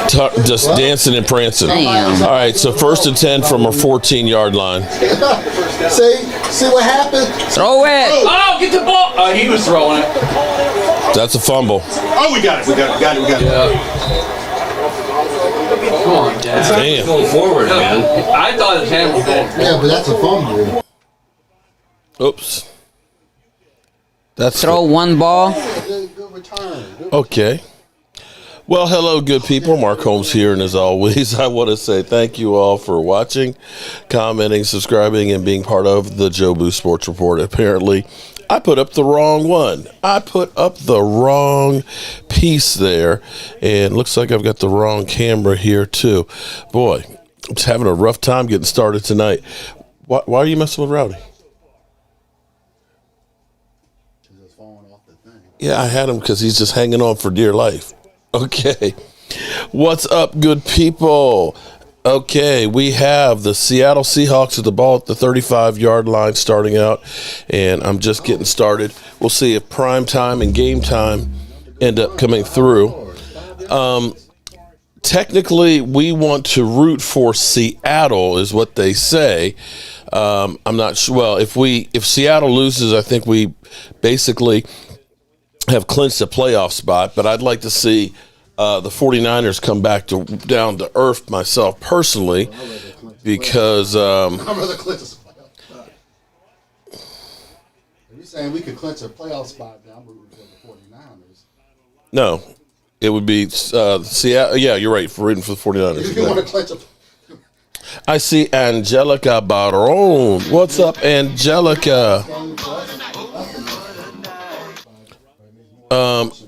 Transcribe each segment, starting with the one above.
Just dancing and prancing. Damn. All right, so 1st and 10 from our 14-yard line. See what happened? Throw it. Oh, get the ball. He was throwing it. That's a fumble. Oh, we got it. Come on, Dad. Damn. Going forward, man. I thought his hand was going. Yeah, but that's a fumble. Oops. That's Throw one ball. Good return. okay. Well, hello, good people. Mark Holmes here, and as always, I want to say thank you all for watching, commenting, subscribing, and being part of the Joe Boo Sports Report. Apparently, I put up the wrong one. I put up the wrong piece there, and looks like I've got the wrong camera here, too. Boy, I'm just having a rough time getting started tonight. Why are you messing with Rowdy? Yeah, I had him because he's just hanging on for dear life. Okay. What's up, good people? Okay, we have the Seattle Seahawks with the ball at the 35-yard line starting out, and I'm just getting started. We'll see if prime time and game time end up coming through. Technically, we want to root for Seattle, is what they say. I'm not sure. Well, if Seattle loses, I think we basically have clinched a playoff spot, but I'd like to see the 49ers come back down to earth myself personally, because I'm rather clinch a playoff spot. If you're saying we could clinch a playoff spot, then I'm rooting for the 49ers. no, it would be Seattle. Yeah, you're right, for rooting for the 49ers. If you want to clinch a I see Angelica Baron. What's up, Angelica?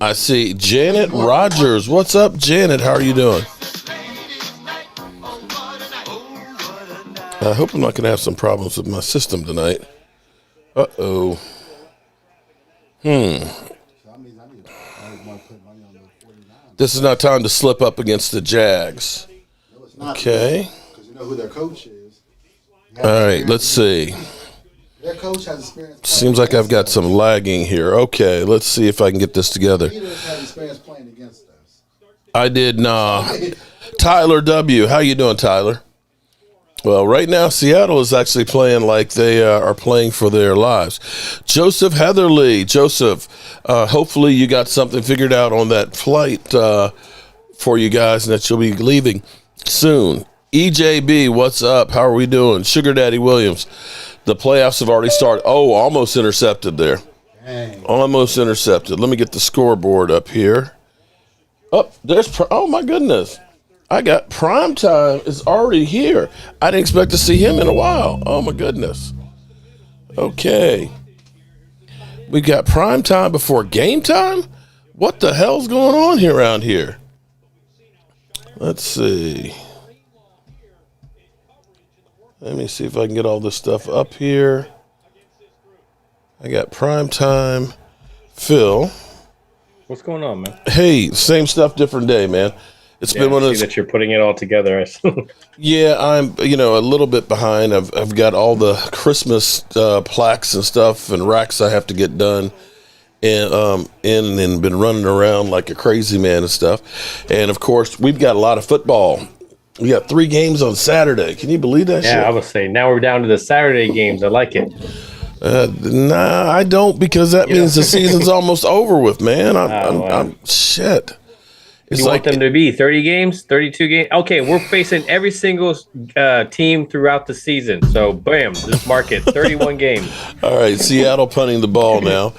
I see Janet Rogers. What's up, Janet? How are you doing? I hope I'm not going to have some problems with my system tonight. Uh-oh. This is not time to slip up against the Jags. Okay. Because you know who their coach is. All right, let's see. Their coach has experience. Seems like I've got some lagging here. Okay, let's see if I can get this together. Peters had experience playing against us. I did not. Tyler W. How you doing, Tyler? Well, right now, Seattle is actually playing like they are playing for their lives. Joseph Heatherly. Joseph, hopefully you got something figured out on that flight for you guys and that you'll be leaving soon. EJB, what's up? How are we doing? Sugar Daddy Williams. The playoffs have already started. Oh, almost intercepted there. Dang. Almost intercepted. Let me get the scoreboard up here. Oh, oh my goodness. I got Primetime is already here. I didn't expect to see him in a while. Oh my goodness. Okay. We got Primetime before game time? What the hell's going on here around here? Let's see. Let me see if I can get all this stuff up here. I got Primetime Phil. What's going on, man? Hey, same stuff, different day, man. It's been one of those. That you're putting it all together. Yeah, I'm a little bit behind. I've got all the Christmas plaques and stuff and racks I have to get done, and been running around like a crazy man and stuff. And of course, we've got a lot of football. We got 3 games on Saturday. Can you believe that shit? Yeah, I would say now we're down to the Saturday games. I like it. Nah, I don't, because that means the season's almost over with, man. I'm shit. It's You want them to be 30 games, 32 games? Okay, we're facing every single team throughout the season. So, bam, just mark it. 31 games. All right, Seattle punting the ball now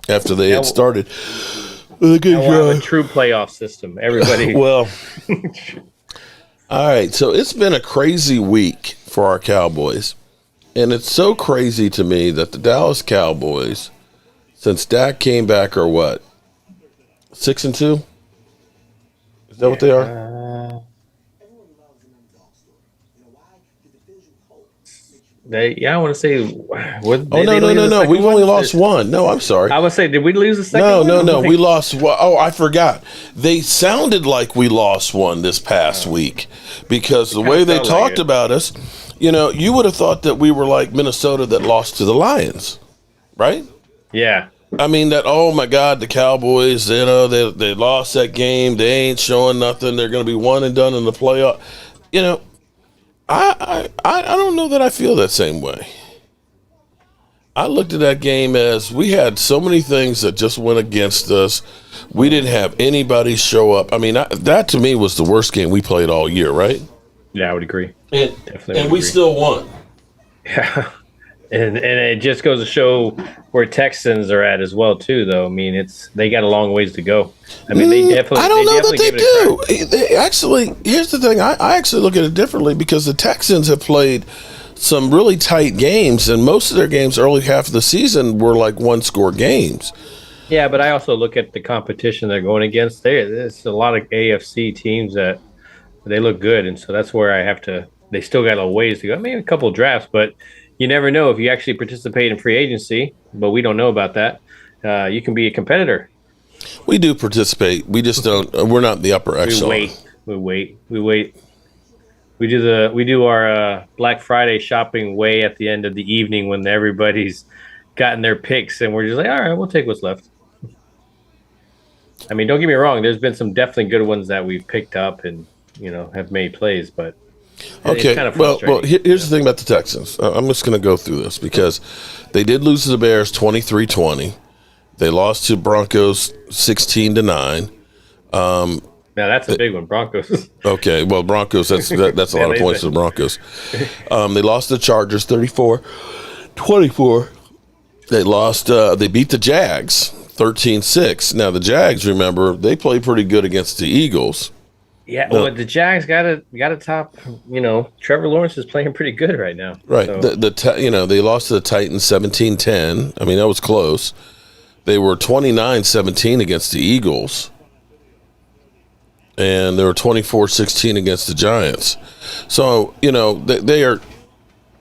after they had started. Now we're on a true playoff system. Everybody. Well, all right, so it's been a crazy week for our Cowboys. And it's so crazy to me that the Dallas Cowboys, since Dak came back, are what? 6-2? Is that what they are? I want to say. No. We've only lost one. No, I'm sorry. I would say, did we lose the second one? No. We lost one. Oh, I forgot. They sounded like we lost one this past week because the way they talked about us, you would have thought that we were like Minnesota that lost to the Lions, right? Yeah. I mean that. Oh my God, the Cowboys. You know they lost that game. They ain't showing nothing. They're going to be one and done in the playoff. You know, I don't know that I feel that same way. I looked at that game as we had so many things that just went against us. We didn't have anybody show up. I mean, that to me was the worst game we played all year, right? Yeah, I would agree. And Definitely would we agree. still won. Yeah. And it just goes to show where Texans are at as well too. Though I mean, they got a long ways to go. I mean, they definitely. I don't know that definitely they gave it a do. They actually, here's the thing. I actually look at it differently because the Texans have played some really tight games, and most of their games early half of the season were like one-score games. Yeah, but I also look at the competition they're going against. There's a lot of AFC teams that they look good, and so that's where I have to. They still got a ways to go. I mean, a couple of drafts, but you never know if you actually participate in free agency. But we don't know about that. You can be a competitor. We do participate. We just don't. We're not in the upper echelon. We wait. We do our Black Friday shopping way at the end of the evening when everybody's gotten their picks, and we're just like, all right, we'll take what's left. I mean, don't get me wrong. There's been some definitely good ones that we've picked up and have made plays, but okay. It's kind of well, frustrating. here's the thing about the Texans. I'm just going to go through this because they did lose to the Bears 23-20. They lost to Broncos 16-9. Now that's a big one, Broncos. Okay, well, Broncos, that's a lot of points to the Broncos. They lost to the Chargers 34-24. They beat the Jags 13-6. Now, the Jags, remember, they played pretty good against the Eagles. Yeah, well, the Jags got to top. Trevor Lawrence is playing pretty good right now. Right. So. They lost to the Titans 17-10. I mean, that was close. They were 29-17 against the Eagles. And they were 24-16 against the Giants. So, they are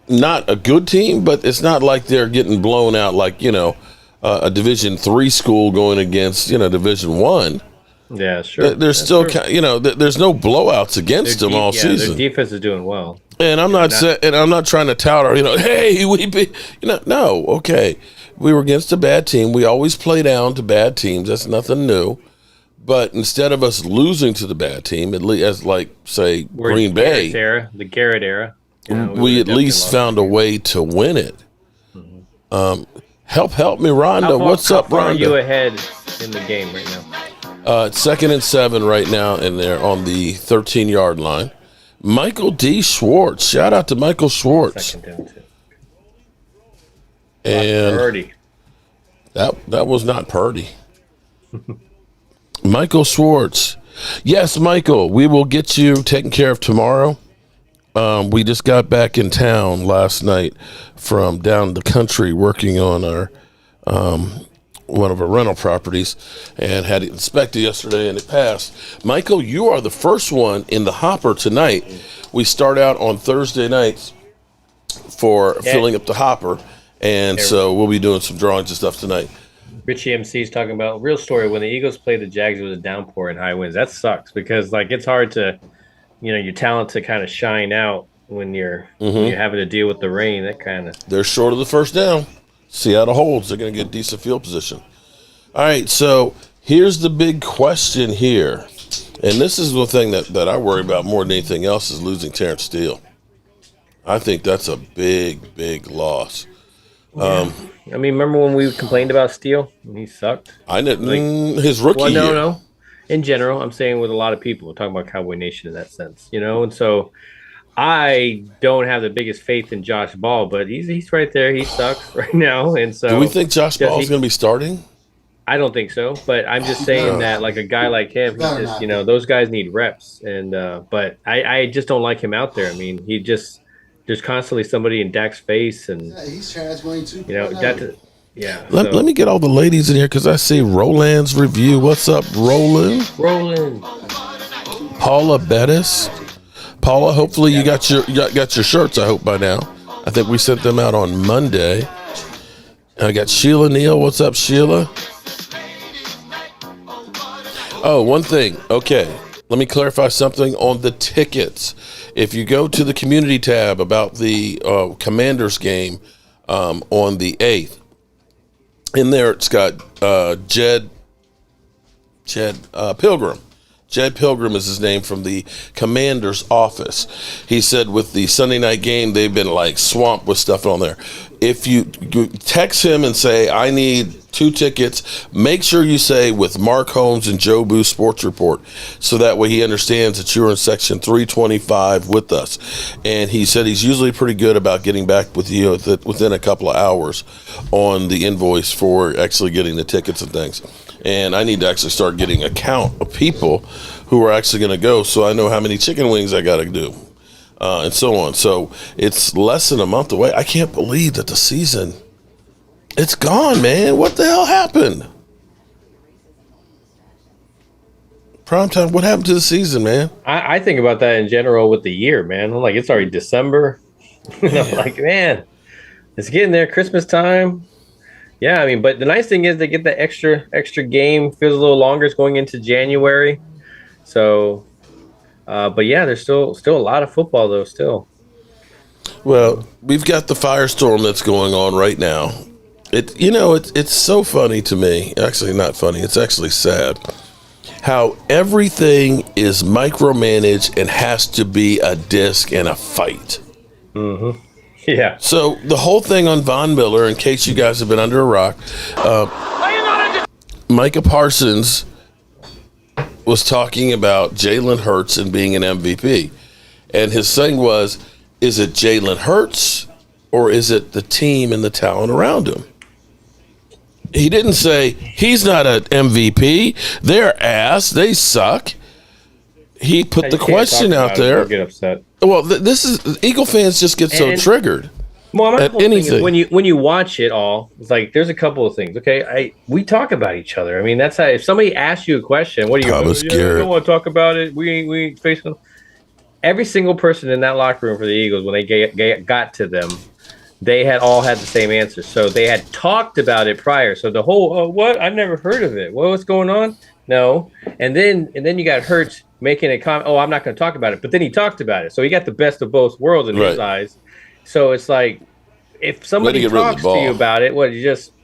not a good team, but it's not like they're getting blown out like, a Division III school going against, Division I. Yeah, sure. There's still, there's no blowouts against them all season. Their defense is doing well. And I'm not trying to tout our, hey, we beat, no, okay. We were against a bad team. We always play down to bad teams. That's nothing new. But instead of us losing to the bad team, as like, say, Green Bay, the Garrett era, we at least found a way to win it. Mm-hmm. Help me, Rhonda. What's up, Rhonda? How far are you ahead in the game right now? It's 2nd and 7 right now, and they're on the 13-yard line. Michael D. Schwartz. Shout out to Michael Schwartz. Second down, too. And Purdy. That was not Purdy. Michael Schwartz. Yes, Michael, we will get you taken care of tomorrow. We just got back in town last night from down the country working on our one of our rental properties and had it inspected yesterday and it passed. Michael, you are the first one in the hopper tonight. We start out on Thursday nights for filling up the hopper, and so we'll be doing some drawings and stuff tonight. Richie MC is talking about real story. When the Eagles played the Jags, it was a downpour and high winds. That sucks because it's hard to, your talent to kind of shine out when you're having to deal with the rain. That kind of they're short of the first down. Seattle holds. They're going to get decent field position. All right, so here's the big question here, and this is the thing that I worry about more than anything else is losing Terrence Steele. I think that's a big loss. I mean, remember when we complained about Steele when he sucked? I didn't. His rookie year. No. In general, I'm saying with a lot of people, we're talking about Cowboy Nation in that sense, and so I don't have the biggest faith in Josh Ball, but he's right there. He sucks right now, and so do we think Josh Ball is going to be starting? I don't think so, but I'm just saying that like a guy like him, he just those guys need reps, and but I just don't like him out there. I mean, there's constantly somebody in Dak's face, and he's going to Let me get all the ladies in here because I see Roland's review. What's up, Roland? Paula Bettis. Paula, hopefully you got your shirts. I hope by now. I think we sent them out on Monday. I got Sheila Neal. What's up, Sheila? Oh, one thing. Okay, let me clarify something on the tickets. If you go to the community tab about the Commanders game on the 8th, In there, it's got Jed Pilgrim. Jed Pilgrim is his name, from the commander's office. He said with the Sunday night game, they've been like swamped with stuff on there. If you text him and say, I need 2 tickets, make sure you say with Mark Holmes and Joe Boo Sports Report, so that way he understands that you're in section 325 with us. And he said he's usually pretty good about getting back with you within a couple of hours on the invoice for actually getting the tickets and things. And I need to actually start getting a count of people who are actually going to go, so I know how many chicken wings I got to do, and so on. So it's less than a month away. I can't believe that the season, it's gone, man. What the hell happened? Primetime, what happened to the season, man? I think about that in general with the year, man. I'm like, it's already December. I'm like, man, it's getting there. Christmas time. Yeah, I mean, but the nice thing is they get the extra game, feels a little longer. It's going into January. So, but yeah, there's still a lot of football though. Still. Well, we've got the firestorm that's going on right now. It's so funny to me. Actually, not funny. It's actually sad how everything is micromanaged and has to be a disc and a fight. Mm-hmm. Yeah. So the whole thing on Von Miller, in case you guys have been under a rock, Micah Parsons was talking about Jalen Hurts and being an MVP. And his thing was, is it Jalen Hurts or is it the team and the talent around him? He didn't say, he's not an MVP. They're ass. They suck. He put the question out there. Get upset. Well, this is Eagle fans just get so triggered. Well, my at whole thing is anything. when you watch it all, it's like there's a couple of things. Okay, we talk about each other. I mean, that's how. If somebody asks you a question, what do you? Thomas I Garrett. don't want to talk about it. We ain't facing. Every single person in that locker room for the Eagles, when they got to them, they had all had the same answer. So they had talked about it prior. So the whole what? I've never heard of it. What's going on? No. And then you got Hurts making a comment. Oh, I'm not going to talk about it. But then he talked about it. So he got the best of both worlds in his eyes. So it's like, if somebody talks to you about it,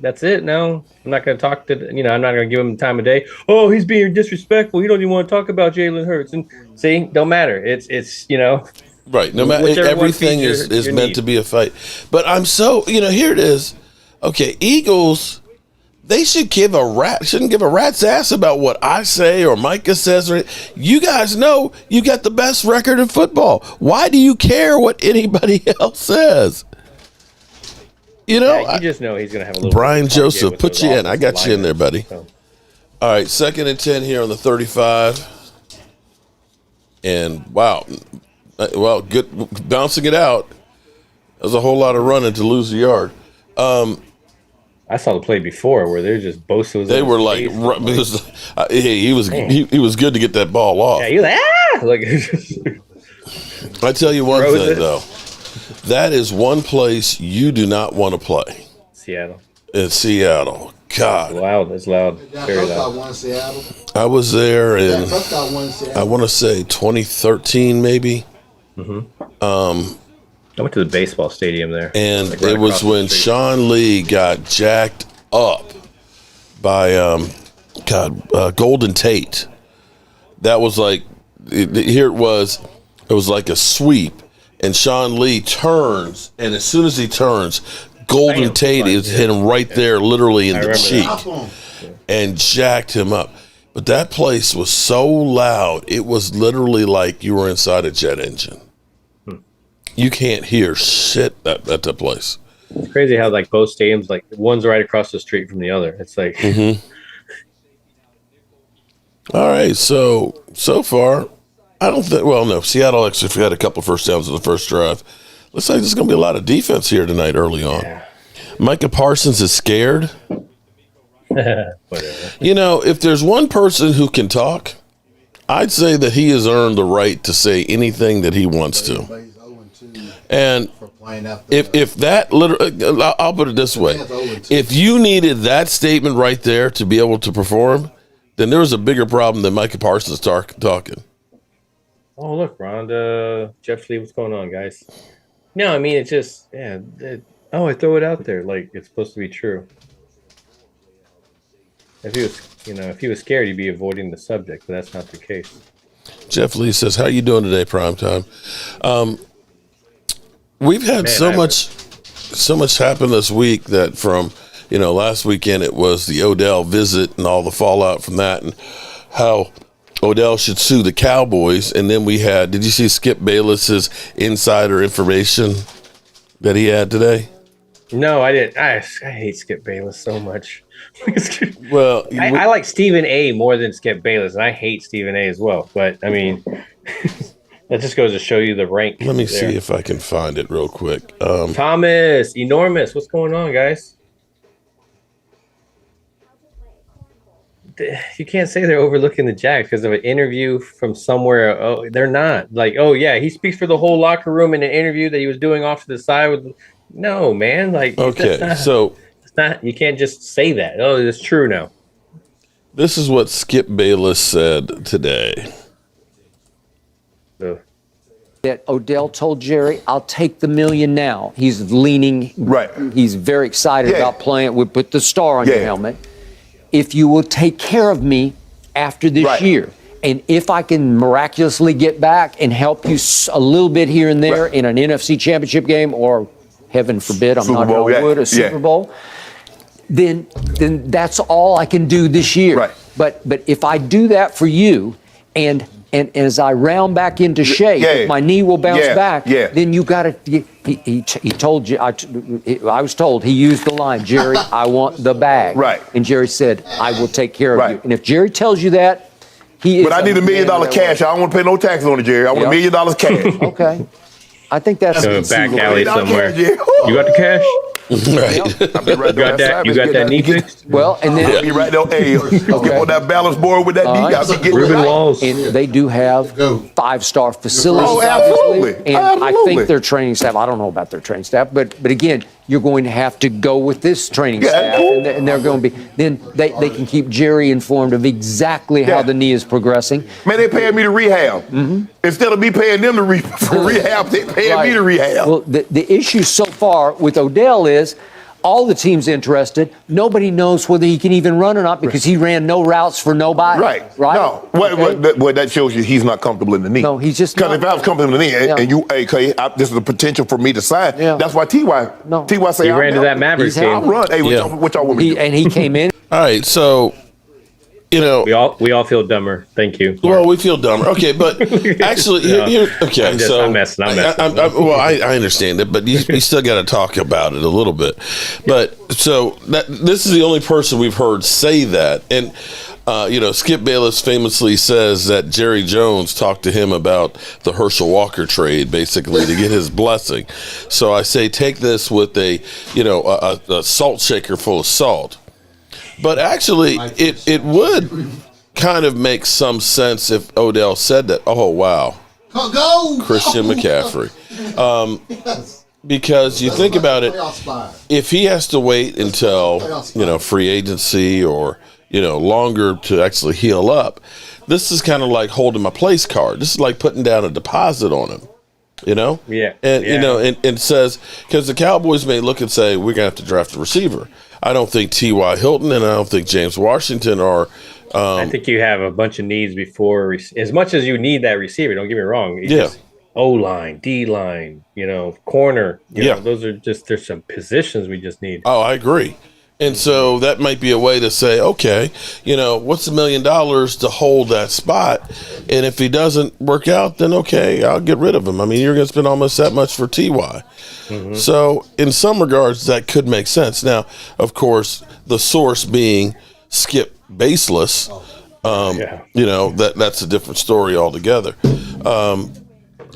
that's it? No, I'm not going to talk to, I'm not going to give him the time of day. Oh, he's being disrespectful. You don't even want to talk about Jalen Hurts. And see, don't matter. It's right. No matter, everything is meant to be a fight. But I'm so, here it is. Okay, Eagles, they shouldn't give a rat's ass about what I say or Micah says. You guys know you got the best record in football. Why do you care what anybody else says? You just know he's going to have a little. Brian Joseph, put you in. I got you in there, buddy. So. All right, 2nd and 10 here on the 35. And wow, well, good bouncing it out. There's a whole lot of running to lose a yard. I saw the play before where they're just boasting. They were like, because he was good to get that ball off. Yeah, he was I tell you one thing though, that is one place you do not want to play. Seattle. In Seattle, God. Loud. It's loud. Very loud. Won Seattle. I was there in, Seattle. I want to say 2013 maybe. Mm-hmm. I went to the baseball stadium there. And it was when Sean Lee got jacked up by, Golden Tate. That was like, here it was like a sweep. And Sean Lee turns, and as soon as he turns, Golden Tate hit him right there, literally in the cheek, and jacked him up. But that place was so loud, it was literally like you were inside a jet engine. You can't hear shit at that place. It's crazy how like both stadiums, like one's right across the street from the other. It's like. Mm-hmm. All right, so far, I don't think. Well, no, Seattle actually had a couple first downs in the first drive. Looks like there's going to be a lot of defense here tonight early on. Yeah. Micah Parsons is scared. Whatever. If there's one person who can talk, I'd say that he has earned the right to say anything that he wants to. And if that literally, I'll put it this way: if you needed that statement right there to be able to perform, then there was a bigger problem than Micah Parsons talking. Oh, look, Rhonda, Jeff Lee, what's going on, guys? No, I mean, it's just, I throw it out there like it's supposed to be true. If he was scared, he'd be avoiding the subject, but that's not the case. Jeff Lee says, "How you doing today, Primetime?" We've had so much happen this week that from last weekend it was the Odell visit and all the fallout from that, and how Odell should sue the Cowboys, and then we had. Did you see Skip Bayless's insider information that he had today? No, I didn't. I hate Skip Bayless so much. Well, I like Stephen A. more than Skip Bayless, and I hate Stephen A. as well. But I mean, that just goes to show you the rank. Let me see if I can find it real quick. Thomas, enormous. What's going on, guys? You can't say they're overlooking the Jags because of an interview from somewhere. Oh, they're not. Like, oh yeah, he speaks for the whole locker room in an interview that he was doing off to the side with. No, man. Like, okay, so it's not. You can't just say that. Oh, it's true now. This is what Skip Bayless said today. That Odell told Jerry, "I'll take the $1 million now." He's leaning. Right. He's very excited about playing. We put the star on your helmet. If you will take care of me after this year, and if I can miraculously get back and help you a little bit here and there in an NFC Championship game, or heaven forbid, I'm not going to wood, a Super Bowl, then that's all I can do this year. Right. But if I do that for you, and as I round back into shape, if my knee will bounce back, then you got to. He told you. I was told he used the line, Jerry, I want the bag. Right. And Jerry said, I will take care of you. And if Jerry tells you that, he is. But I need $1 million cash. I don't want to pay no taxes on it, Jerry. I want $1 million cash. Okay. I think that's a back alley somewhere. Cash, you got the cash? Right. I'll be right there. You got that knee fixed? Well, and then I'll be right there. Hey, get on that balance board with that knee. I'll be getting Ruben Walls. And they do have 5-star facilities. Oh, absolutely. And I think their training staff, I don't know about their training staff, but again, you're going to have to go with this training staff, and they're going to be, then they can keep Jerry informed of exactly how the knee is progressing. Man, they paying me to rehab. Instead of me paying them for rehab, they paying me to rehab. Well, the issue so far with Odell is all the teams interested. Nobody knows whether he can even run or not because he ran no routes for nobody. Right. Right. No. Well, that shows you he's not comfortable in the knee. No, he's just because if I was comfortable in the knee and you, this is the potential for me to sign. That's why Ty. No. Ty say he ran to that Mavericks game. I'll run. Hey, what y'all want me to do? And he came in. All right, so we all feel dumber. Thank you. Well, we feel dumber. Okay, but actually, okay. I'm messing. I understand it, but you still got to talk about it a little bit. But so this is the only person we've heard say that, and Skip Bayless famously says that Jerry Jones talked to him about the Herschel Walker trade, basically to get his blessing. So I say take this with a salt shaker full of salt. But actually, it would kind of make some sense if Odell said that. Oh, wow. Go! Christian McCaffrey. Because you think about it, if he has to wait until, free agency or, longer to actually heal up, this is kind of like holding my place card. This is like putting down a deposit on him. Yeah. And, and says, because the Cowboys may look and say, we're going to have to draft a receiver. I don't think T.Y. Hilton and I don't think James Washington are. I think you have a bunch of needs before, as much as you need that receiver, don't get me wrong. O-line, D-line, corner. Those are there's some positions we just need. Oh, I agree. And so that might be a way to say, okay, what's $1 million to hold that spot? And if he doesn't work out, then okay, I'll get rid of him. I mean, you're going to spend almost that much for T.Y. So in some regards, that could make sense. Now, of course, the source being Skip Baseless, that's a different story altogether.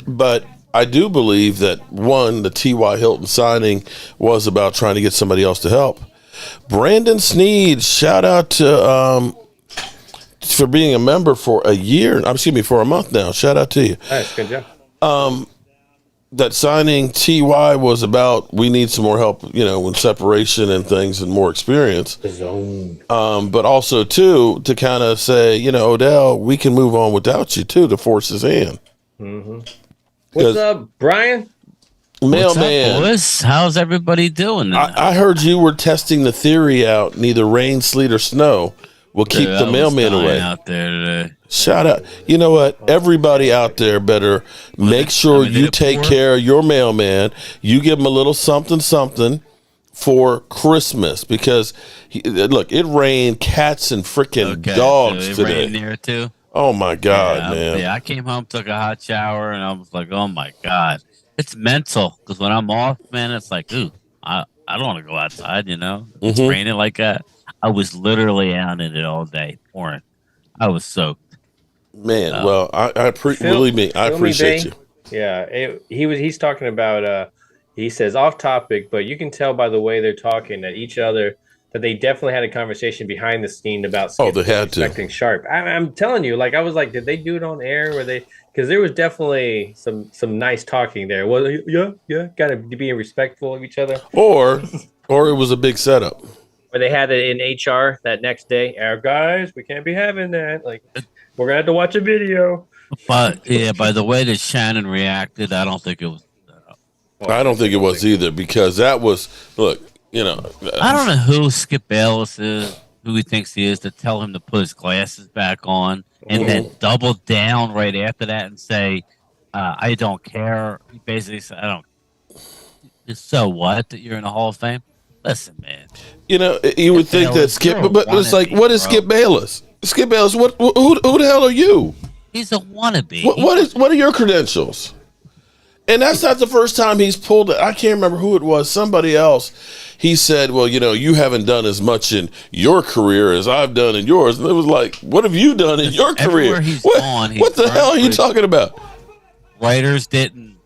But I do believe that, one, the T.Y. Hilton signing was about trying to get somebody else to help. Brandon Sneed, shout out to for being a member for a year. For a month now. Shout out to you. Nice, good job. That signing T.Y. was about we need some more help, in separation and things and more experience. The zone. But also too to kind of say, Odell, we can move on without you too, to force his hand. What's up, Brian? Mailman. What's up, boys? How's everybody doing? I heard you were testing the theory out, neither rain, sleet, or snow. We'll keep the mailman away. Out there today. Shout out. You know what? Everybody out there better make sure you take care of your mailman. You give him a little something for Christmas because, look, it rained cats and freaking dogs so it today. Rained there too. Oh, my God, man. Yeah, I came home, took a hot shower, and I was like, oh, my God. It's mental because when I'm off, man, it's like, ooh, I don't want to go outside, It's raining like that. I was literally out in it all day, pouring. I was soaked. Man, well, believe me, I appreciate you. Yeah, he's talking about. He says off topic, but you can tell by the way they're talking that they definitely had a conversation behind the scene about. They had to. Expecting Sharp. I'm telling you, I was like, did they do it on air? Were they? Because there was definitely some nice talking there. Well, yeah, got to be respectful of each other. Or it was a big setup. Or they had it in HR that next day. Guys, we can't be having that. We're gonna have to watch a video. But by the way that Shannon reacted, I don't think it was. I don't think it was either because that was look. I don't know who Skip Bayless is, who he thinks he is, to tell him to put his glasses back on, and then double down right after that and say, "I don't care." He basically said, "I don't." So what? That you're in the Hall of Fame? Listen, man. You would think that Skip, but it's like, what is Skip Bayless? Skip Bayless, who the hell are you? He's a wannabe. What are your credentials? And that's not the first time he's pulled it. I can't remember who it was. Somebody else. He said, well, you haven't done as much in your career as I've done in yours. And it was like, what have you done in your career? What the hell are you talking about? Writers didn't,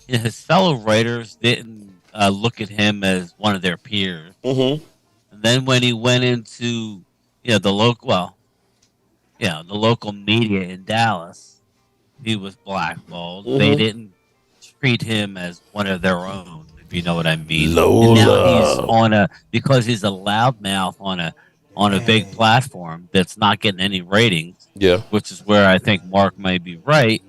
his fellow writers didn't look at him as one of their peers. Mm-hmm. And then when he went into, the local media in Dallas, he was blackballed. Mm-hmm. They didn't treat him as one of their own, if you know what I mean. Lola. And now because he's a loudmouth on a big platform that's not getting any ratings. Yeah. Which is where I think Mark might be right.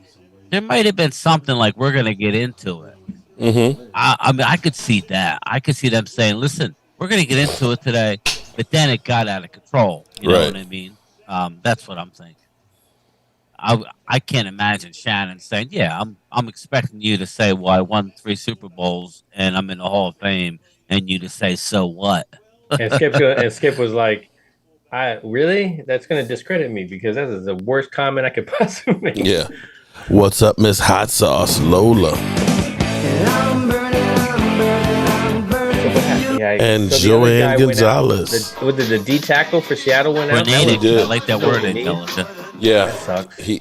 There might have been something like, we're going to get into it. Mm-hmm. I mean, I could see that. I could see them saying, listen, we're going to get into it today, but then it got out of control. You know what I mean? That's what I'm thinking. I can't imagine Shannon saying, "Yeah, I'm expecting you to say, well, I won 3 Super Bowls and I'm in the Hall of Fame," and you to say, "So what?" And Skip was like, "I really? That's going to discredit me because that is the worst comment I could possibly make." Yeah. What's up, Miss Hot Sauce Lola? And Joanne Gonzalez. The D tackle for Seattle went out. I like that word. Yeah, he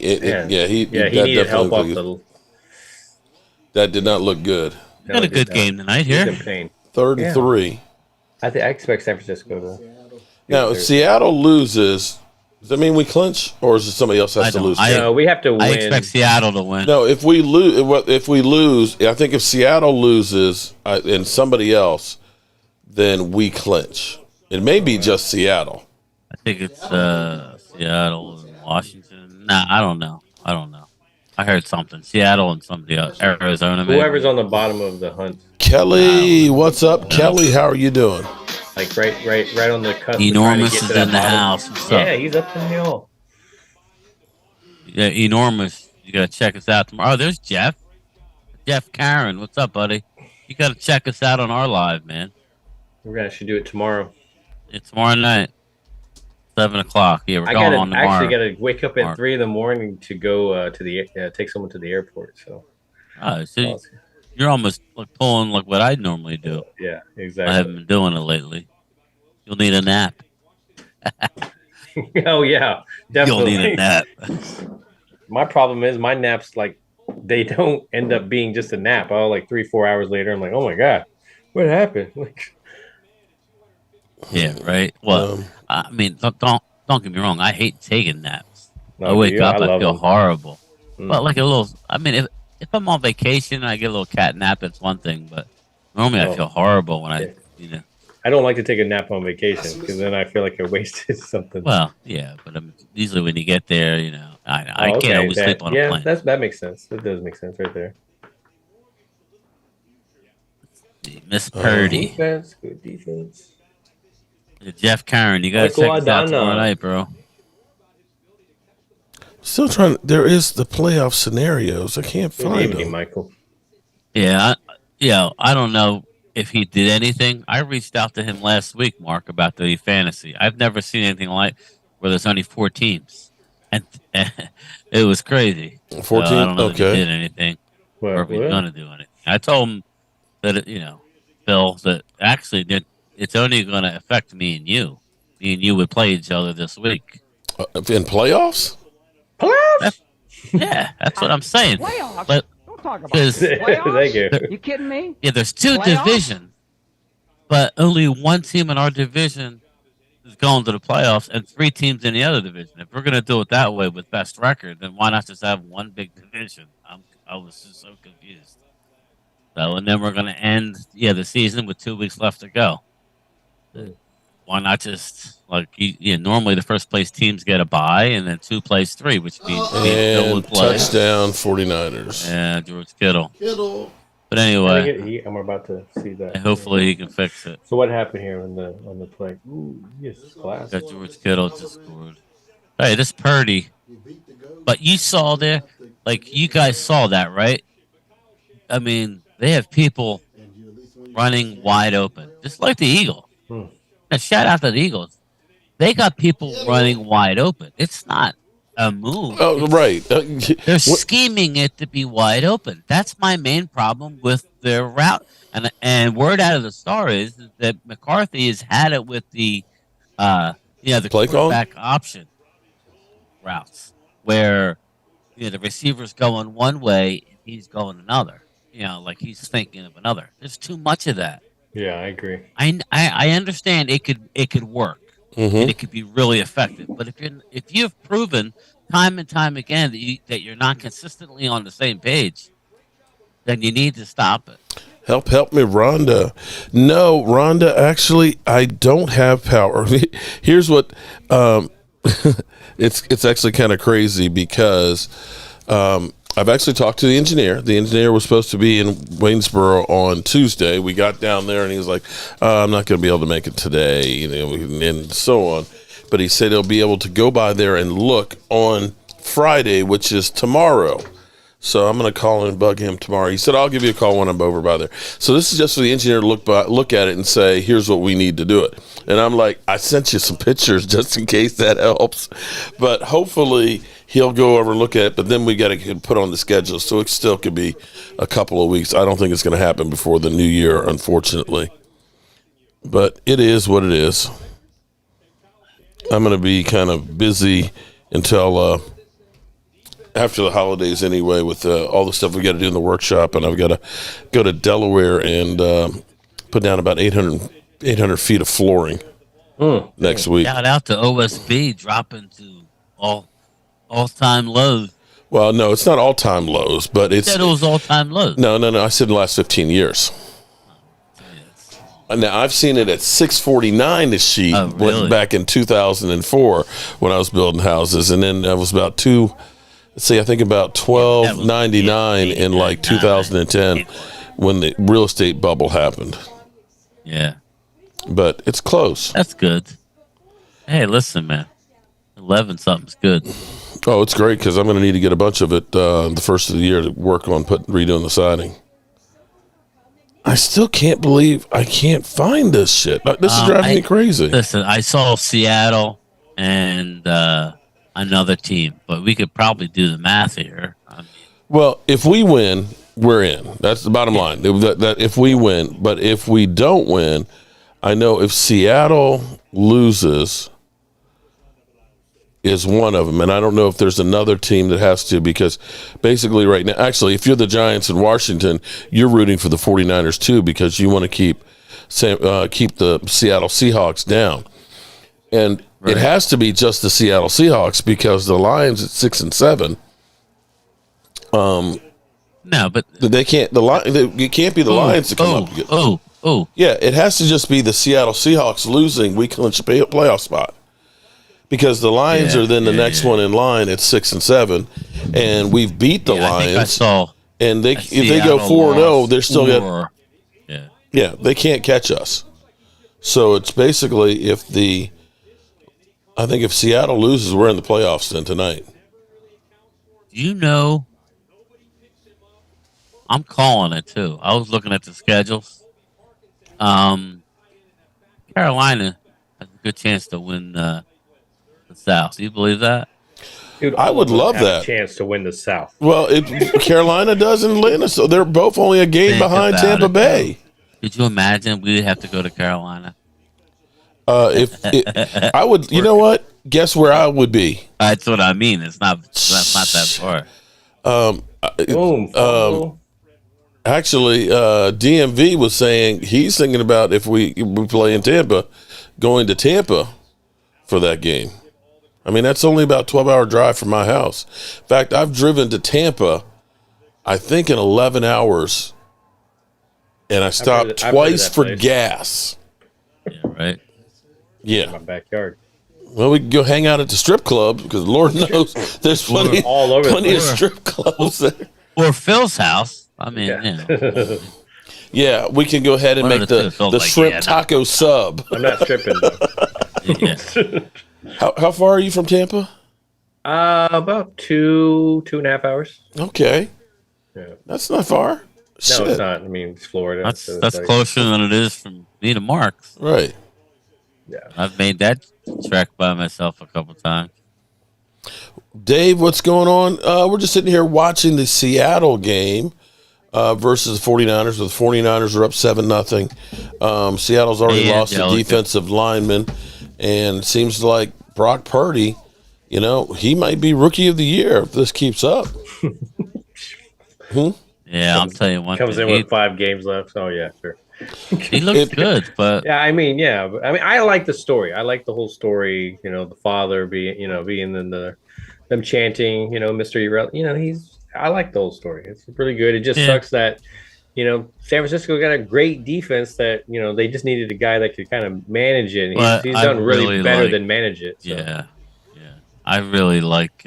needed help off the. That did not look good. No, got a good game tonight here. 3rd and 3. I expect San Francisco to. Now, if Seattle loses, does that mean we clinch, or is it somebody else has to lose? No, we have to win. I expect Seattle to win. No, if we lose, I think if Seattle loses and somebody else, then we clinch. It may be just Seattle. I think it's Seattle and Washington. Nah, I don't know. I heard something. Seattle and somebody else. Arizona, maybe. Whoever's on the bottom of the hunt. Kelly, what's up? Kelly, how are you doing? Right on the cusp. Enormous is in the house. Yeah, he's up in the hill. Yeah, Enormous. You got to check us out tomorrow. Oh, there's Jeff. Jeff Karen. What's up, buddy? You got to check us out on our live, man. We're going to do it tomorrow. It's tomorrow night. 7 o'clock. Yeah, we're going on tomorrow. I actually got to wake up at 3 a.m. to go take someone to the airport. So you're almost pulling like what I normally do. Yeah, exactly. I haven't been doing it lately. You'll need a nap. Oh yeah, definitely. You'll need a nap. My problem is my naps they don't end up being just a nap. 3-4 hours later, I'm like, oh my god, what happened? Yeah, right. Well, I mean, don't get me wrong. I hate taking naps. I wake up, I feel horrible. But a little. I mean, if I'm on vacation and I get a little cat nap, it's one thing. But normally, I feel horrible when I don't like to take a nap on vacation because then I feel like I wasted something. Well, yeah, but usually when you get there, I can't always sleep on a plane. Yeah, that makes sense. That does make sense right there. Miss Purdy. Good defense. Jeff Karen, you gotta check us out tomorrow night, bro. Still trying. There is the playoff scenarios. I can't find them. Michael. Yeah, I don't know if he did anything. I reached out to him last week, Mark, about the fantasy. I've never seen anything like where there's only 4 teams, and it was crazy. 14. I don't know if he Okay. did anything or if he's gonna do anything. I told him that Phil, that actually it's only going to affect me and you. Me and you would play each other this week. In playoffs? That's what I'm saying. Playoffs? But Don't talk about playoffs. Thank you. You kidding me? Yeah, there's 2 Playoffs? divisions, but only 1 team in our division is going to the playoffs, and 3 teams in the other division. If we're going to do it that way with best record, then why not just have 1 big division? I was just so confused. So, and then we're going to end the season with 2 weeks left to go. Why not just normally the first place teams get a bye, and then 2 plays 3, which means Bill would play. Touchdown 49ers. Yeah, George Kittle. Kittle. But anyway, I'm about to see that. hopefully he can fix it. So what happened here on the play? Ooh, yes, class. Got George Kittle just scored. Hey, this Purdy. But you saw there, you guys saw that, right? I mean, they have people running wide open, just like the Eagles. Now, shout out to the Eagles. They got people running wide open. It's not a move. Oh, right. They're scheming it to be wide open. That's my main problem with their route. And word out of the Star is that McCarthy has had it with the the play quarterback option routes where the receiver's going one way and he's going another. He's thinking of another. There's too much of that. Yeah, I agree. I understand it could work and it could be really effective, but if you've proven time and time again that you're not consistently on the same page, then you need to stop it. Help me, Rhonda. No, Rhonda, actually, I don't have power. Here's what it's actually kind of crazy because I've actually talked to the engineer. The engineer was supposed to be in Waynesboro on Tuesday. We got down there, and he was like, I'm not going to be able to make it today, and so on. But he said he'll be able to go by there and look on Friday, which is tomorrow. So I'm going to call and bug him tomorrow. He said, I'll give you a call when I'm over by there. So this is just for the engineer to look at it and say, here's what we need to do it. And I'm like, I sent you some pictures just in case that helps. But hopefully he'll go over and look at it. But then we got to put on the schedule. So it still could be a couple of weeks. I don't think it's going to happen before the new year, unfortunately. But it is what it is. I'm going to be kind of busy until after the holidays anyway, with all the stuff we got to do in the workshop, and I've got to go to Delaware and put down about 800 feet of flooring next week. Shout out to OSB dropping to all-time lows. Well, no, it's not all-time lows, but it's... You said it was all-time lows. No, I said in the last 15 years. Now, I've seen it at 649 a sheet really? back in 2004 when I was building houses, and then that was about I think about 1299 in like 2010 when the real estate bubble happened. Yeah. But it's close. That's good. Hey, listen, man. 11 something's good. Oh, it's great because I'm going to need to get a bunch of it the first of the year to work on redoing the siding. I still can't believe I can't find this shit. This is driving me crazy. Listen, I saw Seattle and another team, but we could probably do the math here. Well, if we win, we're in. That's the bottom line. That if we win, but if we don't win, I know if Seattle loses is one of them, and I don't know if there's another team that has to, because basically right now, actually, if you're the Giants in Washington, you're rooting for the 49ers too, because you want to keep the Seattle Seahawks down. And it has to be just the Seattle Seahawks because the Lions at 6-7. No, but they can't. It can't be the Lions to come up. Yeah, it has to just be the Seattle Seahawks losing. We clinch a playoff spot because the Lions are then the next one in line at 6-7, and we've beat the Lions. I think I saw. And if they go 4-0, they're still got. Yeah, they can't catch us. So it's basically I think if Seattle loses, we're in the playoffs then tonight. You know, I'm calling it too. I was looking at the schedules. Carolina has a good chance to win the South. Do you believe that? Dude, I would love have that. a chance to win the South. Well, Carolina does in Atlanta, so they're both only a game Think behind about Tampa it, Bay. Could you imagine we'd have to go to Carolina? I would, you know what? Guess where I would be? That's what I mean. That's not that far. Boom. Actually, DMV was saying he's thinking about if we play in Tampa, going to Tampa for that game. I mean, that's only about a 12-hour drive from my house. In fact, I've driven to Tampa, I think, in 11 hours, and I stopped twice for gas. Yeah, right. Yeah. My backyard. Well, we can go hang out at the strip club because Lord knows there's plenty of strip clubs there. Or Phil's house. I mean, Yeah, we can go ahead and make the shrimp taco sub. I'm not stripping though. Yeah. How far are you from Tampa? About 2.5 hours. Okay. Yeah. That's not far. No, Shit. it's not. I mean, it's Florida. That's closer than it is from me to Mark's. Right. Yeah. I've made that trek by myself a couple times. Dave, what's going on? We're just sitting here watching the Seattle game versus the 49ers. The 49ers are up 7-0. Seattle's already lost a defensive lineman, and seems like Brock Purdy, he might be rookie of the year if this keeps up. Yeah, I'm telling you one comes thing. in with 5 games left. Oh, yeah, sure. He looks good, but yeah, I mean, I like the story. I like the whole story. The father being in them chanting, Mr. I like the whole story. It's really good. It just sucks that, San Francisco got a great defense that, they just needed a guy that could kind of manage it. He's done really better than manage it. So. Yeah. I really like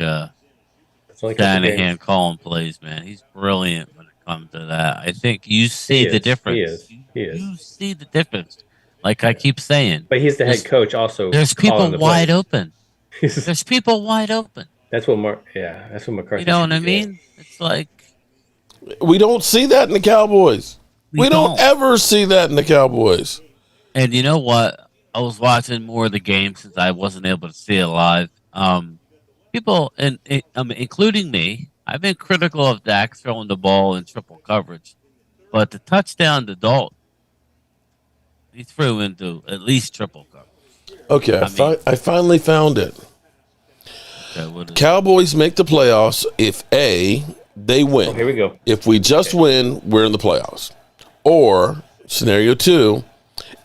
Shanahan calling plays, man. He's brilliant when it comes to that. I think you see the difference. He is. You see the difference. Like I keep saying. But he's the head coach also. There's people wide open. There's people wide open. That's what McCarthy. You know what I mean? It's like we don't see that in the Cowboys. We don't ever see that in the Cowboys. And you know what? I was watching more of the game since I wasn't able to see it live. People, including me, I've been critical of Dak throwing the ball in triple coverage, but the touchdown to Dalton, he threw into at least triple coverage. Okay, I finally found it. Okay, Cowboys make the playoffs if A, they win. Oh, here we go. If we just win, we're in the playoffs. Or scenario 2,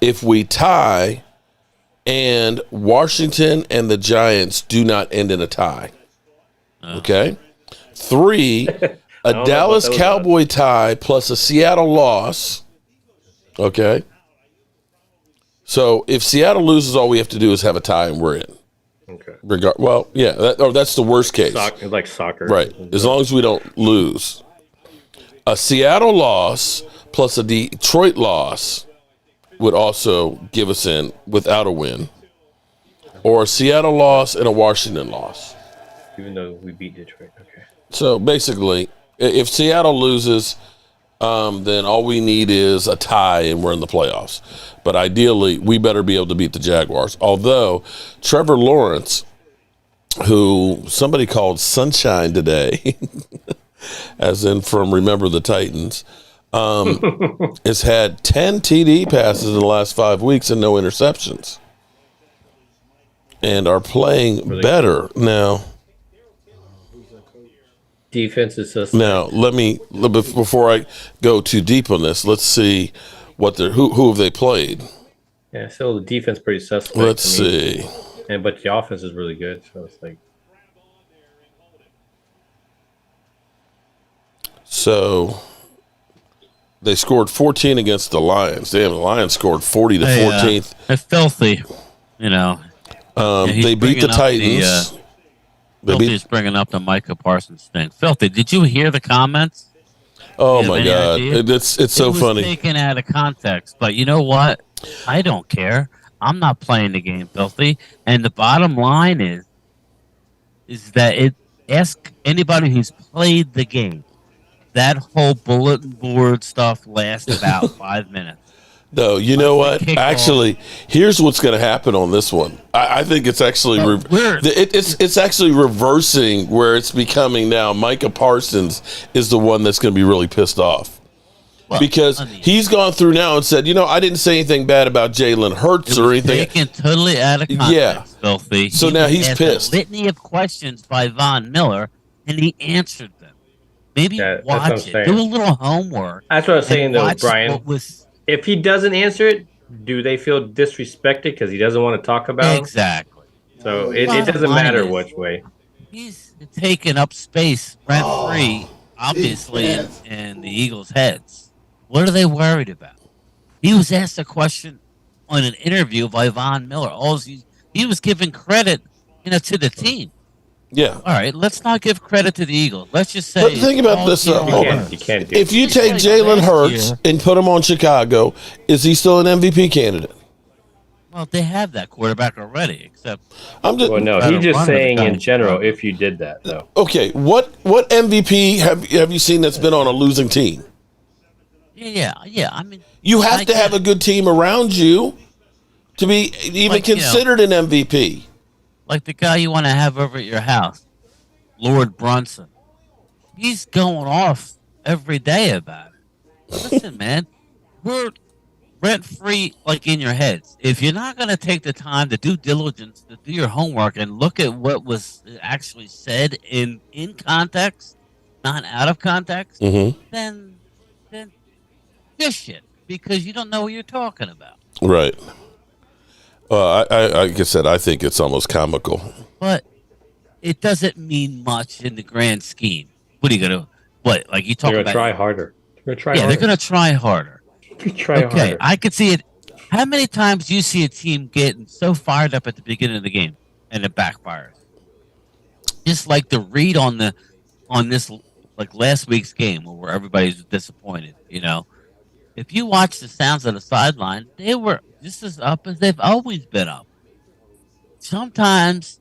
if we tie and Washington and the Giants do not end in a tie. Okay? 3, a Dallas Cowboy tie plus a Seattle loss. Okay? So if Seattle loses, all we have to do is have a tie and we're in. Okay. That's the worst case. Like soccer. Right. As long as we don't lose. A Seattle loss plus a Detroit loss would also give us in without a win, or a Seattle loss and a Washington loss. Even though we beat Detroit, okay. So basically, if Seattle loses, then all we need is a tie and we're in the playoffs. But ideally, we better be able to beat the Jaguars. Although Trevor Lawrence, who somebody called Sunshine today, as in from Remember the Titans, has had 10 TD passes in the last 5 weeks and no interceptions, and are playing better now. Defense is just now. Before I go too deep on this, let's see what who have they played. Yeah, so the defense pretty suspect. Let's see. But the offense is really good, so it's like. So they scored 14 against the Lions. Damn, the Lions scored 40 to 14. It's filthy, They beat the Titans. Filthy's bringing up the Micah Parsons thing. Filthy, did you hear the comments? Oh my God, it's so funny. Taken out of context, but you know what? I don't care. I'm not playing the game, filthy. And the bottom line is that it ask anybody who's played the game. That whole bulletin board stuff lasts about 5 minutes. No, you know what? Actually, here's what's going to happen on this one. I think it's actually it's actually reversing where it's becoming now. Micah Parsons is the one that's going to be really pissed off because he's gone through now and said, I didn't say anything bad about Jalen Hurts or anything. Taken totally out of context, filthy. So now he's pissed. A litany of questions by Von Miller, and he answered them. Maybe watch it. Do a little homework. That's what I was saying, though, Brian. If he doesn't answer it, do they feel disrespected because he doesn't want to talk about it? Exactly. So it doesn't matter which way. He's taking up space rent-free, obviously, in the Eagles' heads. What are they worried about? He was asked a question on an interview by Von Miller. He was giving credit, to the team. Yeah. All right, let's not give credit to the Eagles. Let's just say. But think about this. You can't do if you take Jalen Hurts and put him on Chicago, is he still an MVP candidate? Well, they have that quarterback already, except. He's just saying in general if you did that, though. Okay, what MVP have you seen that's been on a losing team? Yeah. I mean, you have to have a good team around you to be even considered an MVP. Like the guy you want to have over at your house, Lord Brunson. He's going off every day about it. Listen, man, we're rent-free like in your heads. If you're not going to take the time to do diligence, to do your homework, and look at what was actually said in context, not out of context, then fish it, because you don't know what you're talking about. Right. Like I said, I think it's almost comical. But it doesn't mean much in the grand scheme. What are you going to... What, like you talk about... They're going to try harder. They're going to try harder. Harder. I could see it. How many times do you see a team getting so fired up at the beginning of the game and it backfires? Just like the read on this, like last week's game where everybody's disappointed, If you watch the sounds of the sideline, they were just as up as they've always been up. Sometimes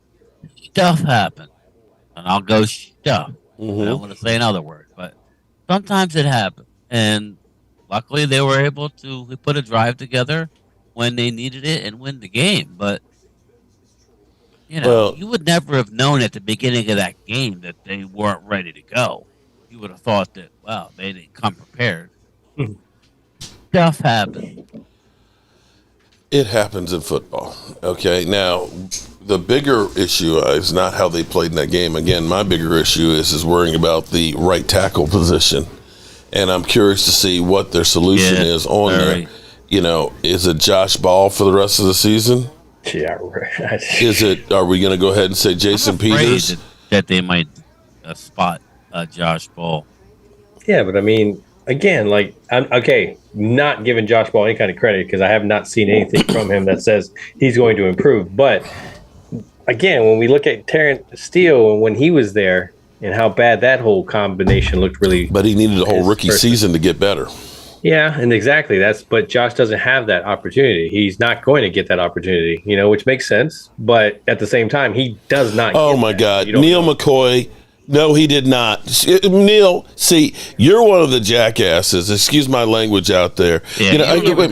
stuff happens, and I'll go stuff. I don't want to say another word, but sometimes it happens. And luckily, they were able to put a drive together when they needed it and win the game. But, you would never have known at the beginning of that game that they weren't ready to go. You would have thought that, they didn't come prepared. Stuff happens. It happens in football. Okay, now the bigger issue is not how they played in that game. Again, my bigger issue is worrying about the right tackle position, and I'm curious to see what their solution is on there. Is it Josh Ball for the rest of the season? Yeah, right. Are we going to go ahead and say Jason Peters? That they might spot Josh Ball. Yeah, but I mean, again, not giving Josh Ball any kind of credit because I have not seen anything from him that says he's going to improve. But again, when we look at Terrence Steele and when he was there and how bad that whole combination looked, really. But he needed a whole rookie season to get better. Yeah, and exactly but Josh doesn't have that opportunity. He's not going to get that opportunity, which makes sense. But at the same time, he does not. Oh my God, Neil McCoy. No, he did not. Neil, see, you're one of the jackasses. Excuse my language out there. Yeah, wait.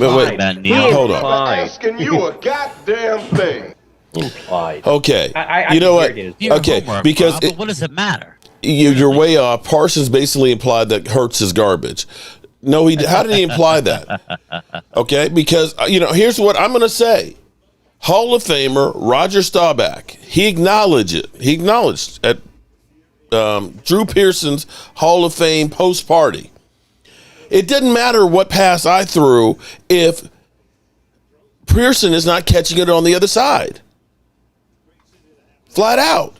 Hold on. Asking you a goddamn thing. Implied. Okay. I you know what? Okay, homework, because Bob, but what does it matter? You're way off. Parsons basically implied that Hurts is garbage. No, how did he imply that? Okay, because here's what I'm going to say. Hall of Famer Roger Staubach. He acknowledged at Drew Pearson's Hall of Fame post party. It didn't matter what pass I threw if Pearson is not catching it on the other side. Flat out.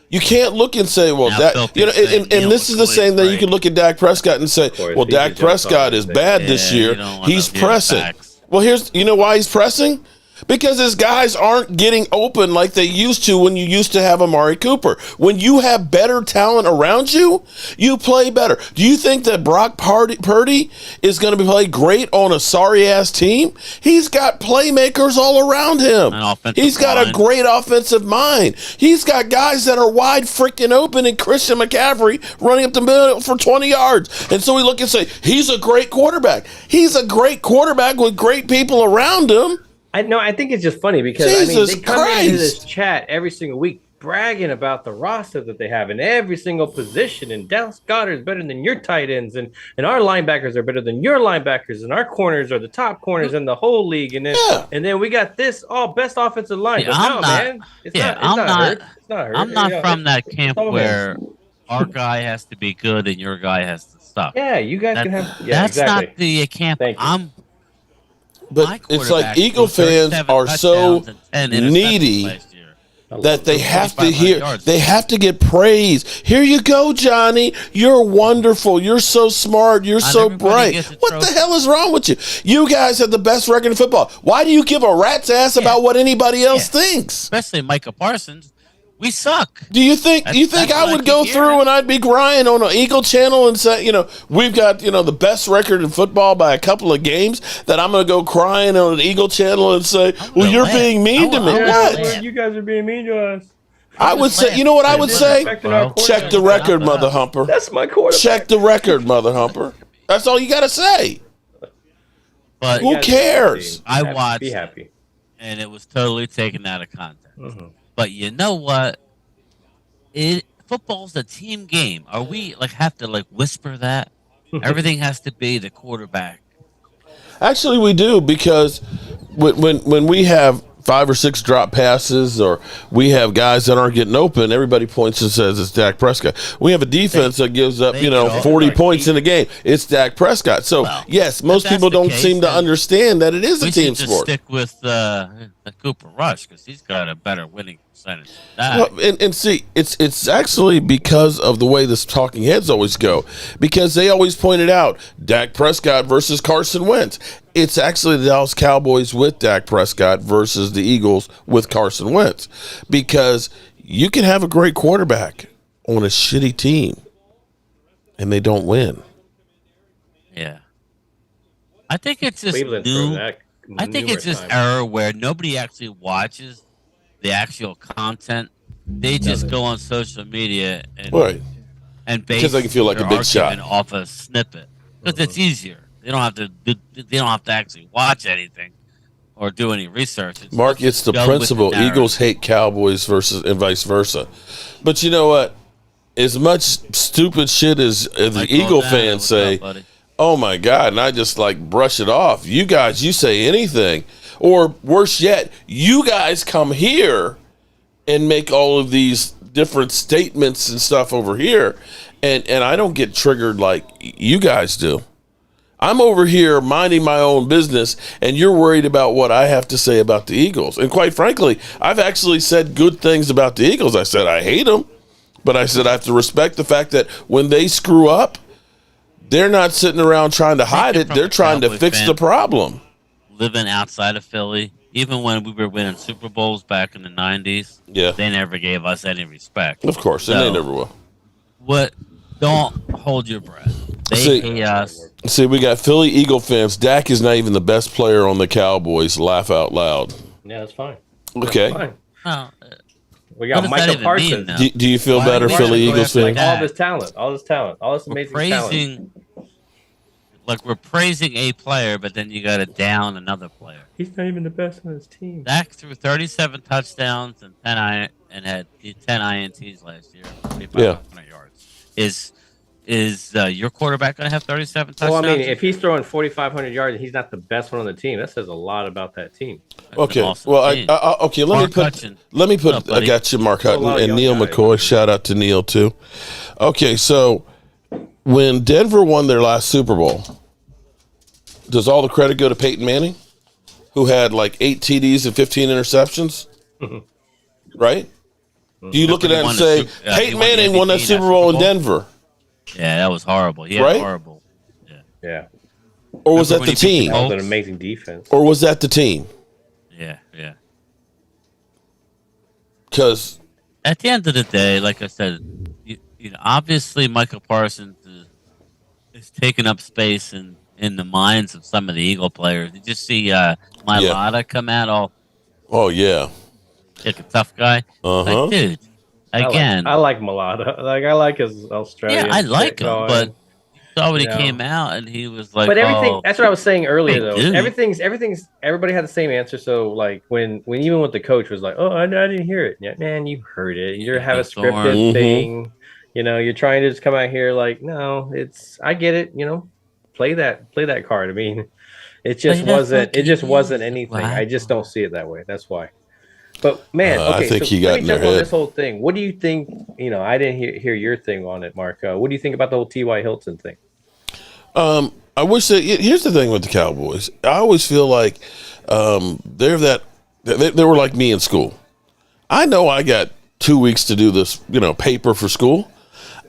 You can't look and say, well, and this is the same thing. You can look at Dak Prescott and say, well, Dak Prescott is bad this year. He's pressing. Well, you know why he's pressing? Because his guys aren't getting open like they used to when you used to have Amari Cooper. When you have better talent around you, you play better. Do you think that Brock Purdy is going to be play great on a sorry-ass team? He's got playmakers all around him. He's got a great offensive mind. He's got guys that are wide freaking open, and Christian McCaffrey running up the middle for 20 yards. And so we look and say, he's a great quarterback. He's a great quarterback with great people around him. I think it's just funny because they come into this chat every single week bragging about the roster that they have in every single position, and Dallas Goedert is better than your tight ends, and our linebackers are better than your linebackers, and our corners are the top corners in the whole league, and then we got this best offensive line. Yeah, It's not hurt. I'm not from that camp where our guy has to be good and your guy has to suck. Yeah, you guys can have. Yeah, that's exactly. not the camp But it's like Eagle fans are so needy that they have to hear. They have to get praise. Here you go, Johnny. You're wonderful. You're so smart. You're so bright. What the hell is wrong with you? You guys have the best record in football. Why do you give a rat's ass about what anybody else thinks? Especially Micah Parsons. We suck. Do you think I would go through and I'd be crying on an Eagle channel and say, we've got, the best record in football by a couple of games, that I'm going to go crying on an Eagle channel and say, well, you're being mean to me. What? You guys are being mean to us. I would say, you know what I would say? Check the record, Mother Humper. That's my quarterback. Check the record, Mother Humper. That's all you got to say. But who cares? I watched. Be happy. And it was totally taken out of context. Mm-hmm. But you know what? Football's a team game. Are we have to whisper that? Everything has to be the quarterback. Actually, we do, because when we have 5 or 6 drop passes, or we have guys that aren't getting open, everybody points and says it's Dak Prescott. We have a defense that gives up 40 points in a game. It's Dak Prescott. So yes, most people don't seem to understand that it is a team sport. We should just stick with the Cooper Rush, because he's got a better winning percentage than that. Well, and see, it's actually because of the way the talking heads always go, because they always pointed out Dak Prescott versus Carson Wentz. It's actually the Dallas Cowboys with Dak Prescott versus the Eagles with Carson Wentz, because you can have a great quarterback on a shitty team and they don't win. Yeah. I think it's just I think it's this era where nobody actually watches the actual content. They just go on social media and base because they can feel like a big shot off a snippet, because it's easier. They don't have to actually watch anything or do any research. Mark, it's the principle. Eagles hate Cowboys and vice versa. But you know what? As much stupid shit as the Eagle fans say, oh my God, and I just brush it off. You guys, you say anything. Or worse yet, you guys come here and make all of these different statements and stuff over here. And I don't get triggered like you guys do. I'm over here minding my own business, and you're worried about what I have to say about the Eagles. And quite frankly, I've actually said good things about the Eagles. I said I hate them, but I said I have to respect the fact that when they screw up, they're not sitting around trying to hide it. They're trying to fix the problem. Living outside of Philly, even when we were winning Super Bowls back in the 90s, they never gave us any respect. Of course, and they never will. Don't hold your breath. They hate us. See, we got Philly Eagle fans. Dak is not even the best player on the Cowboys. Laugh out loud. Yeah, that's fine. Okay. That's fine. We got Micah Parsons. Do you feel better, Philly Eagles fans? All this talent, all this amazing talent. We're praising a player, but then you got to down another player. He's not even the best on his team. Dak threw 37 touchdowns and had 10 INTs last year, 4,500 yards. Is your quarterback going to have 37 touchdowns? Well, I mean, if he's throwing 4,500 yards and he's not the best one on the team, that says a lot about that team. Okay. Well, let me put. I got you, Mark Hutton and Neil McCoy. Shout out to Neil too. Okay, so when Denver won their last Super Bowl, does all the credit go to Peyton Manning, who had 8 TDs and 15 interceptions? Right? Do you look at that and say Peyton Manning won that Super Bowl in Denver? Yeah, that was horrible. Yeah, horrible. Yeah. Or was that the team? That was an amazing defense. Or was that the team? Yeah, yeah. Because At the end of the day, like I said, obviously Michael Parsons is taking up space in the minds of some of the Eagle players. Did you see Mailata come out all oh yeah, like a tough guy? Like, uh-huh. dude, I again, like Mulata. Like I like his yeah, Australian I shit like him, but going. you saw when You he know, came out and he was like, but everything. "Oh, That's what I was saying earlier, hey, though. Is dude, everything's. Everybody had the same answer. So like when even with the coach was like, "Oh, I didn't hear it." Yeah, man, you heard it. You have a Ethan Thorne." scripted Mm-hmm. thing. You're trying to just come out here like, no, it's. I get it. Play that card. I mean, it just Play that wasn't. It fucking just wasn't music, anything. I just wow. don't see it that way. That's why. But man, I okay, think so he let got me in their jump on head. this whole thing. What do you think? I didn't hear your thing on it, Mark. What do you think about the whole T.Y. Hilton thing? I wish that. Here's the thing with the Cowboys. I always feel like they're that. They were like me in school. I know I got 2 weeks to do this, paper for school.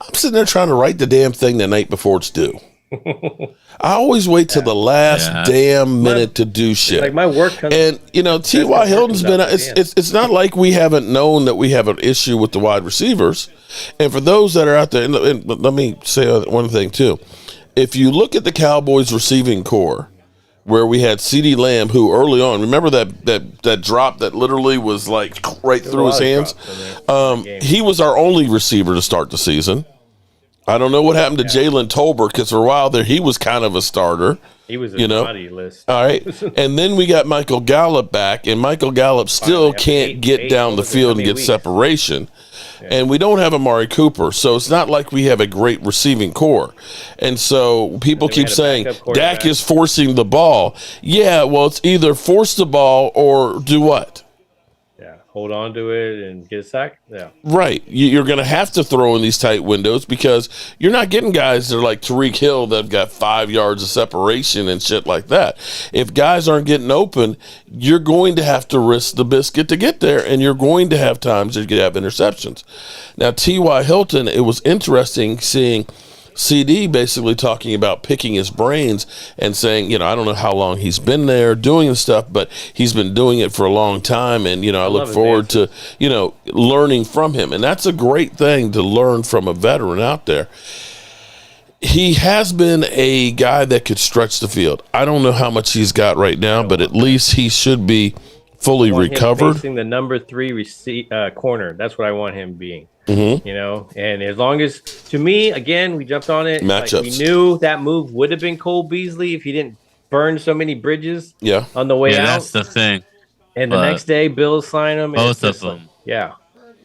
I'm sitting there trying to write the damn thing the night before it's due. I always wait till the last Yeah. damn minute to do shit. Like my work comes. And T.Y. Hilton's been. It's not like we haven't known that we have an issue with the wide receivers. And for those that are out there, and let me say one thing too. If you look at the Cowboys receiving core, where we had CeeDee Lamb, who early on, remember that drop that literally was like right through his hands. He was our only receiver to start the season. I don't know what happened to Jalen Tolbert, because for a while there he was kind of a starter. He was a naughty list. All right. And then we got Michael Gallup back, and Michael Gallup still can't get down the field and get separation. Yeah. And we don't have Amari Cooper, so it's not like we have a great receiving core. And so people keep saying Dak is forcing the ball. Yeah, well, it's either force the ball or do what? Hold on to it and get a sack. Yeah. Right. You're going to have to throw in these tight windows, because you're not getting guys that are like Tyreek Hill that have got 5 yards of separation and shit like that. If guys aren't getting open, you're going to have to risk the biscuit to get there, and you're going to have times that you have interceptions. Now, T.Y. Hilton, it was interesting seeing CD basically talking about picking his brains and saying, I don't know how long he's been there doing the stuff, but he's been doing it for a long time. And, I look forward to, learning from him. And that's a great thing to learn from a veteran out there. He has been a guy that could stretch the field. I don't know how much he's got right now, but at least he should be fully recovered. Facing the number 3 corner. That's what I want him being. Mm-hmm. And as long as, to me, again, we jumped on it. Matchups. Like, we knew that move would have been Cole Beasley if he didn't burn so many bridges on the way out. That's the thing. And the next day, Bills sign him. Both of them.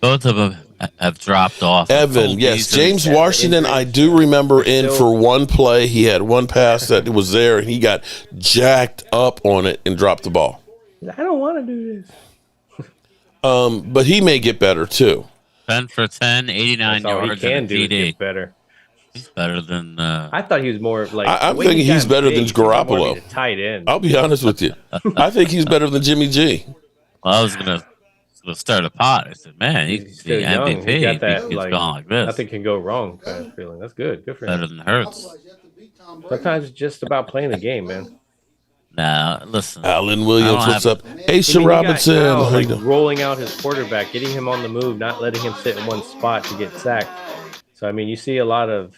Both of them have dropped off. Evan, yes. James Washington, I do remember in for one play. He had one pass that was there, and he got jacked up on it and dropped the ball. I don't want to do this. But he may get better, too. 10 for 10, 89 yards. He can do TD. better. He's better than. I thought he was more like. I'm thinking he's better than Garoppolo. Tight end. I'll be honest with you. I think he's better than Jimmy G. Well, I was gonna start a pot. I said, man, he's the MVP. He got that, he's gone like this. Nothing can go wrong kind of feeling. That's good. Good for him. Better than Hurts. Sometimes it's just about playing the game, man. Nah, listen. Alan Williams, what's up? Aisha Robinson. Rolling out his quarterback, getting him on the move, not letting him sit in one spot to get sacked. So, I mean, you see a lot of,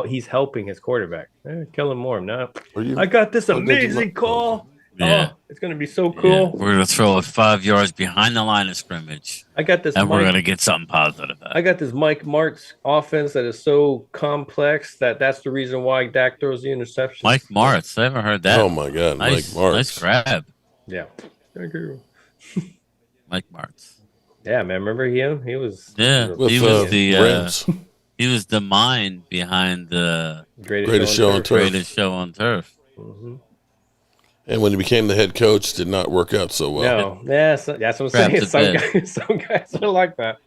he's helping his quarterback. Kellen Moore. No, I got this amazing call. Yeah. Oh, it's going to be so cool. Yeah. We're going to throw it 5 yards behind the line of scrimmage. I got this. And we're going to get something positive out. I got this Mike Martz offense that is so complex that's the reason why Dak throws the interception. Mike Martz. I haven't heard that. Oh, my God. Nice, Mike Martz. Nice grab. Yeah. Thank you. Mike Martz. Yeah, man. Remember him? He was. Yeah. He was the. He was the mind behind the greatest show on turf. Greatest show on turf. Mm-hmm. And when he became the head coach, did not work out so well. No, that's what I'm saying. Some guys are like that.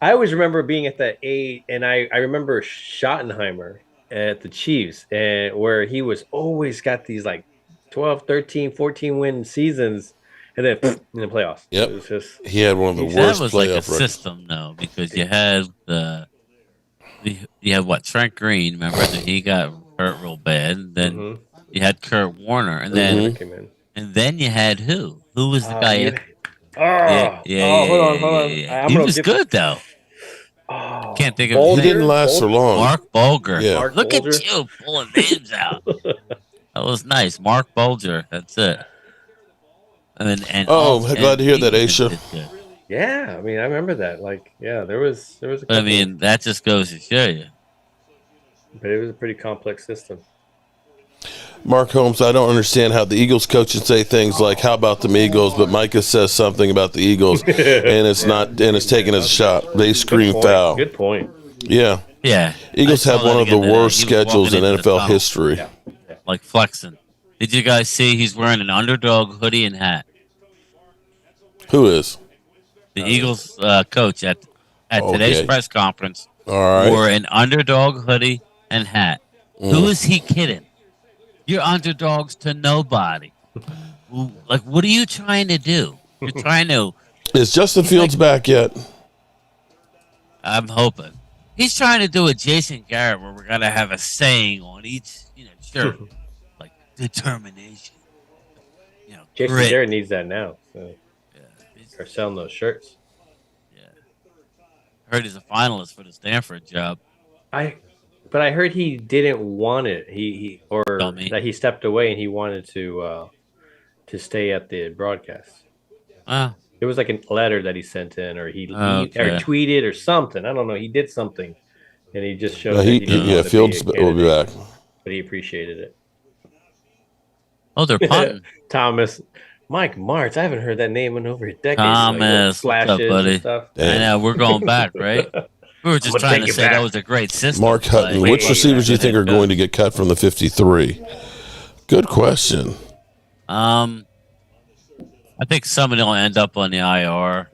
I always remember being at the 8, and I remember Schottenheimer at the Chiefs, and where he was always got these like 12, 13, 14 win seasons, and then in the playoffs. Yep. It was just, he had one of the worst playoff was like a system, though, because you had Trent Green, remember that he got hurt real bad, and then you had Kurt Warner, and then And then you had who? Who was the guy? Hold on. He was good though. Can't think of his He name. didn't last so long. Mark Bulger. Yeah. Mark Look Bulger. at you pulling names out. That was nice. Mark Bulger. That's it. Glad to hear that, Aisha. Yeah, I mean, I remember that. Like, yeah, there was a couple, I mean, that just goes to show you. but it was a pretty complex system. Mark Holmes, I don't understand how the Eagles coach can say things like, how about them Eagles? But Micah says something about the Eagles, and it's not, and it's taken as a shot. They scream foul. Good point. Yeah. Yeah. Eagles have one of the worst schedules in NFL history. Yeah. Like flexing. Did you guys see he's wearing an underdog hoodie and hat? Who is? The Eagles coach at today's press conference All right. wore an underdog hoodie and hat. Who is he kidding? You're underdogs to nobody. Like, what are you trying to do? You're trying to. Is Justin Fields back yet? I'm hoping. He's trying to do a Jason Garrett where we're going to have a saying on each shirt. Like, determination. Jason grit. Garrett needs that now. So. Are selling those shirts. Yeah. Heard he's a finalist for the Stanford job. But I heard he didn't want it. That he stepped away and he wanted to stay at the broadcast. It was like a letter that he sent in, or he tweeted or something. I don't know. He did something, and he just showed. Fields will be back, but he appreciated it. Oh, they're punting. Thomas, Mike Martz. I haven't heard that name in over a decade. Thomas, slashes what's up, buddy? and stuff. I know we're going back, right? We were just trying to say that was a great system. Mark Hutton, which receivers do you think are going to get cut from the 53? Good question. I think somebody will end up on the IR.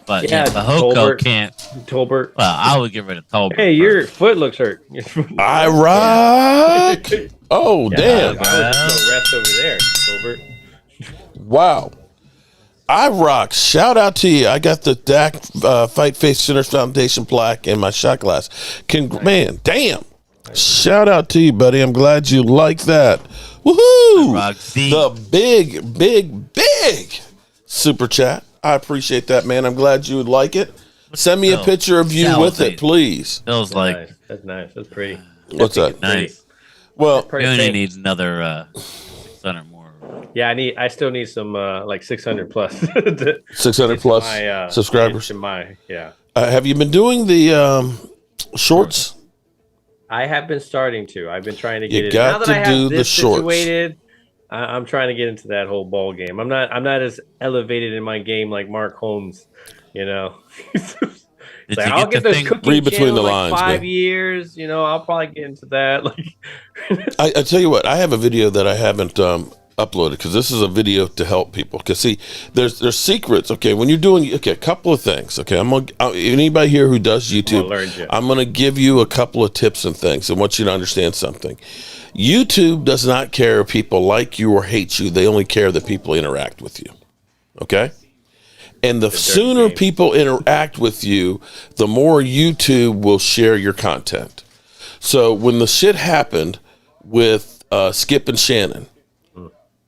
But Mahoko can't. Tolbert. Well, I would get rid of Tolbert. Hey, your foot looks hurt. I rock. Oh, damn. I would just go rest over there, Tolbert. Wow. I rock. Shout out to you. I got the Dak Fight Face Sinners Foundation plaque in my shot glass. Man, damn. Shout out to you, buddy. I'm glad you like that. Woohoo! The big super chat. I appreciate that, man. I'm glad you would like it. Send me a picture of you with it, please. Feels like that's nice. That's pretty. What's that? Nice. Well, you only need another 600 more. Yeah, I still need some like 600 plus. 600 plus subscribers. Have you been doing the shorts? I have been starting to. I've been trying to get you it. got now that to I have do this the shorts. situated, I'm trying to get into that whole ball game. I'm not as elevated in my game like Mark Holmes. Like, I'll get those cooking read between the like lines. 5 man. years. I'll probably get into that. Like, I tell you what, I have a video that I haven't uploaded because this is a video to help people. Because see, there's secrets. Okay, when you're doing a couple of things. Okay, anybody here who does YouTube, I'm gonna give you a couple of tips and things. I want you to understand something. YouTube does not care if people like you or hate you. They only care that people interact with you. Okay. And the sooner people interact with you, the more YouTube will share your content. So when the shit happened with Skip and Shannon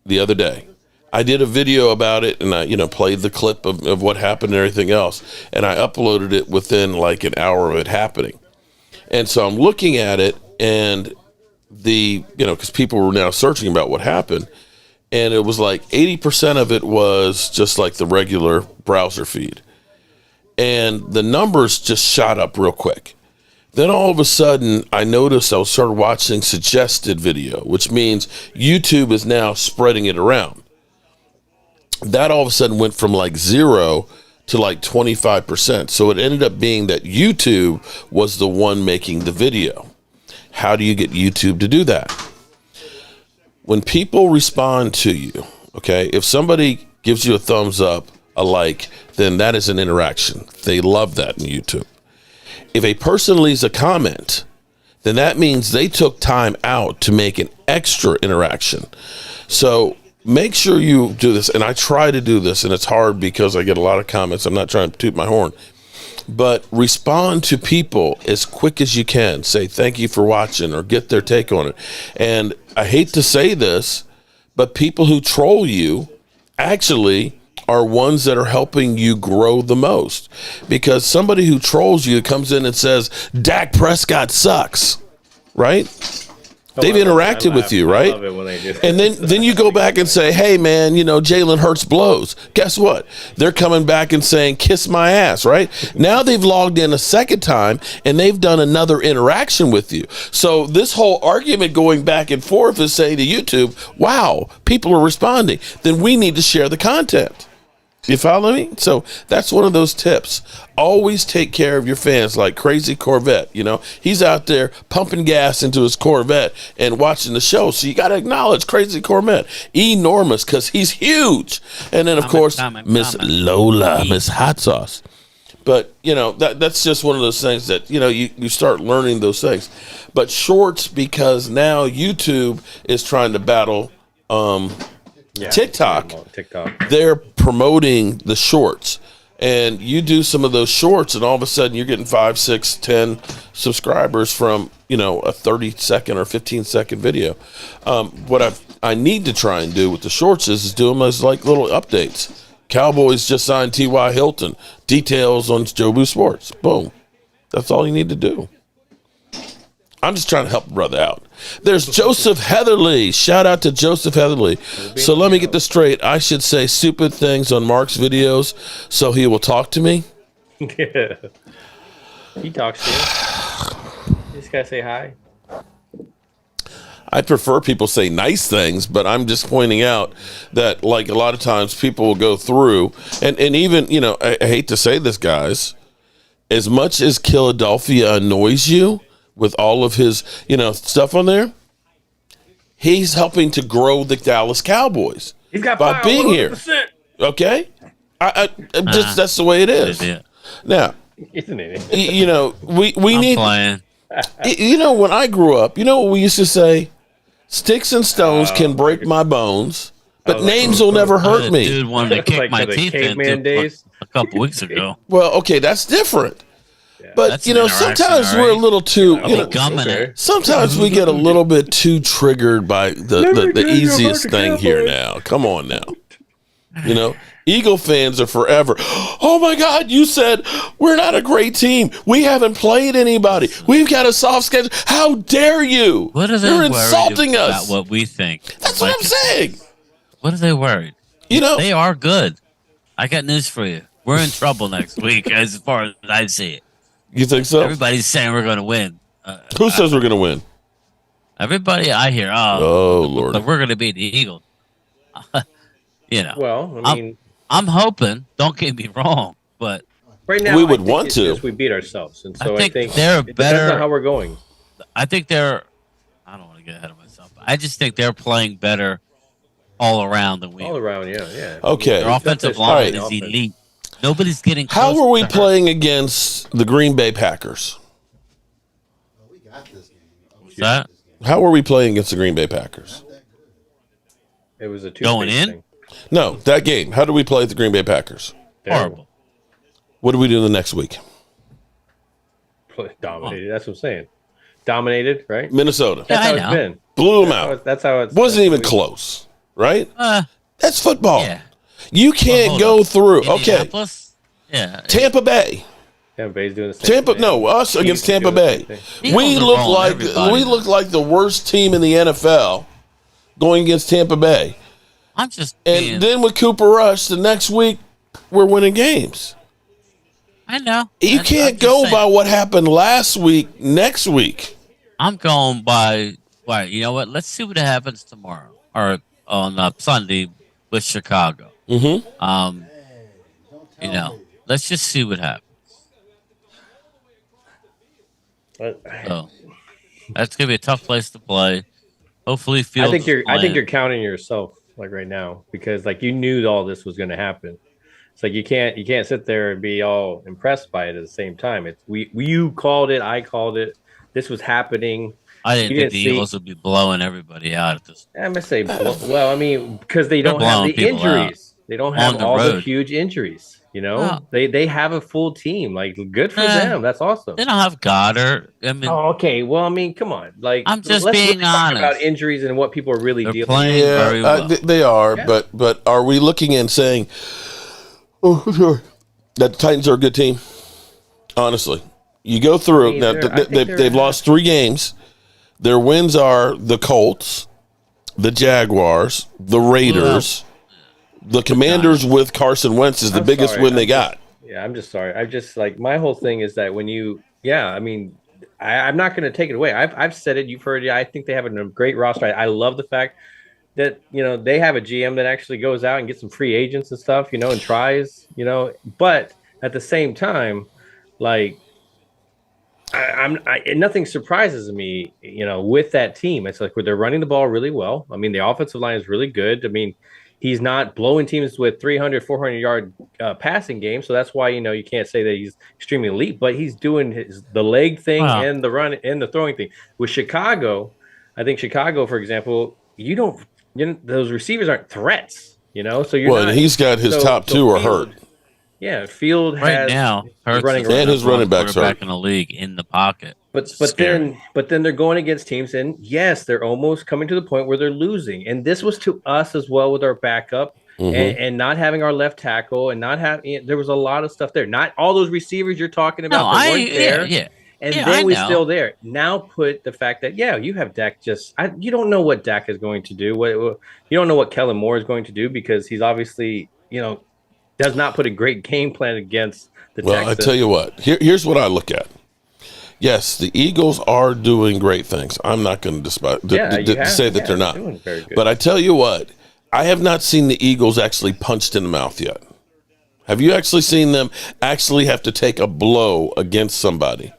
the other day, I did a video about it, and I played the clip of what happened and everything else, and I uploaded it within like an hour of it happening. And so I'm looking at it, and because people were now searching about what happened. And it was like 80% of it was just like the regular browser feed. And the numbers just shot up real quick. Then all of a sudden, I noticed I started watching suggested video, which means YouTube is now spreading it around. That all of a sudden went from like 0 to like 25%. So it ended up being that YouTube was the one making the video. How do you get YouTube to do that? When people respond to you, okay, if somebody gives you a thumbs up, a like, then that is an interaction. They love that in YouTube. If a person leaves a comment, then that means they took time out to make an extra interaction. So make sure you do this. And I try to do this, and it's hard because I get a lot of comments. I'm not trying to toot my horn. But respond to people as quick as you can. Say thank you for watching or get their take on it. And I hate to say this, but people who troll you actually are ones that are helping you grow the most, because somebody who trolls you comes in and says Dak Prescott sucks, right? They've interacted with you, right? I love it when they do. And then you go back and say, hey, man, Jalen Hurts blows. Guess what? They're coming back and saying, kiss my ass, right? Now they've logged in a second time, and they've done another interaction with you. So this whole argument going back and forth is saying to YouTube, wow, people are responding. Then we need to share the content. You follow me? So that's one of those tips. Always take care of your fans, like Crazy Corvette. He's out there pumping gas into his Corvette and watching the show. So you got to acknowledge Crazy Corvette. Enormous, because he's huge. And then, of course, Miss Lola, Miss Hot Sauce. But, that's just one of those things that, you start learning those things. But shorts, because now YouTube is trying to battle TikTok. They're promoting the shorts, and you do some of those shorts, and all of a sudden you're getting 5, 6, 10 subscribers from a 30-second or 15-second video. What I need to try and do with the shorts is do them as like little updates. Cowboys just signed T.Y. Hilton. Details on Jobu Sports. Boom. That's all you need to do. I'm just trying to help a brother out. There's Joseph Heatherly. Shout out to Joseph Heatherly. So let me get this straight. I should say stupid things on Mark's videos so he will talk to me? Yeah. He talks to you. You just got to say hi. I prefer people say nice things, but I'm just pointing out that, like, a lot of times people will go through, and even, I hate to say this, guys, as much as Philadelphia annoys you, with all of his, stuff on there, he's helping to grow the Dallas Cowboys. He's got by being 100%. Here. Okay, I just that's the way it is. Now, isn't it? We need. Playing. When I grew up, what we used to say? Sticks and stones can break my bones, but names will never hurt me. Dude wanted to kick my teeth in days a couple weeks ago. Well, okay, that's different. But, sometimes we're a little too, sometimes we get a little bit too triggered by the easiest thing here now. Come on now. Eagle fans are forever. Oh, my God, you said we're not a great team. We haven't played anybody. We've got a soft schedule. How dare you? What are they You're insulting us. About what we think. That's what I'm saying. What are they worried? They are good. I got news for you. We're in trouble next week as far as I see it. You think so? Everybody's saying we're going to win. Who says we're going to win? Everybody I hear. Oh Lord, we're going to beat the Eagles. Well, I mean, I'm hoping. Don't get me wrong, but right now we would want to. We beat ourselves, and so I think they're better. That's not how we're going. I think they're. I don't want to get ahead of myself. I just think they're playing better all around than we. All around, yeah. Okay. Their offensive line is elite. Nobody's getting close. How are we playing against the Green Bay Packers? We got this game. What's that? How are we playing against the Green Bay Packers? It was a two going in. Thing. No, that game. How do we play at the Green Bay Packers? Horrible. What do we do the next week? Dominated. That's what I'm saying. Dominated, right? Minnesota. That's how it's been. Blew them out. That's how it wasn't even close, right? That's football. Yeah. You can't go through. Okay. Yeah. Tampa Bay. Tampa Bay's doing the same thing. No, us against Tampa Bay. We look like the worst team in the NFL going against Tampa Bay. And then with Cooper Rush, the next week we're winning games. I know. You can't go by what happened last week, next week. I'm going by, you know what? Let's see what happens tomorrow or on Sunday with Chicago. Mm-hmm. Let's just see what happens. So, that's gonna be a tough place to play. Hopefully, I think you're counting yourself like right now because like you knew all this was going to happen. It's like you can't sit there and be all impressed by it at the same time. It's you called it, I called it. This was happening. I didn't think the Eagles would be blowing everybody out at this. I'm gonna say, well, I mean, because they don't have the injuries. They don't have On the all the road. huge injuries. You know, Well, they have a full team. Like, good for them. That's awesome. They don't have Goddard. I mean, Oh, okay. Well, I mean, come on. Like, I'm just let's being really talk honest. about injuries and what people are really They're dealing playing with. very well. They are, Yeah. but are we looking and saying, oh, sorry, that the Titans are a good team? Honestly, you go through. I mean, Now, they've lost 3 games. Their wins are the Colts, the Jaguars, the Raiders, the Commanders with Carson Wentz is the biggest sorry. win they got. Yeah, I'm just sorry. I'm just like, my whole thing is that when you, I mean, I'm not going to take it away. I've said it. You've heard it. I think they have a great roster. I love the fact that, they have a GM that actually goes out and gets some free agents and stuff, and tries, but at the same time, like, nothing surprises me, with that team. It's like, they're running the ball really well. I mean, the offensive line is really good. I mean, he's not blowing teams with 300, 400-yard passing game. So that's why, you can't say that he's extremely elite, but he's doing the leg thing and the run and the throwing thing. With Chicago, I think Chicago, for example, those receivers aren't threats, so you're and he's got his top 2 are hurt. Yeah, Field right now, Hurts running is and his running backs quarterback in the league in the pocket. But then they're going against teams, and yes, they're almost coming to the point where they're losing. And this was to us as well with our backup and not having our left tackle and not having. There was a lot of stuff there. Not all those receivers you're talking about that weren't there. Yeah. And then we're still there. Now put the fact that you have Dak. You don't know what Dak is going to do. You don't know what Kellen Moore is going to do, because he's obviously does not put a great game plan against the Texans. Well, I tell you what. Here's what I look at. Yes, the Eagles are doing great things. I'm not going to say that they're not. Doing very good. But I tell you what, I have not seen the Eagles actually punched in the mouth yet. Have you actually seen them actually have to take a blow against somebody?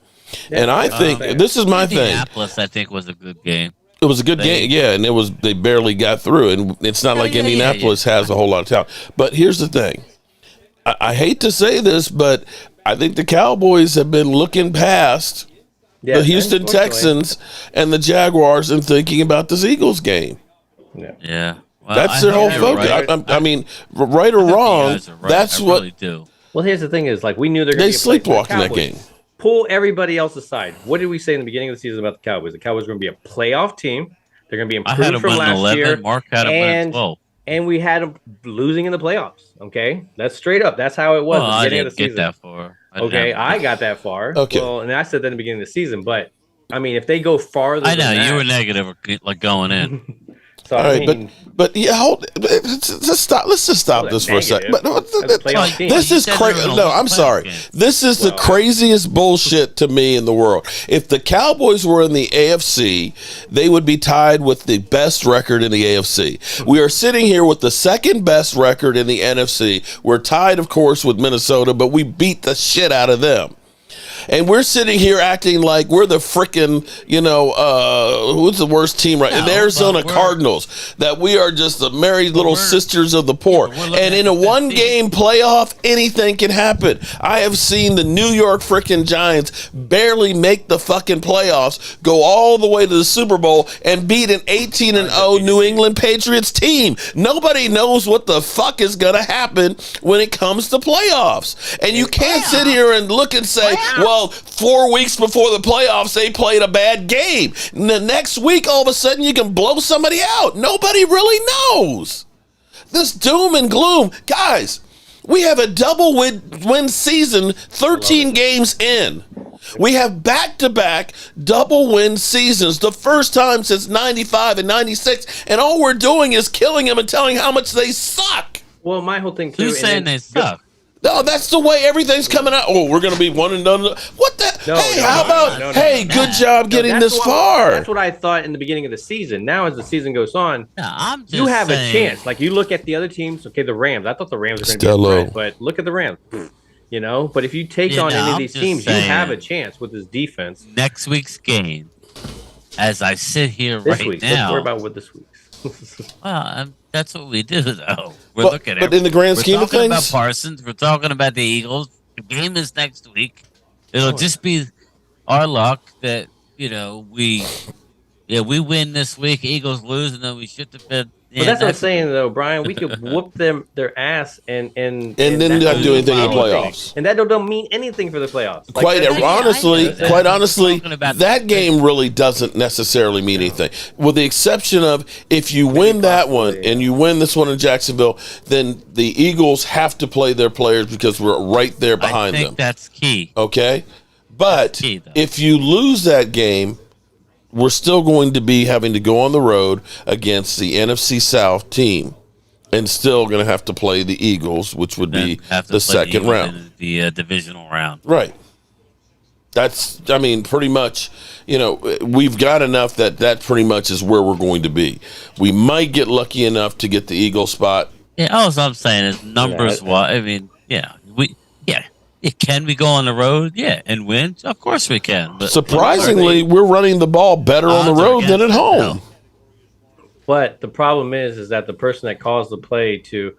Yeah, and I think this is my thing. Indianapolis, I think, was a good game. It was a good game, and they barely got through. And it's not like Indianapolis has a whole lot of talent. But here's the thing. I hate to say this, but I think the Cowboys have been looking past the Houston Texans and the Jaguars and thinking about this Eagles game. Yeah. Well, that's their whole focus. Right. I mean, right or wrong, that's what. Really do. Well, here's the thing: is like, we knew they're going to sleepwalk in that game. Pull everybody else aside. What did we say in the beginning of the season about the Cowboys? The Cowboys are going to be a playoff team. They're going to be improved from last 11, year. Mark had them win 12. And we had them losing in the playoffs. Okay, that's straight up. That's how it was. Well, at the beginning I didn't of the season. Get that far. I got that far. Okay. Well, and I said that in the beginning of the season. But I mean, if they go farther, I know than that, you were negative, like going in. So, all right, but let's just stop this for a second. But this is crazy. No, I'm sorry. This is the craziest bullshit to me in the world. If the Cowboys were in the AFC, they would be tied with the best record in the AFC. We are sitting here with the second best record in the NFC. We're tied, of course, with Minnesota, but we beat the shit out of them. And we're sitting here acting like we're the frickin', who's the worst team right now? The Arizona Cardinals. That we are just the merry little sisters of the poor. And in a one-game playoff, anything can happen. I have seen the New York frickin' Giants barely make the fucking playoffs, go all the way to the Super Bowl, and beat an 18-0 New England Patriots team. Nobody knows what the fuck is going to happen when it comes to playoffs. And you can't sit here and look and say, well, 4 weeks before the playoffs, they played a bad game. And the next week, all of a sudden, you can blow somebody out. Nobody really knows. This doom and gloom. Guys, we have a double win season 13 games in. We have back-to-back double win seasons, the first time since 95 and 96, and all we're doing is killing them and telling how much they suck. Well, my whole thing, too. Who's saying they suck? No, that's the way everything's coming out. Oh, we're going to be 1-0. What the? Hey, good job getting this far. That's what I thought in the beginning of the season. Now, as the season goes on, you have a chance. Like, you look at the other teams. Okay, the Rams. I thought the Rams were going to be surprised, but look at the Rams. But if you take on any of these teams, you have a chance with this defense. Next week's game, as I sit here this right week. now. Let's worry about what this week's. Well, that's what we do, though. We're looking at. But in the grand scheme of things, we're talking about Parsons. We're talking about the Eagles. The game is next week. It'll just be our luck that we win this week. Eagles lose, and then we shit the bed But that's what I'm saying, though, Brian. We could whoop their ass and then not do anything in the playoffs. And that don't mean anything for the playoffs. Like, quite honestly, that game really doesn't necessarily mean anything. With the exception of if you win that one and you win this one in Jacksonville, then the Eagles have to play their players because we're right there behind them. That's key. Okay? But if you lose that game, we're still going to be having to go on the road against the NFC South team and still going to have to play the Eagles, which would be the second round. The divisional round. Right. That's, I mean, pretty much, we've got enough that pretty much is where we're going to be. We might get lucky enough to get the Eagle spot. Yeah, all I'm saying is numbers. Can we go on the road? Yeah, and win? Of course we can. But surprisingly, we're running the ball better on the road than at home. But the problem is that the person that calls the play to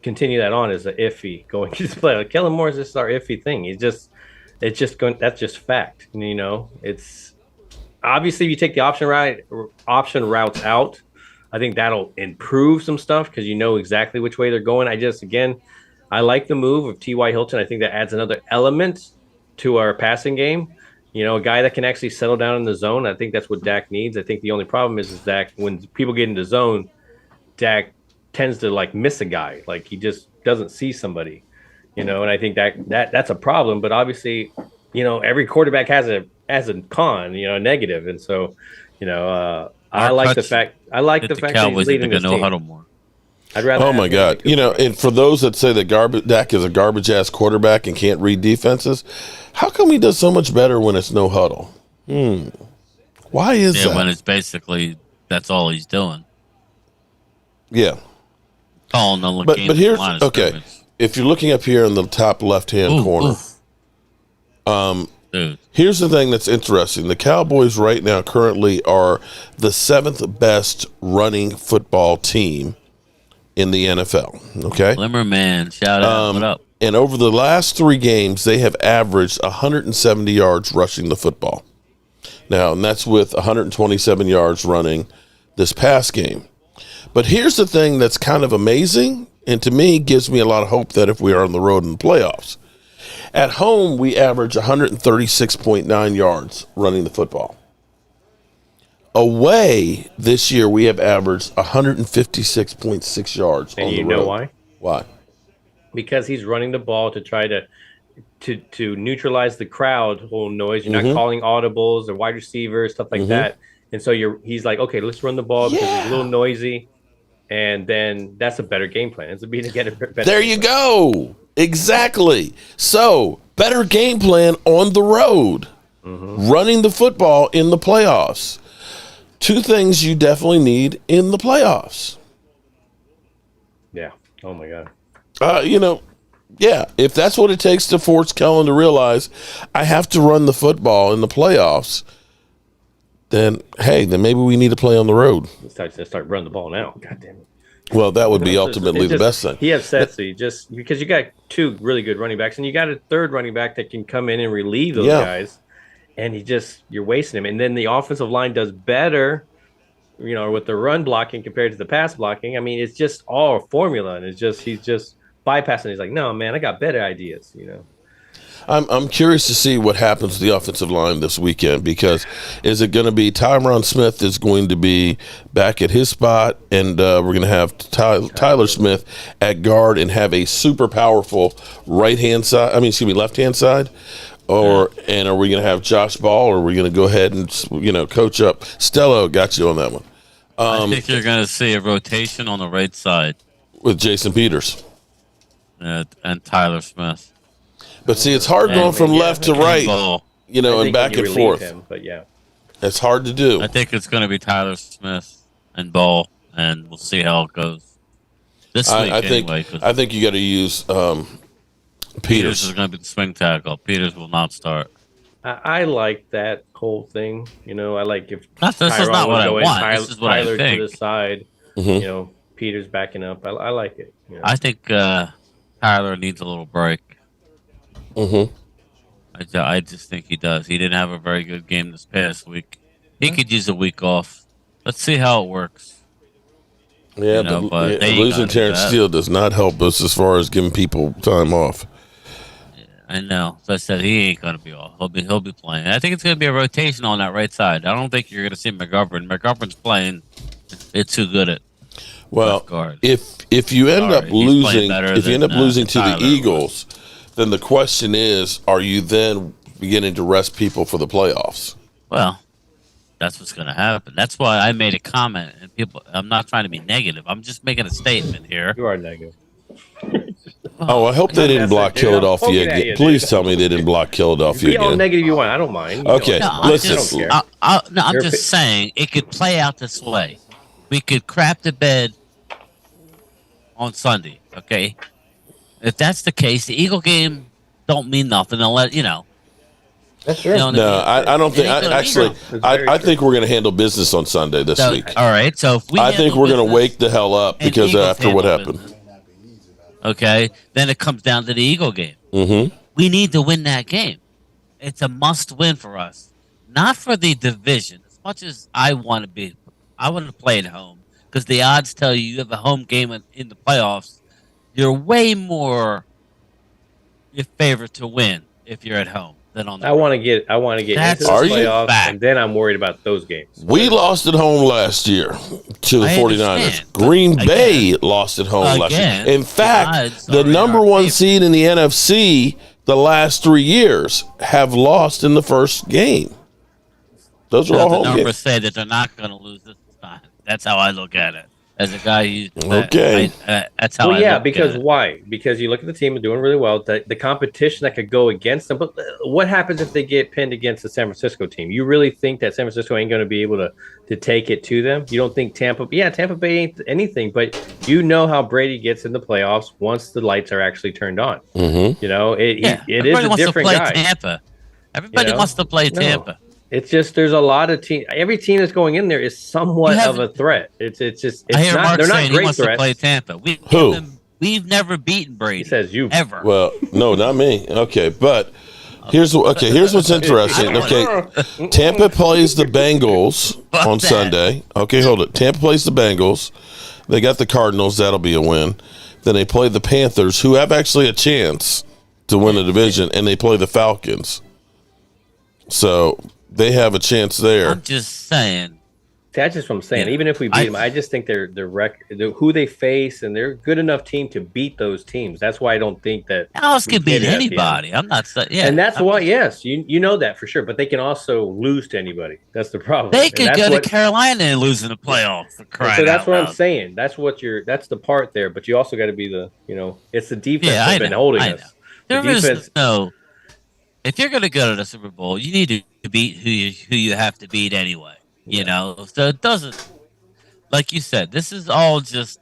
continue that on is an iffy going to play. Like Kellen Moore is just our iffy thing. It's just going. That's just fact. It's obviously if you take the option routes out, I think that'll improve some stuff because you know exactly which way they're going. I like the move of T.Y. Hilton. I think that adds another element to our passing game. A guy that can actually settle down in the zone. I think that's what Dak needs. I think the only problem is Dak, when people get into zone, Dak tends to miss a guy. Like he just doesn't see somebody, and I think that's a problem. But obviously, every quarterback has a con, a negative. And so, I like the fact that he's leading this team. Huddle more. I'd rather. Oh my God! And for those that say that Dak is a garbage ass quarterback and can't read defenses, how come he does so much better when it's no huddle? Why is that? When it's basically that's all he's doing. Yeah. Calling the but here's okay. If you're looking up here in the top left-hand corner, here's the thing that's interesting: the Cowboys right now currently are the 7th best running football team in the NFL. Okay, Limmerman, shout out. What up? And over the last 3 games, they have averaged 170 yards rushing the football. Now, and that's with 127 yards running this past game. But here's the thing that's kind of amazing, and to me gives me a lot of hope that if we are on the road in the playoffs. At home, we average 136.9 yards running the football. Away this year, we have averaged 156.6 yards on the road. And you know why? Why? Because he's running the ball to try to neutralize the crowd whole noise. You're not calling audibles or wide receivers, stuff like that. And so he's like, okay, let's run the ball because it's a little noisy. And then that's a better game plan. It's a better better. There you go. Exactly. So better game plan on the road. Running the football in the playoffs. 2 things you definitely need in the playoffs. Yeah. Oh my God. Yeah, if that's what it takes to force Kellen to realize I have to run the football in the playoffs, then maybe we need to play on the road. Let's start running the ball now. God damn it. Well, that would be ultimately the best thing. He upsets you just because you got 2 really good running backs and you got a 3rd running back that can come in and relieve those guys, and you're wasting him. And then the offensive line does better, with the run blocking compared to the pass blocking. I mean, it's just all a formula, and he's just bypassing. He's like, no, man, I got better ideas. I'm curious to see what happens to the offensive line this weekend, because is it going to be Tyron Smith is going to be back at his spot, and we're going to have Tyler Smith at guard and have a super powerful left-hand side? And are we going to have Josh Ball, or are we going to go ahead and coach up? Stello got you on that one. I think you're going to see a rotation on the right side with Jason Peters and Tyler Smith. But see, it's hard going from left to right, and back and forth. But yeah, it's hard to do. I think it's going to be Tyler Smith and Ball, and we'll see how it goes this week. I think you got to use Peters is going to be the swing tackle. Peters will not start. I like that whole thing. I like if this is not what I want. This is what Tyler I think. To the side. Peters backing up. I like it. I think Tyler needs a little break. I just think he does. He didn't have a very good game this past week. He could use a week off. Let's see how it works. Yeah, but they ain't losing gonna do Terrence that. Steele does not help us as far as giving people time off. I know. So I said he ain't gonna be off. He'll be playing. I think it's gonna be a rotation on that right side. I don't think you're gonna see McGovern. McGovern's playing. It's too good at left guard. If you end up losing, to the Tyler Eagles, then the question is, are you then beginning to rest people for the playoffs? Well, that's what's going to happen. That's why I made a comment. And I'm not trying to be negative. I'm just making a statement here. You are negative. Oh, I hope they didn't block Philadelphia again. Please tell me they didn't block Philadelphia Be all again. negative you want. I don't mind. Okay, listen. I'm just saying it could play out this way. We could crap the bed on Sunday. Okay, if that's the case, the Eagle game don't mean nothing. They'll let you know. That's true. I don't think. I think we're going to handle business on Sunday this week. All right. So if I think we're going to wake the hell up because after what happened. Okay, then it comes down to the Eagle game. Mm-hmm. We need to win that game. It's a must-win for us, not for the division. As much as I want to play at home because the odds tell you have a home game in the playoffs. You're way more your favorite to win if you're at home than on the I want to get into the playoffs, and then I'm worried about those games. We lost at home last year to the 49ers. Green Bay lost at home last year. In fact, the number one seed in the NFC the last 3 years have lost in the first game. Those are all home games. The numbers say that they're not going to lose this time. That's how I look at it. As a guy that's how I look at because it. why? Because you look at the team and doing really well. The competition that could go against them. But what happens if they get pinned against the San Francisco team? You really think that San Francisco ain't going to be able to take it to them? You don't think Tampa Bay ain't anything, but you know how Brady gets in the playoffs once the lights are actually turned on. Mm-hmm. You know, it is a different guy. Tampa. Everybody wants to play Tampa. It's just there's a lot of teams. Every team that's going in there is somewhat of a threat. It's I hear not. Mark They're not saying great he wants threats. to play Tampa. We've never beaten Brady. He says you ever. Well, no, not me. Okay, but here's what's interesting. Okay, Tampa plays the Bengals on Sunday. Okay, hold it. Tampa plays the Bengals. They got the Cardinals. That'll be a win. Then they play the Panthers, who have actually a chance to win the division, and they play the Falcons. So they have a chance there. I'm just saying. That's just what I'm saying. Even if we beat them, I just think they're who they face, and they're a good enough team to beat those teams. That's why I don't think that Alice can beat anybody. I'm not saying. Yeah, and that's why. Yes, you know that for sure. But they can also lose to anybody. That's the problem. They could go to Carolina and lose in the playoffs. So that's what I'm saying. That's the part there. But you also got to be it's the defense that's been holding us. There is no. If you're going to go to the Super Bowl, you need to beat who you have to beat anyway. You know, so it doesn't, like you said, this is all just,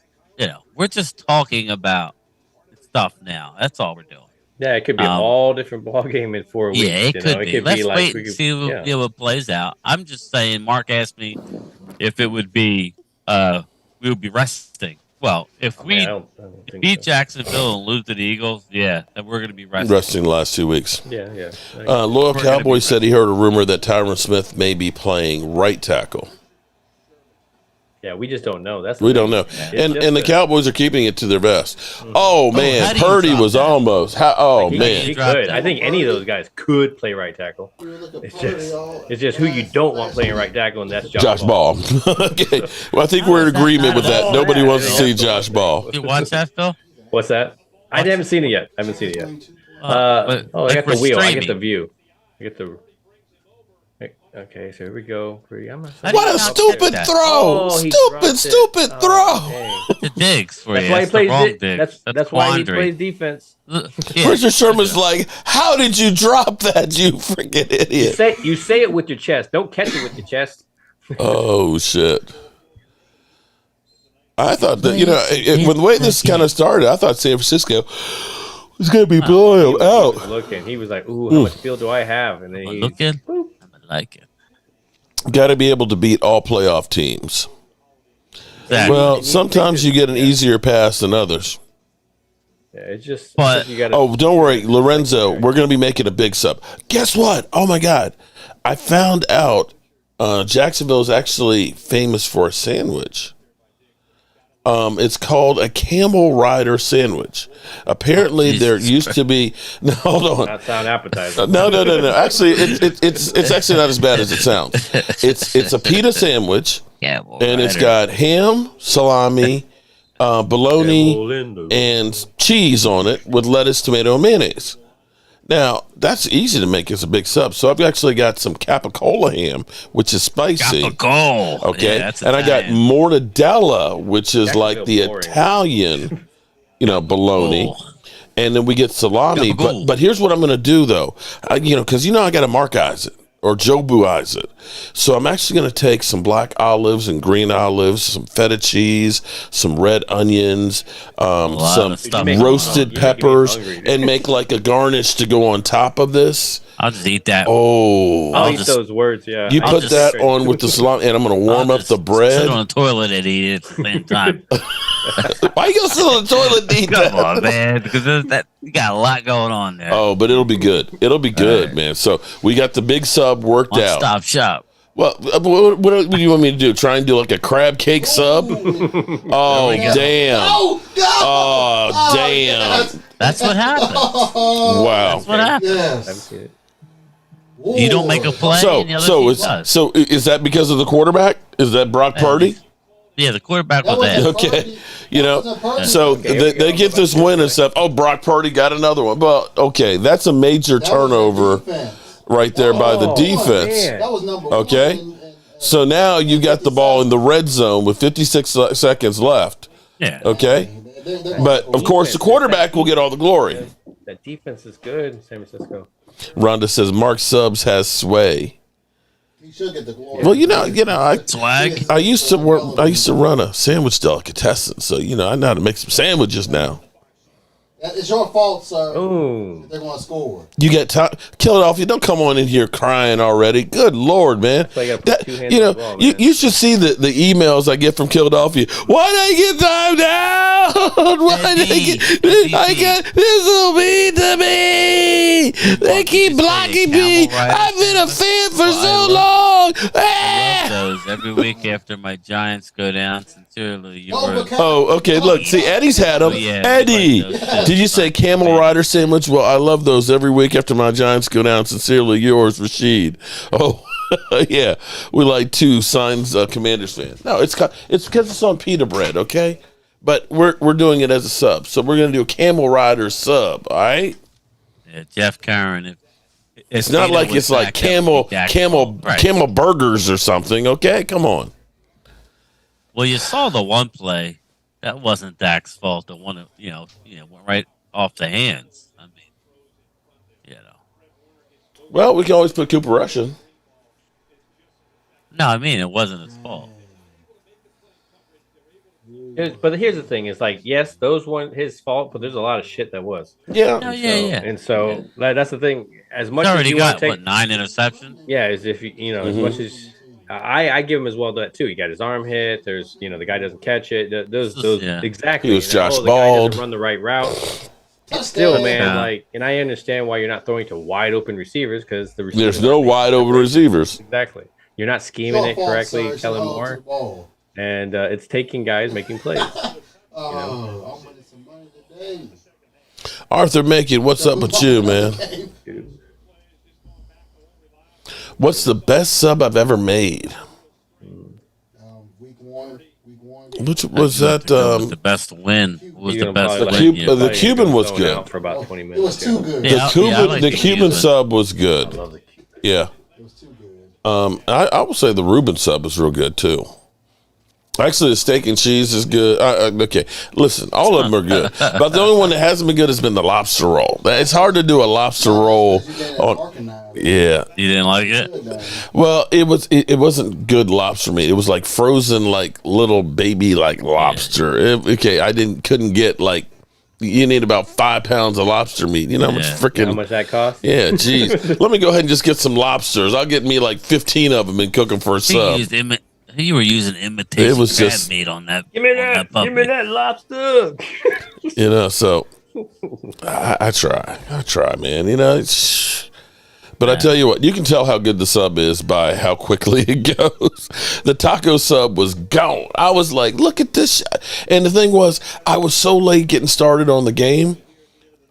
we're just talking about stuff now. That's all we're doing. Yeah, it could be all different ball game in 4 weeks. Yeah, it could be. Let's wait and see what plays out. I'm just saying. Mark asked me if it would be we would be resting. Well, if we beat Jacksonville and lose to the Eagles, then we're going to be resting the last 2 weeks. Yeah. Loyal Cowboy said he heard a rumor that Tyron Smith may be playing right tackle. Yeah, we just don't know. We don't know. And the Cowboys are keeping it to their vest. Oh, man. Purdy was almost. Man. He could. I think any of those guys could play right tackle. It's just who you don't want playing right tackle, and that's Josh Ball. Okay. Well, I think we're in agreement with that. Nobody wants to see Josh Ball. You watch that, Phil? What's that? I haven't seen it yet. I got the wheel. I get the view. I get the... Okay, so here we go. What a stupid throw! Stupid throw! The digs for that's you. Why he plays That's why he plays defense. Richard Sherman's like, how did you drop that, you freaking idiot? You say it with your chest. Don't catch it with your chest. Oh, shit. I thought that, with the way this kind of started, I thought San Francisco was going to be blowing him out. He was like, ooh, how much field do I have? And then looking. Like it. Got to be able to beat all playoff teams. Exactly. Well, sometimes you get an easier pass than others. Yeah, it's just. But don't worry, Lorenzo. We're going to be making a big sub. Guess what? Oh my God, I found out Jacksonville is actually famous for a sandwich. It's called a Camel Rider sandwich. Apparently, there used to be. No, hold on. Not sound appetizing. No. Actually, it's actually not as bad as it sounds. It's a pita sandwich, and it's got ham, salami, bologna, and cheese on it with lettuce, tomato, and mayonnaise. Now, that's easy to make as a big sub. So I've actually got some capicola ham, which is spicy. Capicola. Okay. Yeah, and I got mortadella, which is like the boring. Italian, bologna. Oh. And then we get salami. Gabagool. But here's what I'm going to do, though. Because I got to Markize it or Jobuize it. So I'm actually going to take some black olives and green olives, some feta cheese, some red onions, some roasted peppers, and make like a garnish to go on top of this. I'll just eat that. Oh, I'll eat those words, yeah. You put that on with the salami, and I'm going to warm up the bread. Sit on the toilet and eat it at the same time. Why you going to sit on the toilet and eat that? Come on, man, because you got a lot going on there. Oh, but it'll be good. It'll be good, right, man. So we got the big sub worked out. Stop shop. Well, what do you want me to do? Try and do like a crab cake sub? Oh, damn. Oh, damn. That's what happened. Wow. That's what happened. Yes. You don't make a play. So is that because of the quarterback? Is that Brock Purdy? Yeah, the quarterback was there. Okay. So they get this win and stuff. Oh, Brock Purdy got another one. Well, okay, that's a major turnover right there by the defense. That was number okay. one. So now you got the ball in the red zone with 56 seconds left. Yeah. Okay. But of course, the quarterback will get all the glory. That defense is good in San Francisco. Rhonda says Mark Stubbs has sway. He should get the glory. Well, Swag. I used to run a sandwich delicatessen, so I know how to make some sandwiches now. It's your fault, sir. Ooh. If they're going to score. You get kill it off. You don't come on in here crying already. Good Lord, man. You should see the emails I get from Philadelphia. Why did I get time down? Why did I get this will be to me? They keep blocking me. I've been a fan for so long. I love those every week after my Giants go down. Sincerely, okay. Look, see, Eddie's had them. Eddie, did you say Camel Rider sandwich? Well, I love those every week after my Giants go down. Sincerely yours, Rashid. Oh, yeah. We like two Signs Commanders fan. No, it's because it's on pita bread, okay? But we're doing it as a sub. So we're going to do a Camel Rider sub, all right? Yeah, Jeff Curran. It's not like it's like camel burgers or something, okay? Come on. Well, you saw the one play. That wasn't Dak's fault. The one, went right off the hands. I mean, Well, we can always put Cooper Rush in. No, I mean, it wasn't his fault. But here's the thing: is like, yes, those weren't his fault, but there's a lot of shit that was. Yeah. And so that's the thing. As much He's as already you got want to take 9 interceptions. Yeah, as if as much as I give him as well that too. He got his arm hit. There's the guy doesn't catch it. Those exactly. He was Josh the Bald. guy doesn't run the right route. Still, man, and I understand why you're not throwing to wide open receivers because there's no wide open receivers. Exactly. You're not scheming it correctly, Kellen Moore, and it's taking guys making plays. I'm winning some money today. Arthur Macon, what's up with you, man? What's the best sub I've ever made? Week one. Which was that? The best win. Was the best win? The Cuban was good. For about 20 minutes. It was too good. The Cuban sub was good. I love the Cuban. Yeah. It was too good. I will say the Reuben sub is real good too. Actually, the steak and cheese is good. Okay, listen, all of them are good, but the only one that hasn't been good has been the lobster roll. It's hard to do a lobster roll. Yeah, you didn't like it? Well, it wasn't good lobster meat. It was like frozen, like little baby, like lobster. I couldn't get like. You need about 5 pounds of lobster meat. You know how much freaking. How much that costs? Yeah, geez. Let me go ahead and just get some lobsters. I'll get me like 15 of them and cook them for a sub. You were using imitation crab meat on that. Give me that lobster. So I try, man. But I tell you what, you can tell how good the sub is by how quickly it goes. The taco sub was gone. I was like, look at this. And the thing was, I was so late getting started on the game.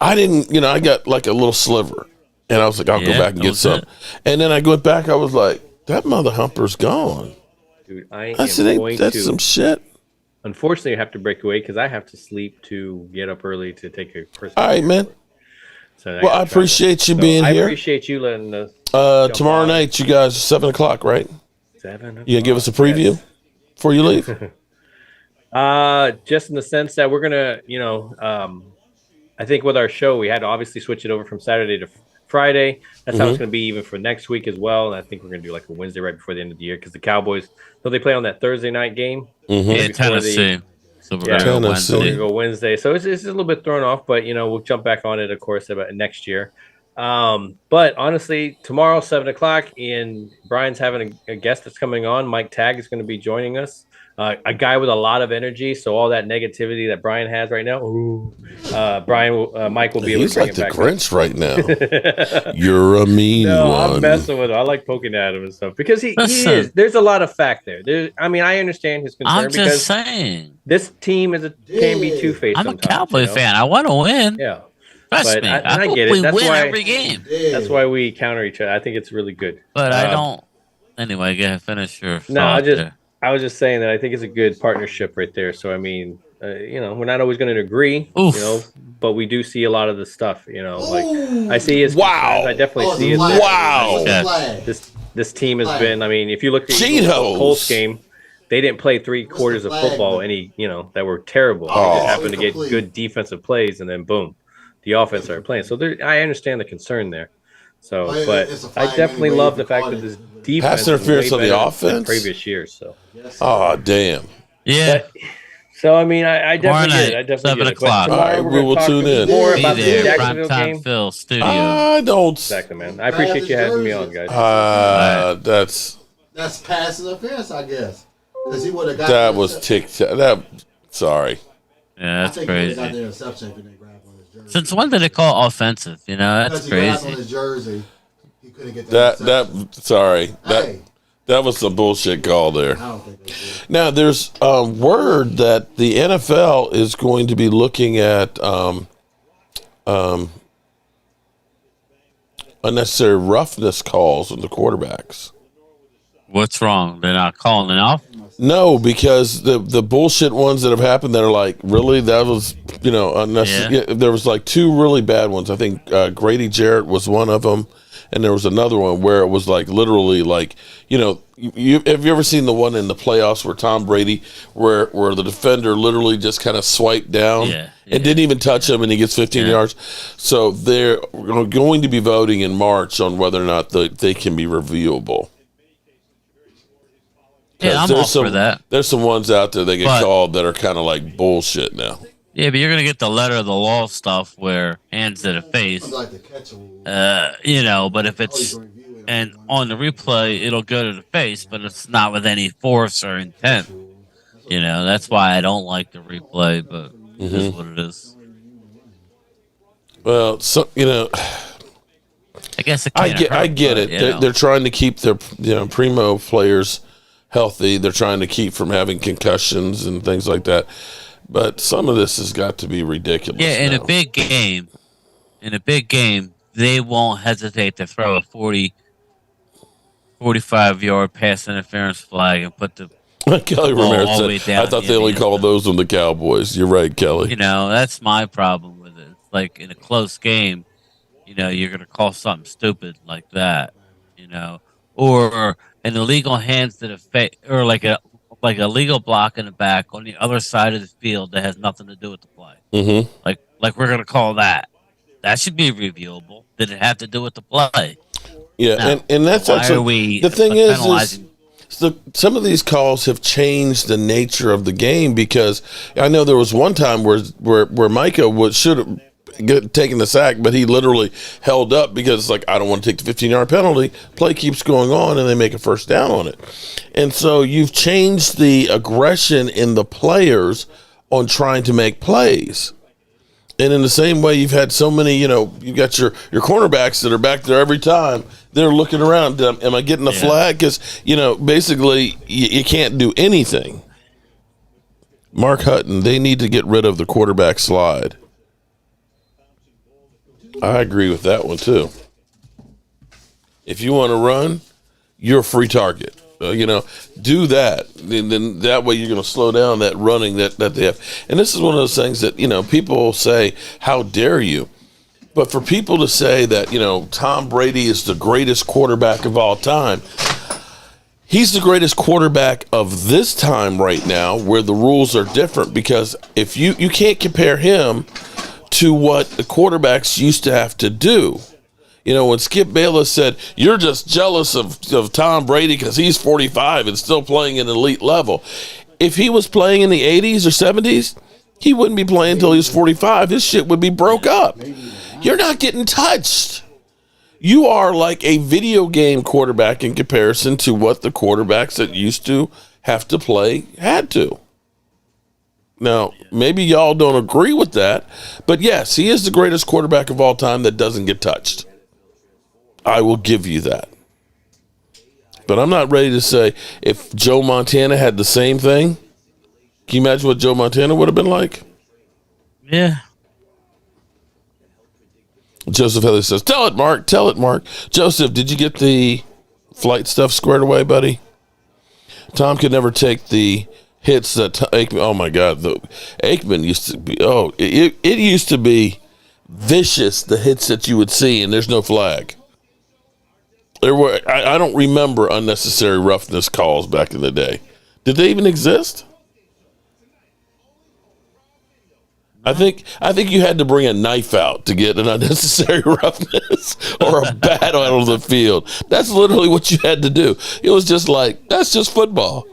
I didn't, I got like a little sliver. And I was like, I'll go back and get some. And then I went back. I was like, that mother humper's gone. Dude, I said, that's some shit. Unfortunately, I have to break away because I have to sleep to get up early to take a Christmas. All right, man. So I appreciate you being here. I appreciate you letting us. Tomorrow night, you guys, 7 o'clock, right? 7 o'clock. You gonna give us a preview before you leave? Just in the sense that we're gonna, I think with our show, we had to obviously switch it over from Saturday to Friday. That's how it's going to be even for next week as well. And I think we're going to do like a Wednesday right before the end of the year because the Cowboys, they play on that Thursday night game. Yeah, Tennessee. So we're going to go Wednesday. So it's a little bit thrown off, but, we'll jump back on it, of course, about next year. But honestly, tomorrow, 7 o'clock, and Brian's having a guest that's coming on. Mike Tagg is going to be joining us. A guy with a lot of energy, so all that negativity that Brian has right now, Mike will be able to bring it back. He's like the Grinch right now. You're a mean one. I'm messing with him. I like poking at him and stuff because he is. There's a lot of fact there. I understand his concern. I'm just saying this team can be two-faced. I'm a Cowboy fan. I want to win. Yeah, trust me. I get it. We That's win why every game. That's why we counter each other. I think it's really good. But I don't. Anyway, go ahead, finish your. I was just saying that I think it's a good partnership right there. So, we're not always going to agree, but we do see a lot of the stuff, I see his concerns. I definitely see it. Wow. This team has been, if you look at the Colts game, they didn't play 3 quarters of football that were terrible. They just happened to get good defensive plays and then boom, the offense started playing. So I understand the concern there. So, but I definitely love the fact that this defense pass interference on the offense previous years. So, oh damn, yeah. I definitely get it. I definitely 7 get it. o'clock. All right, we will tune in. More Be about the there, Jacksonville Primetime game. Phil studio. I don't. Exactly, man. I appreciate you having me on, guys. That's pass interference, I guess. Because he would have got that was TikTok. Sorry. Yeah, that's crazy. Got the interception if he didn't grab on his jersey. Since when did they call offensive? That's crazy. On his jersey, he couldn't get sorry. That was some bullshit call there. I don't think they did. Now, there's word that the NFL is going to be looking at unnecessary roughness calls on the quarterbacks. What's wrong? They're not calling enough? No, because the bullshit ones that have happened that are like, really? That was, unnecessary. Yeah, there was like 2 really bad ones. I think Grady Jarrett was one of them. And there was another one where it was like literally like, have you ever seen the one in the playoffs where Tom Brady, where the defender literally just kind of swiped down and didn't even touch him and he gets 15 yards? So they're going to be voting in March on whether or not they can be reviewable. Yeah, I'm all for that. There's some ones out there that get called that are kind of like bullshit now. Yeah, but you're gonna get the letter of the law stuff where hands to the face. But if it's and on the replay, it'll go to the face, but it's not with any force or intent. That's why I don't like the replay, but it is what it is. Well, I guess I get it. They're trying to keep their primo players healthy. They're trying to keep from having concussions and things like that. But some of this has got to be ridiculous. Yeah, in a big game, they won't hesitate to throw a 45-yard pass interference flag and put the Kelly Ramirez said, I thought they only called those on the Cowboys. You're right, Kelly. That's my problem with it. It's like in a close game, you're going to call something stupid like that, or an illegal hands to the face, or like a legal block in the back on the other side of the field that has nothing to do with the play. Mm-hmm. Like we're gonna call that. That should be reviewable. Did it have to do with the play? Yeah, no. and that's actually the thing is some of these calls have changed the nature of the game because I know there was one time where Micah should have taken the sack, but he literally held up because it's like, I don't want to take the 15-yard penalty. Play keeps going on, and they make a first down on it. And so you've changed the aggression in the players on trying to make plays. And in the same way, you've had so many, you've got your cornerbacks that are back there every time. They're looking around. Am I getting a flag? Because, basically, you can't do anything. Mark Hutton, they need to get rid of the quarterback slide. I agree with that one, too. If you want to run, you're a free target. Do that. Then that way you're going to slow down that running that they have. And this is one of those things that, people say, how dare you? But for people to say that, Tom Brady is the greatest quarterback of all time, he's the greatest quarterback of this time right now where the rules are different, because if you can't compare him to what the quarterbacks used to have to do. When Skip Bayless said, you're just jealous of Tom Brady because he's 45 and still playing at an elite level. If he was playing in the 80s or 70s, he wouldn't be playing until he was 45. His shit would be broke up. You're not getting touched. You are like a video game quarterback in comparison to what the quarterbacks that used to have to play had to. Now, maybe y'all don't agree with that, but yes, he is the greatest quarterback of all time that doesn't get touched. I will give you that. But I'm not ready to say if Joe Montana had the same thing. Can you imagine what Joe Montana would have been like? Yeah. Joseph Heather says, tell it, Mark. Tell it, Mark. Joseph, did you get the flight stuff squared away, buddy? Tom could never take the hits that Aikman. Oh, my God. Aikman used to be, it used to be vicious, the hits that you would see, and there's no flag. I don't remember unnecessary roughness calls back in the day. Did they even exist? I think you had to bring a knife out to get an unnecessary roughness or a bat out of the field. That's literally what you had to do. It was just like, that's just football.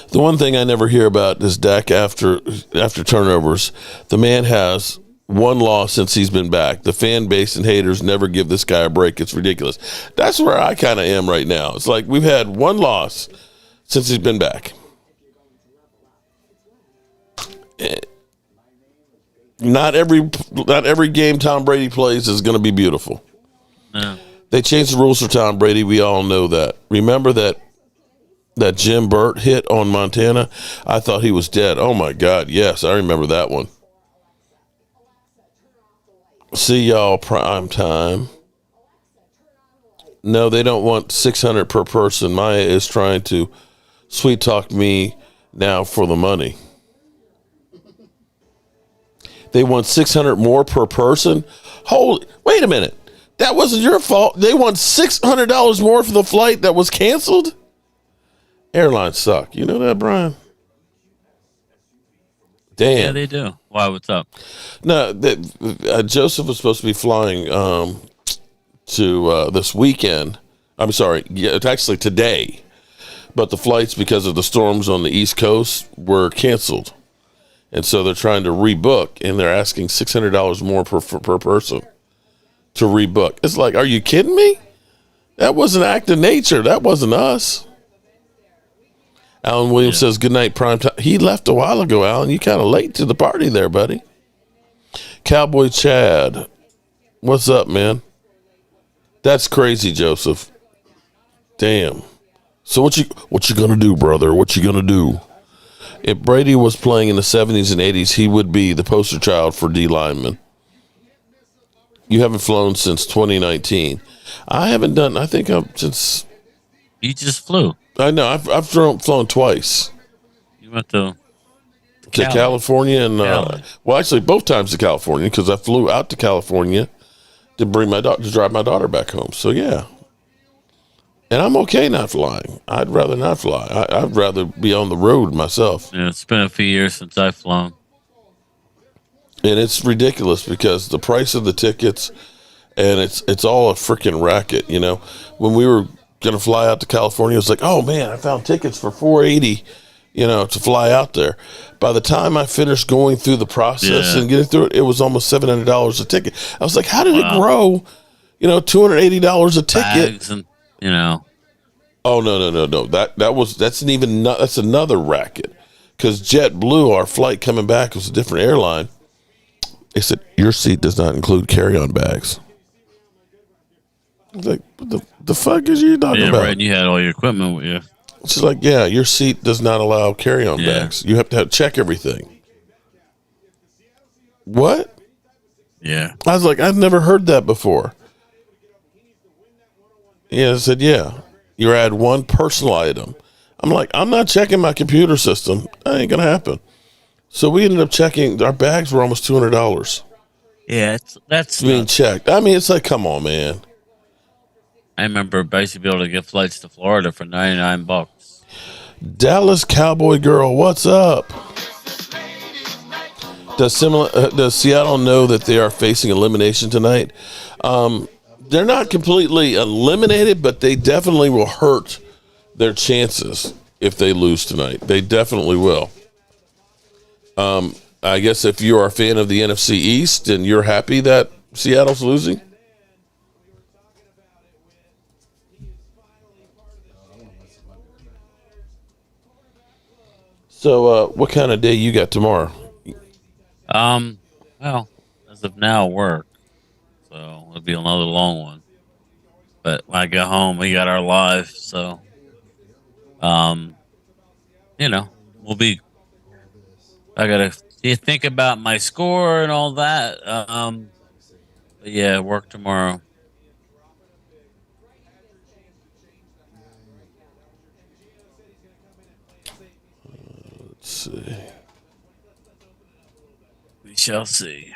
The one thing I never hear about is Dak after turnovers. The man has one loss since he's been back. The fan base and haters never give this guy a break. It's ridiculous. That's where I kind of am right now. It's like we've had one loss since he's been back. Not every game Tom Brady plays is going to be beautiful. No. They changed the rules for Tom Brady. We all know that. Remember that Jim Burt hit on Montana? I thought he was dead. Oh, my God. Yes, I remember that one. See y'all prime time. No, they don't want 600 per person. Maya is trying to sweet talk me now for the money. They want 600 more per person? Wait a minute. That wasn't your fault. They want $600 more for the flight that was canceled? Airlines suck. You know that, Brian? Damn. Yeah, they do. Why? What's up? No, Joseph was supposed to be flying to this weekend. I'm sorry. Yeah, it's actually today. But the flights, because of the storms on the East Coast, were canceled. And so they're trying to rebook, and they're asking $600 more per person to rebook. It's like, are you kidding me? That was an act of nature. That wasn't us. Alan Williams says, good night, prime time. He left a while ago, Alan. You kind of late to the party there, buddy. Cowboy Chad. What's up, man? That's crazy, Joseph. Damn. So what you gonna do, brother? What you gonna do? If Brady was playing in the 70s and 80s, he would be the poster child for D linemen. You haven't flown since 2019. I haven't done, I think since... You just flew. I know. I've flown twice. You went to California and well, actually both times to California, because I flew out to California to bring to drive my daughter back home. So yeah, and I'm okay not flying. I'd rather not fly. I'd rather be on the road myself. Yeah, it's been a few years since I've flown, and it's ridiculous because the price of the tickets, and it's all a freaking racket. You know, when we were gonna fly out to California, it's like, oh man, I found tickets for $480, to fly out there. By the time I finished going through the process and getting through it, it was almost $700 a ticket. I was like, how did it grow? $280 a ticket. Bags and Oh no. That's another racket. Because JetBlue, our flight coming back was a different airline. They said, your seat does not include carry-on bags. I was like, what the fuck is you talking about? Right. You had all your equipment with you. She's like, yeah, your seat does not allow carry-on bags. You have to check everything. What? Yeah. I was like, I've never heard that before. Yeah, I said, yeah. You add one personal item. I'm like, I'm not checking my computer system. That ain't going to happen. So we ended up checking. Our bags were almost $200. Yeah, that's being checked. I mean, it's like, come on, man. I remember I used to be able to get flights to Florida for $99. Dallas Cowboy girl, what's up? Does Seattle know that they are facing elimination tonight? They're not completely eliminated, but they definitely will hurt their chances if they lose tonight. They definitely will. I guess if you are a fan of the NFC East and you're happy that Seattle's losing. So, what kind of day you got tomorrow? Well, as of now, work. So it'll be another long one. But when I get home, we got our live. So, we'll be. I gotta think about my score and all that. But yeah, work tomorrow. Let's see. We shall see.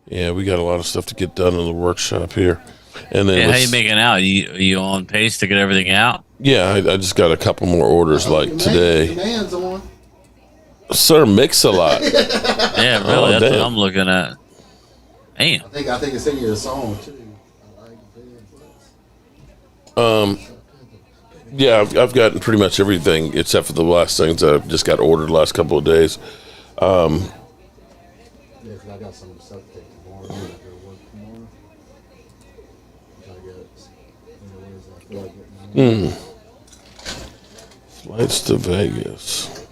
Yeah, we got a lot of stuff to get done in the workshop here. And then how you making out? Are you on pace to get everything out? Yeah, I just got a couple more orders like today. Demand's on. Sir Mix-a-Lot. Yeah, really. That's what I'm looking at. Damn. I think it's in your song too. Yeah, I've gotten pretty much everything except for the last things that I've just got ordered the last couple of days. Yeah, because I got some stuff to take tomorrow. I got to work tomorrow. Flights to Vegas.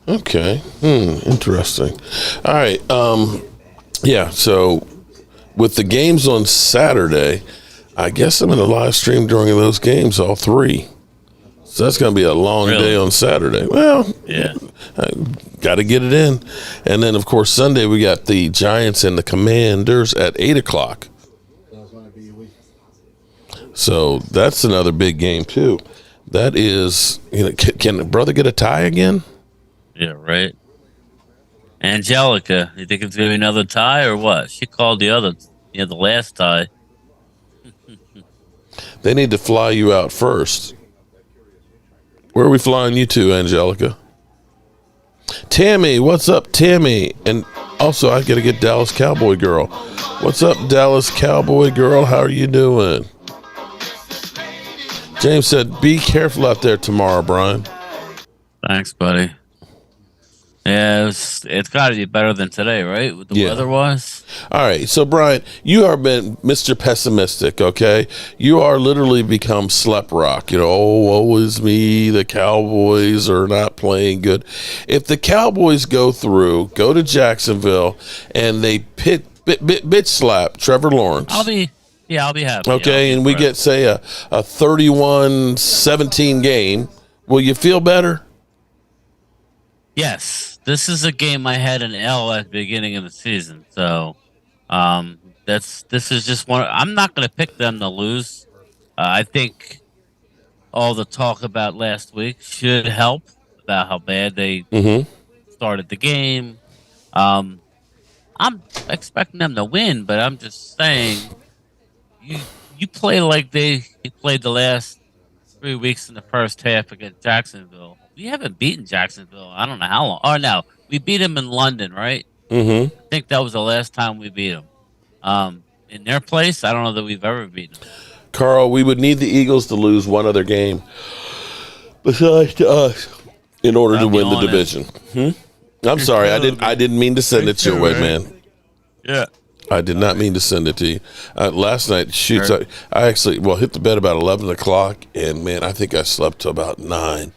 Okay. Interesting. All right. Yeah. So with the games on Saturday, I guess I'm going to live stream during those games, all three. So that's going to be a long day on Saturday. Well, yeah. Got to get it in. And then, of course, Sunday we got the Giants and the Commanders at 8 o'clock. So that's another big game, too. That is, can the brother get a tie again? Yeah, right. Angelica, you think it's going to be another tie or what? She called the last tie. They need to fly you out first. Where are we flying you to, Angelica? Tammy, what's up, Tammy? And also, I got to get Dallas Cowboy Girl. What's up, Dallas Cowboy Girl? How are you doing? James said, be careful out there tomorrow, Brian. Thanks, buddy. Yeah, it's got to be better than today, right? What the weather was. All right, so Brian, you have been Mr. Pessimistic, okay? You are literally become slep rock. Woe is me, the Cowboys are not playing good. If the Cowboys go to Jacksonville, and they bitch slap Trevor Lawrence. I'll be happy. Okay, and we get, say, a 31-17 game. Will you feel better? Yes. This is a game I had an L at the beginning of the season, so this is just one. I'm not going to pick them to lose. I think all the talk about last week should help about how bad they started the game. I'm expecting them to win, but I'm just saying you play like they played the last 3 weeks in the first half against Jacksonville. We haven't beaten Jacksonville. I don't know how long. Oh, no. We beat them in London, right? Mm-hmm. I think that was the last time we beat them. In their place, I don't know that we've ever beaten them. Carl, we would need the Eagles to lose one other game besides to us in order to win the division. I'm sorry. I didn't mean to send it your way, man. Yeah. I did not mean to send it to you. Last night, I actually hit the bed about 11 o'clock, and, man, I think I slept till about 9.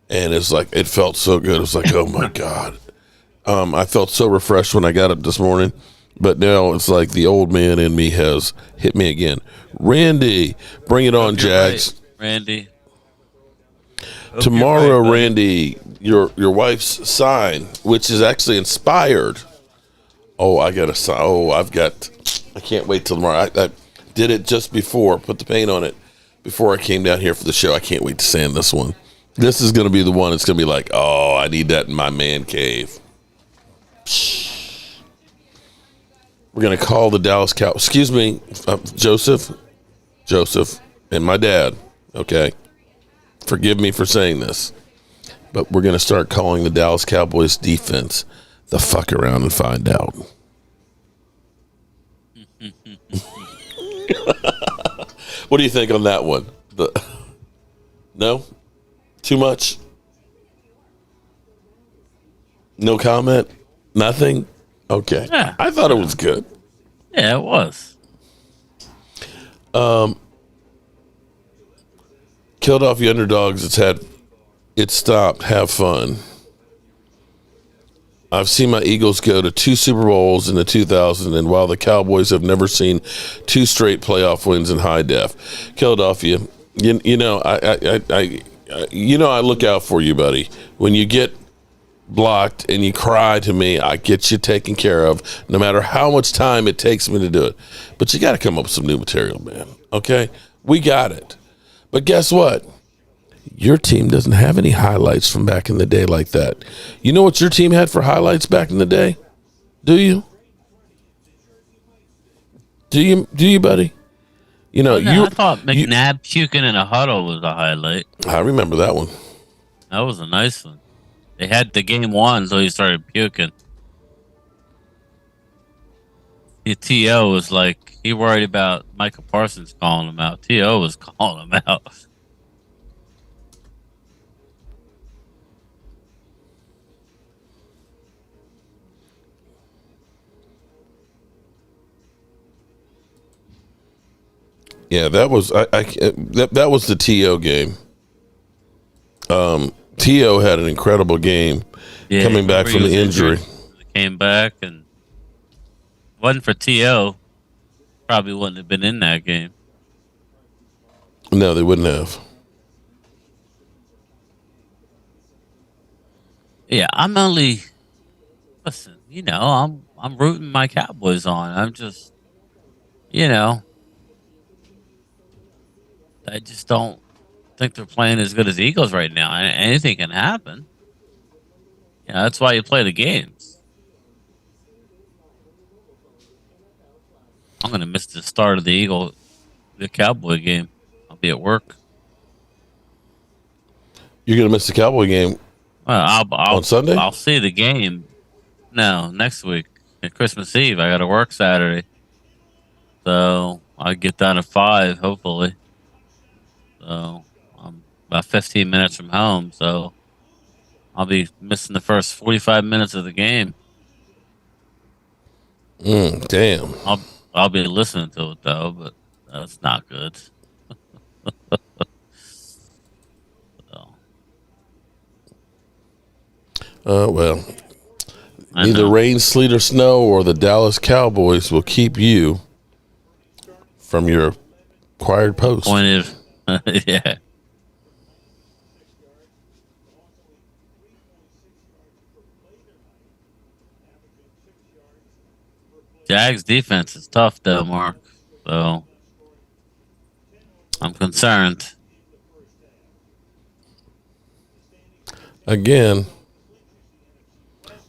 and it's like it felt so good. It was like, oh my god. I felt so refreshed when I got up this morning, but now it's like the old man in me has hit me again. Randy, bring it on, Jags. Right, Randy. Hope Tomorrow, right, Randy, your wife's sign, which is actually inspired. Oh, I got a sign. Oh, I can't wait till tomorrow. I did it just before, put the paint on it before I came down here for the show. I can't wait to sand this one. This is going to be the one. It's going to be like, oh, I need that in my man cave. We're going to call the Dallas Cowboys. Excuse me, Joseph, and my dad. Okay. Forgive me for saying this, but we're going to start calling the Dallas Cowboys defense the fuck around and find out. What do you think on that one? No? Too much? No comment? Nothing? Okay. Yeah. I thought it was good. Yeah, it was. Killed off the underdogs. It stopped. Have fun. I've seen my Eagles go to 2 Super Bowls in the 2000s, and while the Cowboys have never seen 2 straight playoff wins in high def, Philadelphia, you know, I look out for you, buddy. When you get blocked and you cry to me, I get you taken care of, no matter how much time it takes me to do it. But you got to come up with some new material, man. Okay, we got it. But guess what? Your team doesn't have any highlights from back in the day like that. You know what your team had for highlights back in the day? Do you? Do you, buddy? You know, I thought McNabb puking in a huddle was a highlight. I remember that one. That was a nice one. They had the game won until he started puking. The T.O. was like, he worried about Michael Parsons calling him out. T.O. was calling him out. Yeah, that was that was the T.O. game. T.O. had an incredible game coming back from the injury. Came back, and if it wasn't for T.O., probably wouldn't have been in that game. No, they wouldn't have. Yeah, listen, you know, I'm rooting my Cowboys on. I'm just, you know, I just don't think they're playing as good as the Eagles right now. Anything can happen. You know, that's why you play the games. I'm going to miss the start of the Cowboy game. I'll be at work. You're going to miss the Cowboy game on Sunday? I'll see the game. No, next week. At Christmas Eve, I got to work Saturday. So I'll get down at 5, hopefully. So I'm about 15 minutes from home. So I'll be missing the first 45 minutes of the game. Damn. I'll be listening to it, though, but that's not good. Well, neither rain, sleet, or snow or the Dallas Cowboys will keep you from your acquired post. Yeah. Jags defense is tough, though, Mark. So I'm concerned. Again,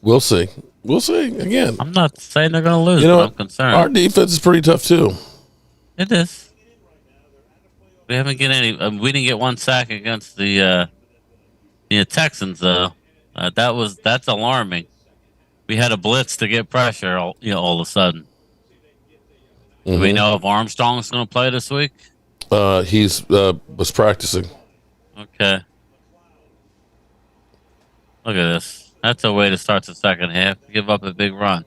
we'll see. We'll see. Again, I'm not saying they're going to lose, but I'm concerned. Our defense is pretty tough, too. It is. We haven't get any. We didn't get one sack against the Texans, though. That's alarming. We had a blitz to get pressure. All of a sudden. Mm-hmm. Do we know if Armstrong's going to play this week? He's was practicing. Okay. Look at this. That's a way to start the second half. Give up a big run.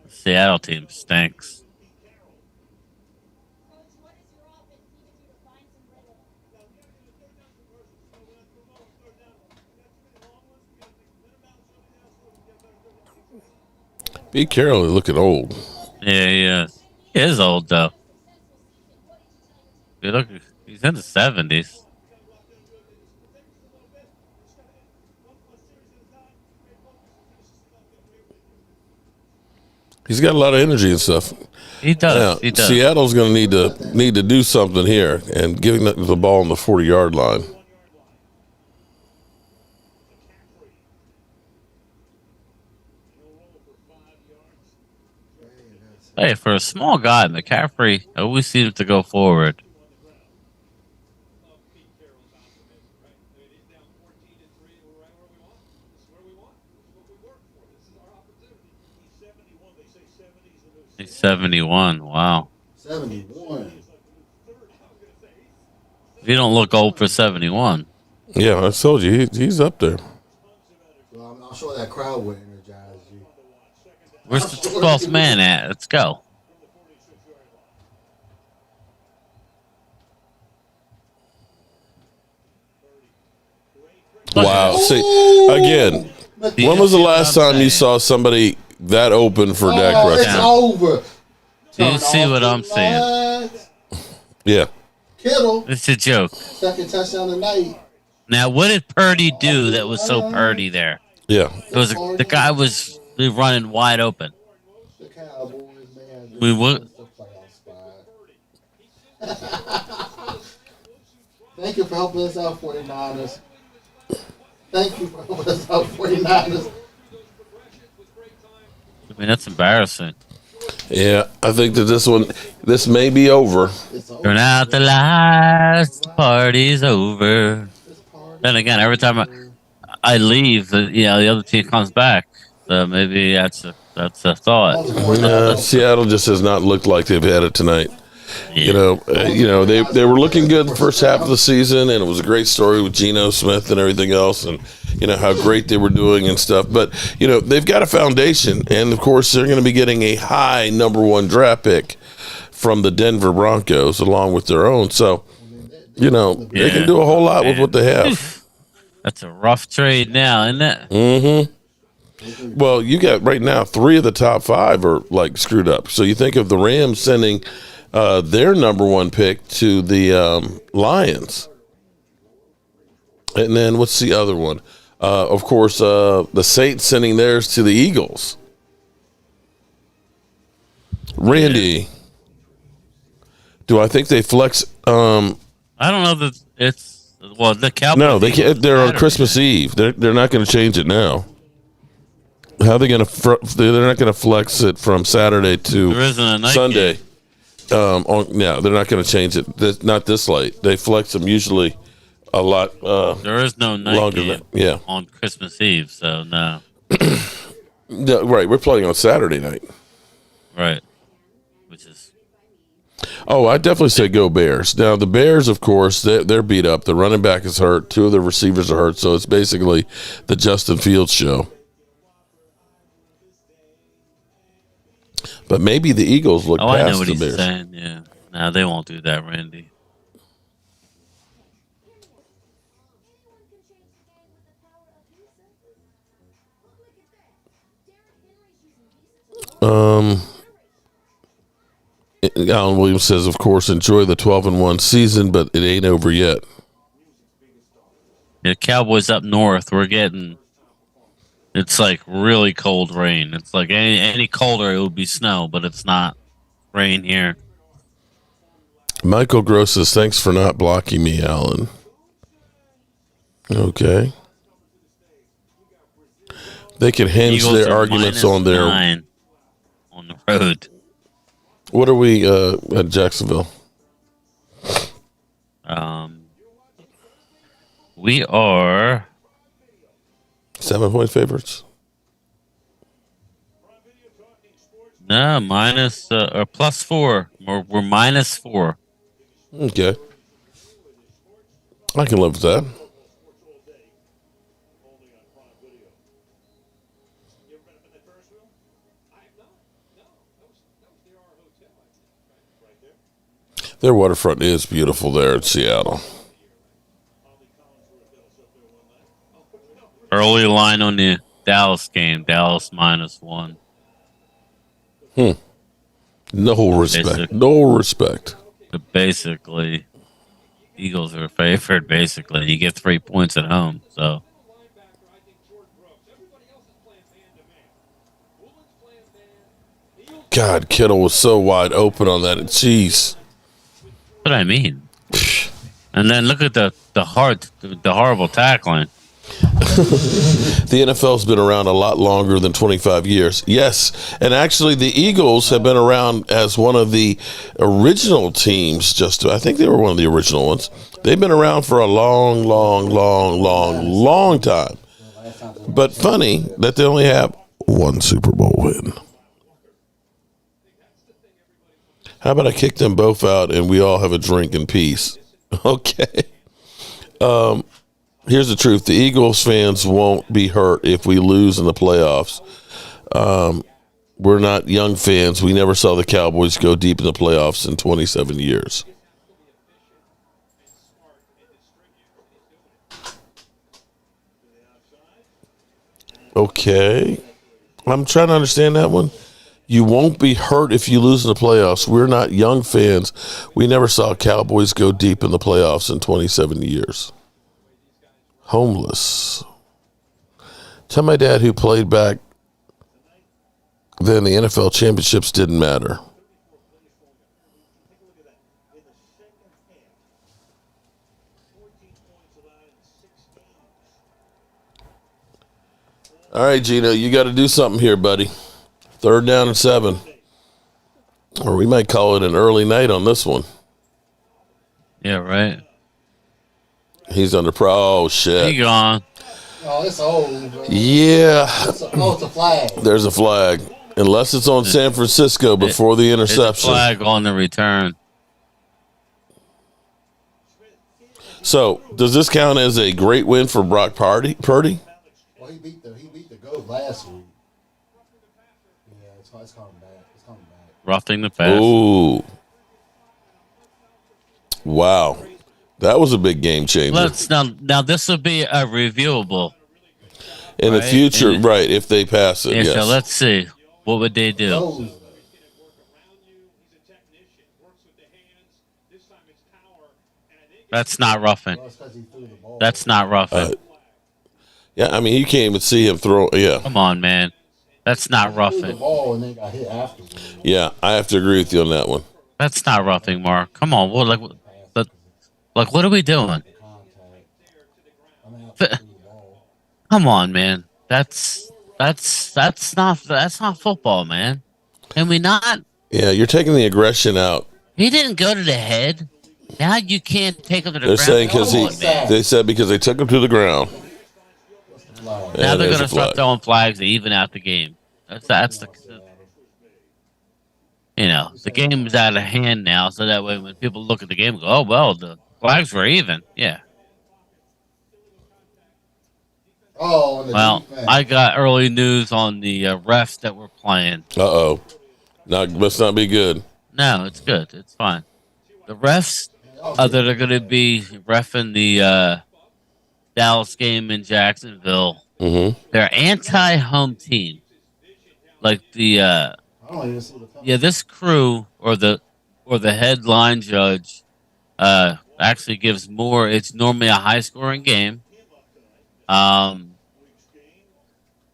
The Seattle team stinks. Pete Carroll is looking old. Yeah, he is. He is old though. He's in the 70s. He's got a lot of energy and stuff. He does. Now, He does. Seattle's going to need to do something here, and giving the ball on the 40-yard line. Hey, for a small guy, McCaffrey always seems to go forward. He's 71. Wow. 71. You don't look old for 71. Yeah, I told you he's up there. Well, I'm sure that crowd would energize you. Where's the 12th man at? Let's go. Wow. See, again, when was the last time you saw somebody that open for Dak It's Prescott? over. Do you Turn see off what the I'm saying? lights. Yeah. Kittle, It's a joke. second touchdown tonight. Now, what did Purdy do that was so Purdy there? Yeah. It was the guy was running wide open. The Cowboys, man. We would. It's the playoff spot. Thank you for helping us out, 49ers. Thank you for helping us out, 49ers. I mean, that's embarrassing. Yeah, I think that this may be over. It's over. Turn out the lights, the party's over. Then again, every time I leave, the other team comes back. So maybe that's a thought. Seattle just has not looked like they've had it tonight. Yeah. They were looking good the first half of the season, and it was a great story with Geno Smith and everything else, and how great they were doing and stuff. But they've got a foundation, and of course they're going to be getting a high number 1 draft pick from the Denver Broncos along with their own. So they can do a whole lot with what they have. That's a rough trade now, isn't it? Mm-hmm. Well, you got right now 3 of the top 5 are like screwed up. So you think of the Rams sending their number 1 pick to the Lions. And then what's the other one? Of course, the Saints sending theirs to the Eagles. Randy, do I think they flex? I don't know that it's the Cowboys. No, they can't. They're on Christmas Eve. They're not going to change it now. How are they going to? They're not going to flex it from Saturday to There isn't a night Sunday. game. They're not going to change it. Not this late. They flex them usually a lot. There is no night longer game than on Christmas Eve, so no. Yeah, right. We're playing on Saturday night. Right. Which is Oh, I definitely say go Bears. Now the Bears, of course, they're beat up. The running back is hurt. 2 of the receivers are hurt. So it's basically the Justin Fields show. But maybe the Eagles look I know past what the he's Bears. saying. Yeah, no, they won't do that, Randy. Alan Williams says, of course, enjoy the 12-1 season, but it ain't over yet. Yeah, Cowboys up north. It's like really cold rain. It's like any colder, it would be snow, but it's not rain here. Michael Gross says, thanks for not blocking me, Alan. Okay. They can hinge Eagles their are arguments on their... -9 on the road. What are we at Jacksonville? We are 7-point favorites? no minus or +4. We're -4. Okay. I can live with that. Their waterfront is beautiful there in Seattle. Early line on the Dallas game. Dallas -1. No respect. No respect. Basically, Eagles are favored. Basically, you get 3 points at home. So, God, Kittle was so wide open on that. Jeez. that's what I mean. And then look at the horrible tackling. The NFL's been around a lot longer than 25 years. Yes. And actually, the Eagles have been around as one of the original teams. I think they were one of the original ones. They've been around for a long, long, long, long, long time. But funny that they only have one Super Bowl win. How about I kick them both out and we all have a drink in peace? Okay. Here's the truth. The Eagles fans won't be hurt if we lose in the playoffs. We're not young fans. We never saw the Cowboys go deep in the playoffs in 27 years. Okay. I'm trying to understand that one. You won't be hurt if you lose in the playoffs. We're not young fans. We never saw Cowboys go deep in the playoffs in 27 years. Homeless. Tell my dad who played back then the NFL championships didn't matter. All right, Gino, you got to do something here, buddy. 3rd down and 7. Or we might call it an early night on this one. Yeah, right. He's under oh shit. He gone. Oh, it's old, bro. Yeah. It's a flag. There's a flag. Unless it's on San Francisco before the interception. It's a flag on the return. So, does this count as a great win for Brock Purdy? Well, he beat the GOAT last week. Yeah, it's coming back. It's coming back. Roughing the pass. Ooh. Wow. That was a big game changer. Now this will be a reviewable. In the future, right, if they pass it, yes. So let's see. What would they do? That's not roughing. That's not roughing. Yeah, I mean, you can't even see him throw. Yeah. Come on, man. That's not roughing. Yeah, I have to agree with you on that one. That's not roughing, Mark. Come on. What are we doing? Come on, man. That's not football, man. Can we not? Yeah, you're taking the aggression out. He didn't go to the head. Now you can't take him to the They're ground. saying they said because they took him to the ground. Now they're going to start throwing flags to even out the game. That's the the game is out of hand now, so that way when people look at the game and go, oh well, the flags were even. Yeah. Well, I got early news on the refs that were playing. Must not be good. No, it's good. It's fine. The refs that are going to be reffing the Dallas game in Jacksonville, they're anti-home team. Like this crew or the headline judge actually gives more. It's normally a high-scoring game.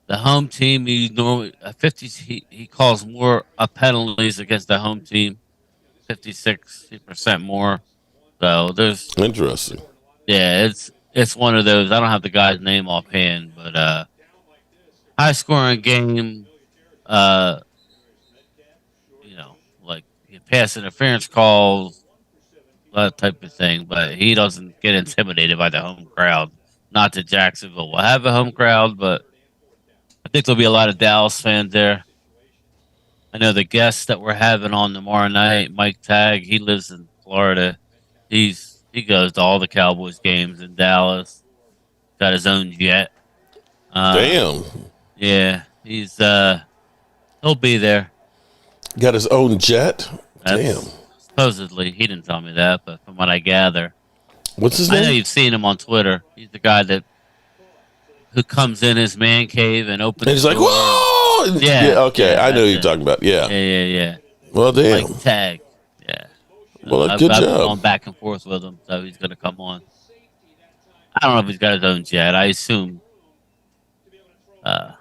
The home team, he normally 50. He calls more penalties against the home team, 56% more. So there's interesting. Yeah, it's one of those. I don't have the guy's name offhand, but high scoring game. Like pass interference calls, that type of thing. But he doesn't get intimidated by the home crowd. Not that Jacksonville will have a home crowd, but I think there'll be a lot of Dallas fans there. I know the guests that we're having on tomorrow night, Mike Tagg, he lives in Florida. He goes to all the Cowboys games in Dallas. Got his own jet. Damn. Yeah, he'll be there. Got his own jet? Damn. Supposedly, he didn't tell me that, but from what I gather. What's his name? I know you've seen him on Twitter. He's the guy who comes in his man cave and opens. And he's like, "Whoa!" Oh, yeah. Okay, I know who you're talking about. Yeah. Yeah. Well, damn. Like tag. Yeah. Well, good I've job. gone back and forth with him, so he's going to come on. I don't know if he's got his own jet. I assume. I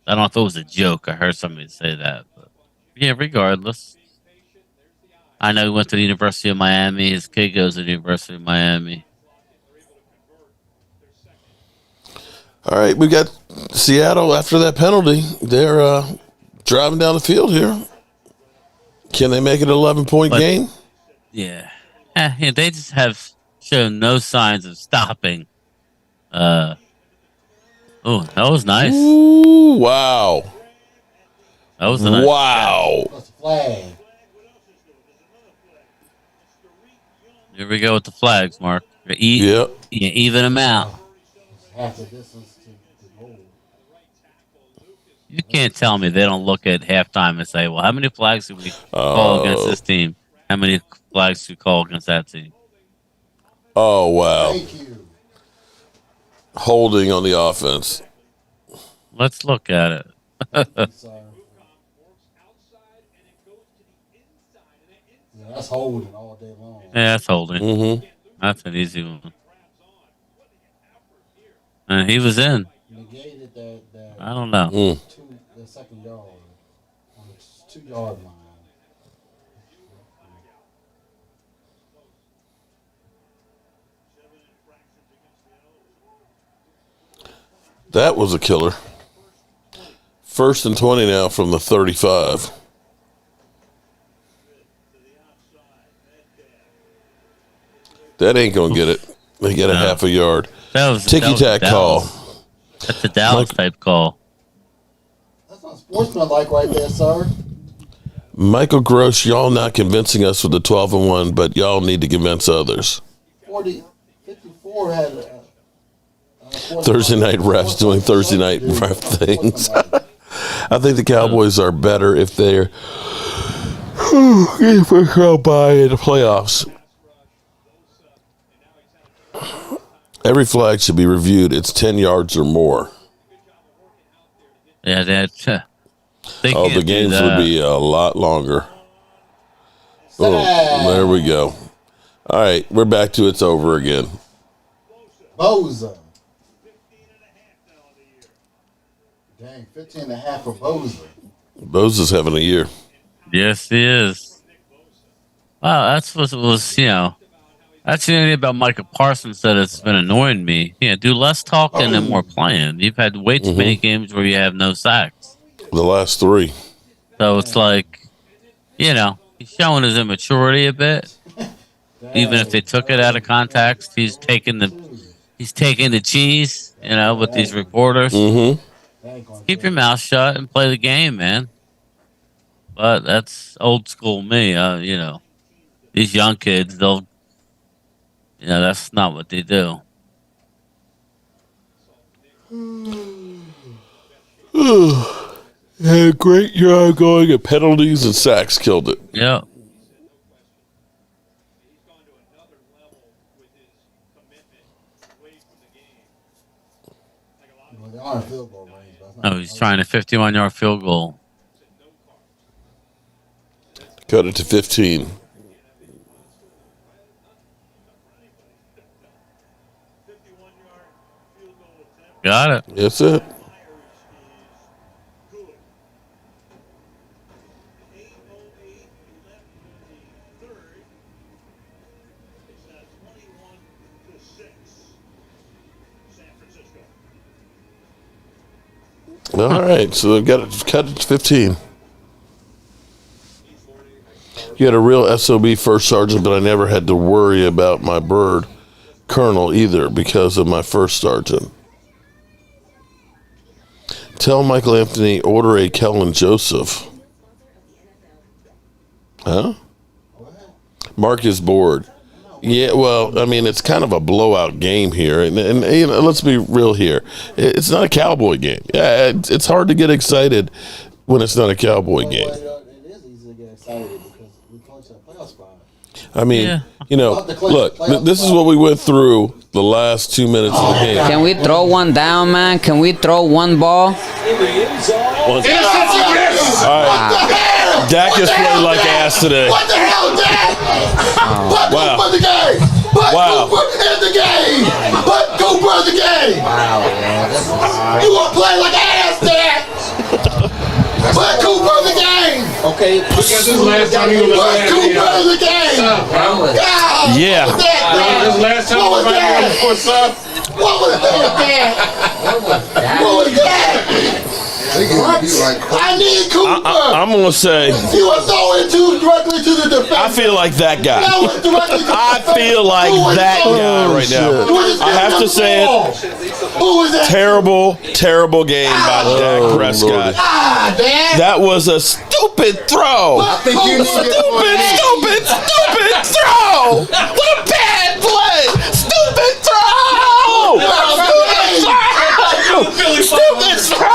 don't know if it was a joke. I heard somebody say that. But yeah, regardless. I know he went to the University of Miami. His kid goes to the University of Miami. All right, we got Seattle after that penalty. They're driving down the field here. Can they make it an 11-point game? Yeah. Yeah, they just have shown no signs of stopping. Oh, that was nice. Ooh, wow. That was a nice. Wow. That's a flag. Here we go with the flags, Mark. Yep. Even them out. Half the distance to goal. You can't tell me they don't look at halftime and say, well, how many flags did we call against this team? How many flags did we call against that team? Oh, wow. Thank you. Holding on the offense. Let's look at it. Sorry. Yeah, that's holding all day long. Yeah, that's holding. Mm-hmm. That's an easy one. And he was in. Negated that I don't know. the second yard on the 2-yard line. That was a killer. 1st and 20 now from the 35. That ain't going to get it. They get a half a yard. That was Ticky-tack call. That's a Dallas type call. That's not sportsmanlike right there, sir. Michael Gross, y'all not convincing us with the 12-1, but y'all need to convince others. 54 had Thursday night refs doing Thursday night ref things. I think the Cowboys are better if they're by in the playoffs. Every flag should be reviewed. It's 10 yards or more. Yeah, that. The games would be a lot longer. Oh, there we go. All right, we're back to it's over again. Boza. Dang, 15.5 for Boza. Boza's having a year. Yes, he is. Wow, that's what it was, That's the thing about Michael Parsons that has been annoying me. Yeah, do less talking and more playing. You've had way too many games where you have no sacks. The last 3. So it's like, he's showing his immaturity a bit. Even if they took it out of context, he's taking the cheese, with these reporters. Mm-hmm. Keep your mouth shut and play the game, man. But that's old school me. These young kids, that's not what they do. Yeah, great job going at penalties and sacks. Killed it. Yeah. They are in field goal range. Oh, he's trying a 51-yard field goal. Cut it to 15. Got it. That's it. All right, so they've got it cut it to 15. You had a real SOB first sergeant, but I never had to worry about my bird colonel either because of my first sergeant. Tell Michael Anthony order a Kellen Joseph. Huh? Mark is bored. Yeah, well, I mean, it's kind of a blowout game here, and let's be real here. It's not a Cowboy game. Yeah, it's hard to get excited when it's not a Cowboy game. It is easy to get excited because we clinched a playoff spot. I mean, Yeah. look, this is what we went through the last 2 minutes of the game. Can we throw one down, man? Can we throw one ball? All right. Dak has played like ass today. What the hell, Dak? Put Wow. Cooper in the game. Put Cooper in the game. Put Cooper in the game. Wow, man. You want to play like ass, Dak? Put Cooper in the game. Okay. This is the last time you Put was Cooper in the game. God, Yeah. what was that, Dak? This is the last time What was you that? for sub. What was that? What was that? I need Cooper. I'm going to say, You were throwing directly to the defense. I feel like that guy. That was directly to the I feel like Who was that throwing? guy right now. Who was I have to say it. Who was that? Terrible game by Dak Prescott. Ah, Dad. That was a stupid throw. think you need to get Stupid throw. What a bad play. Stupid throw. Stupid throw.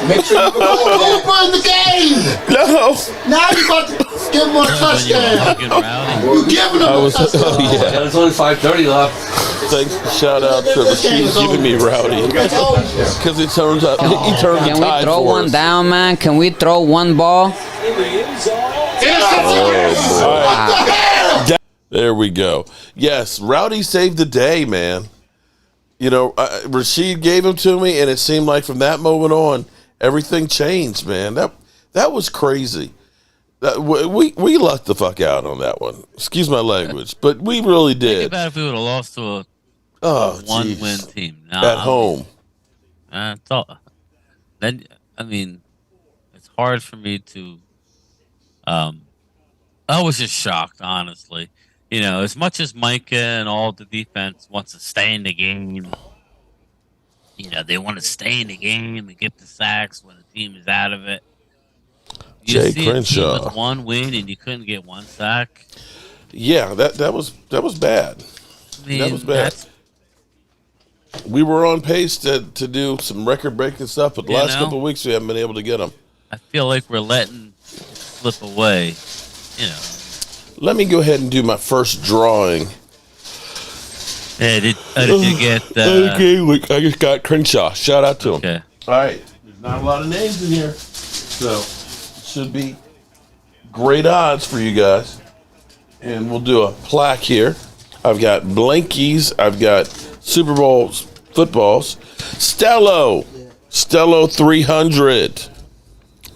Make sure you go Cooper in the game. No. Now you about to give him a touchdown. You giving him a touchdown. Yeah. There's only 5:30 left. Thanks. Shout out to Rasheed giving me rowdy because he turns the Can we tide throw for one us. down, man? Can we throw one ball? There we go. Yes, Rowdy saved the day, man. Rasheed gave him to me, and it seemed like from that moment on, everything changed, man. That was crazy. We lucked the fuck out on that one. Excuse my language, but we really Think did. about if we would have lost to a Oh, one-win jeez. team. At home. Then I mean, it's hard for me to. I was just shocked, honestly. As much as Micah and all the defense wants to stay in the game, they want to stay in the game and get the sacks when the team is out of it. You Jay see a team Crenshaw. with one win and you couldn't get one sack. Yeah, that was bad. I mean, That was bad. We were on pace to do some record-breaking stuff, but the last couple of weeks we haven't been able to get them. I feel like we're letting it slip away. Let me go ahead and do my first drawing. Hey, did you get? Okay, look, I just got Crenshaw. Shout out to him. Okay. All right, there's not a lot of names in here, so it should be great odds for you guys. And we'll do a plaque here. I've got blankies. I've got Super Bowl footballs. Stello 300.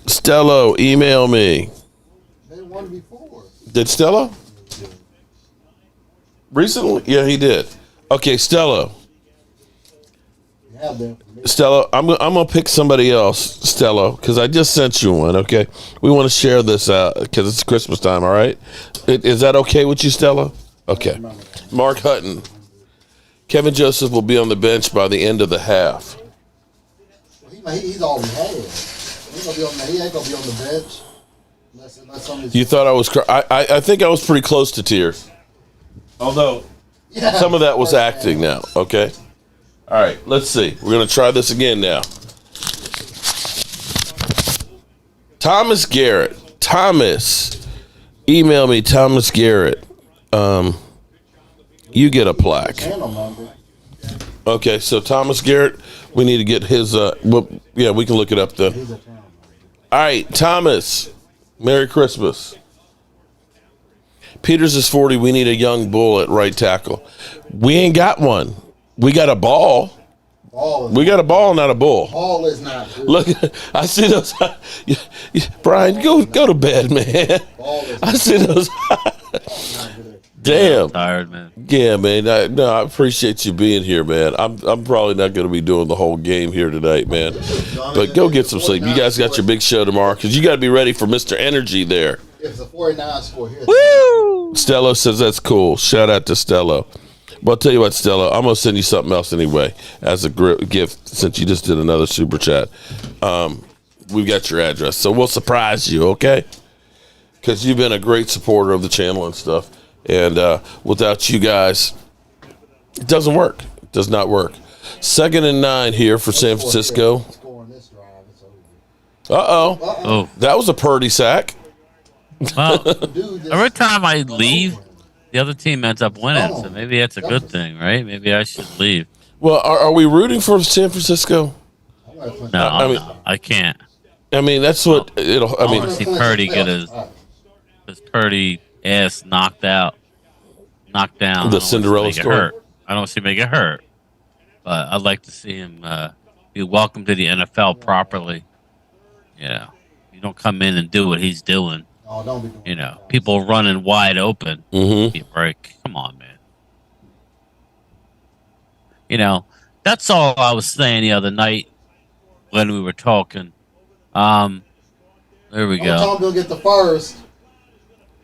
Stello, email me. They won before. Did Stello? Recently? Yeah, he did. Okay, Stello. You have them. Stello, I'm gonna pick somebody else, Stello, because I just sent you one. Okay, we want to share this out because it's Christmas time. All right, is that okay with you, Stello? Okay. Mark Hutton, Kevin Joseph will be on the bench by the end of the half. He's all we had. He ain't gonna be on the bench unless somebody's. You thought I was? I think I was pretty close to tears. Although some of that was acting. Now, okay. All right, let's see. We're gonna try this again now. Thomas Garrett. Thomas, email me, Thomas Garrett. You get a plaque. Channel number. Okay, so Thomas Garrett, we need to get his. Yeah, we can look it up then. He's a channel number. All right, Thomas. Merry Christmas. Peters is 40. We need a young bull at right tackle. We ain't got one. We got a ball. We got a ball, not a bull. Ball is not good. Look, I see those. Brian, go to bed, man. I see those. Damn. I'm tired, man. Yeah, man. I appreciate you being here, man. I'm probably not going to be doing the whole game here tonight, man. But go get some sleep. You guys got your big show tomorrow because you got to be ready for Mr. Energy there. It's a 49 score here. Woo! Stello says that's cool. Shout out to Stello. But I'll tell you what, Stello, I'm going to send you something else anyway as a gift since you just did another super chat. We've got your address, so we'll surprise you, okay? Because you've been a great supporter of the channel and stuff. And without you guys, it doesn't work. It does not work. 2nd and 9 here for San Francisco. Scoring this drive, it's over. Oh, That was a Purdy sack. well, Dude, just every time I leave, the other team ends up winning. So maybe that's a good thing, right? Maybe I should leave. Well, are we rooting for San Francisco? No, I mean- I can't. I mean, that's what it'll. I I want to mean, see Purdy get his Purdy ass knocked down. I the don't want to see him Cinderella get story. hurt. I don't want to see him get hurt. But I'd like to see him be welcomed to the NFL properly. You know, you don't come in and do what he's doing. Oh, don't be doing You know, people running wide open. Mm-hmm. Give me a break. Come on, man. You know, that's all I was saying the other night when we were talking. There we go. Tom, go get the first.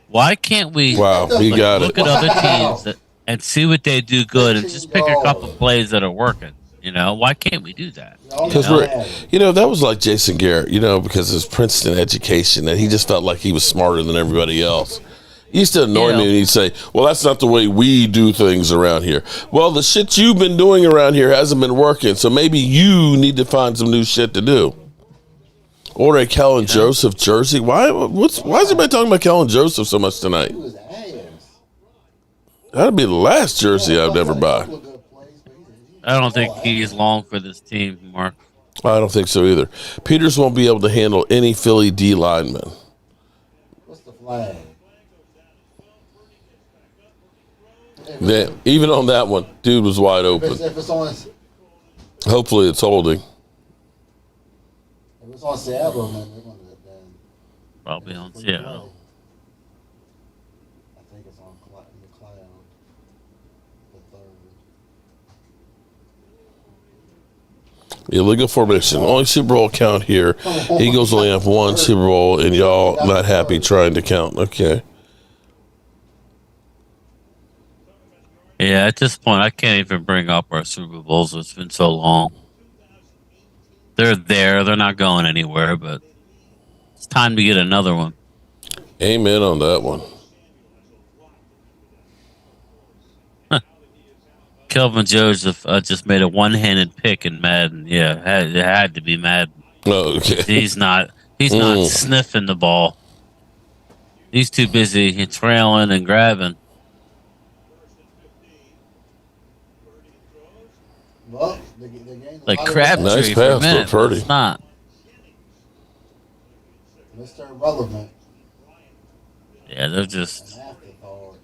Why can't we Wow, he got look it. at other teams and see what they do good and just pick a couple plays that are working? You know, why can't we do that? Because that was like Jason Garrett, because of his Princeton education, and he just felt like he was smarter than everybody else. He used to annoy me, and he'd say, "Well, that's not the way we do things around here." Well, the shit you've been doing around here hasn't been working, so maybe you need to find some new shit to do. Or a Kellen Joseph jersey. Why is everybody talking about Kellen Joseph so much tonight? He was ass. That'd be the last jersey I'd ever buy. I don't think he's long for this team, Mark. I don't think so either. Peters won't be able to handle any Philly D lineman. What's the flag? Even on that one, dude was wide open. If it's on, Hopefully it's holding. if it's on Seattle, man, they're gonna get banned. Probably on Seattle. I think it's on the cloud. The third. Illegal formation. Only Super Bowl count here. Eagles only have one Super Bowl, and y'all not happy trying to count. Okay. Yeah, at this point, I can't even bring up our Super Bowls. It's been so long. They're there. They're not going anywhere, but it's time to get another one. Amen on that one. Kelvin Joseph just made a one-handed pick in Madden. Yeah, it had to be Madden. Oh, okay. He's not sniffing the ball. He's too busy trailing and grabbing. Well, the game's Like a lot of- Crabtree Nice for a pass, minute, but Purdy. it's not. Mr. Irrelevant. Yeah, they're just... Afterthought.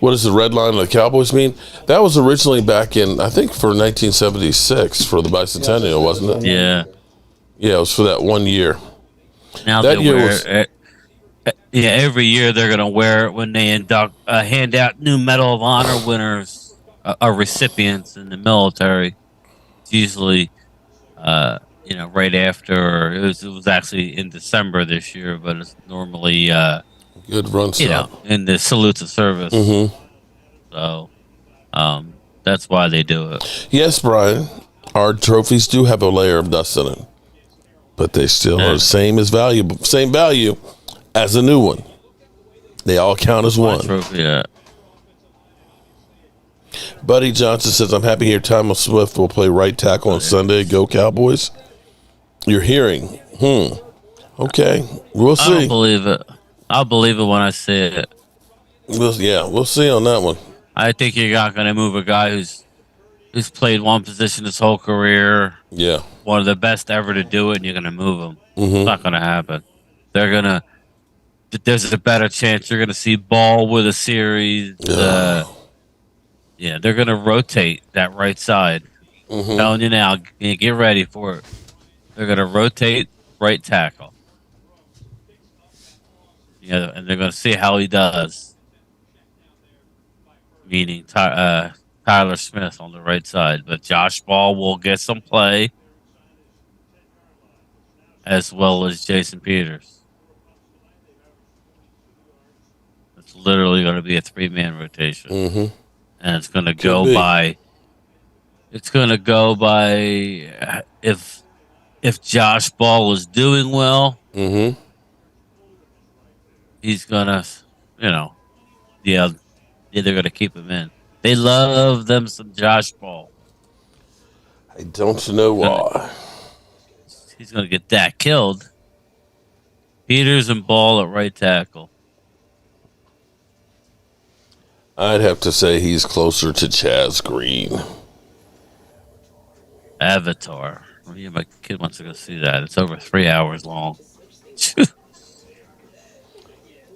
What does the red line of the Cowboys mean? That was originally back in, I think, for 1976 for the bicentennial, wasn't it? Yeah. Yeah, it was for that 1 year. Now That they year wear was- it. Yeah, every year they're going to wear it when they hand out new Medal of Honor winners or recipients in the military. It's usually, right after. It was actually in December this year, but it's normally, Good run stop. in the salutes of service. Mm-hmm. So, that's why they do it. Yes, Brian. Our trophies do have a layer of dust in it, but they still are the same value as a new one. They all count as one. Trophy, yeah. Buddy Johnson says, "I'm happy here. Tyler Swift will play right tackle on Sunday. Go Cowboys." You're hearing. Okay. We'll I see. don't believe it. I'll believe it when I see it. We'll see on that one. I think you're not going to move a guy who's played one position his whole career, Yeah. one of the best ever to do it, and you're going to move him. Mm-hmm. It's not going to happen. There's a better chance you're going to see Ball with a series. They're going to rotate that right side. Mm-hmm. Telling you now, get ready for it. They're going to rotate right tackle. Yeah, and they're going to see how he does. Meaning Tyler Smith on the right side, but Josh Ball will get some play, as well as Jason Peters. It's literally going to be a 3-man rotation, and it's going to go by. It's going to go by if Josh Ball is doing well. Mm-hmm. He's gonna, they're gonna keep him in. They love them some Josh Ball. I don't know why. he's going to get that killed. Peters and Ball at right tackle. I'd have to say he's closer to Chaz Green. Avatar. Oh, yeah, my kid wants to go see that. It's over 3 hours long.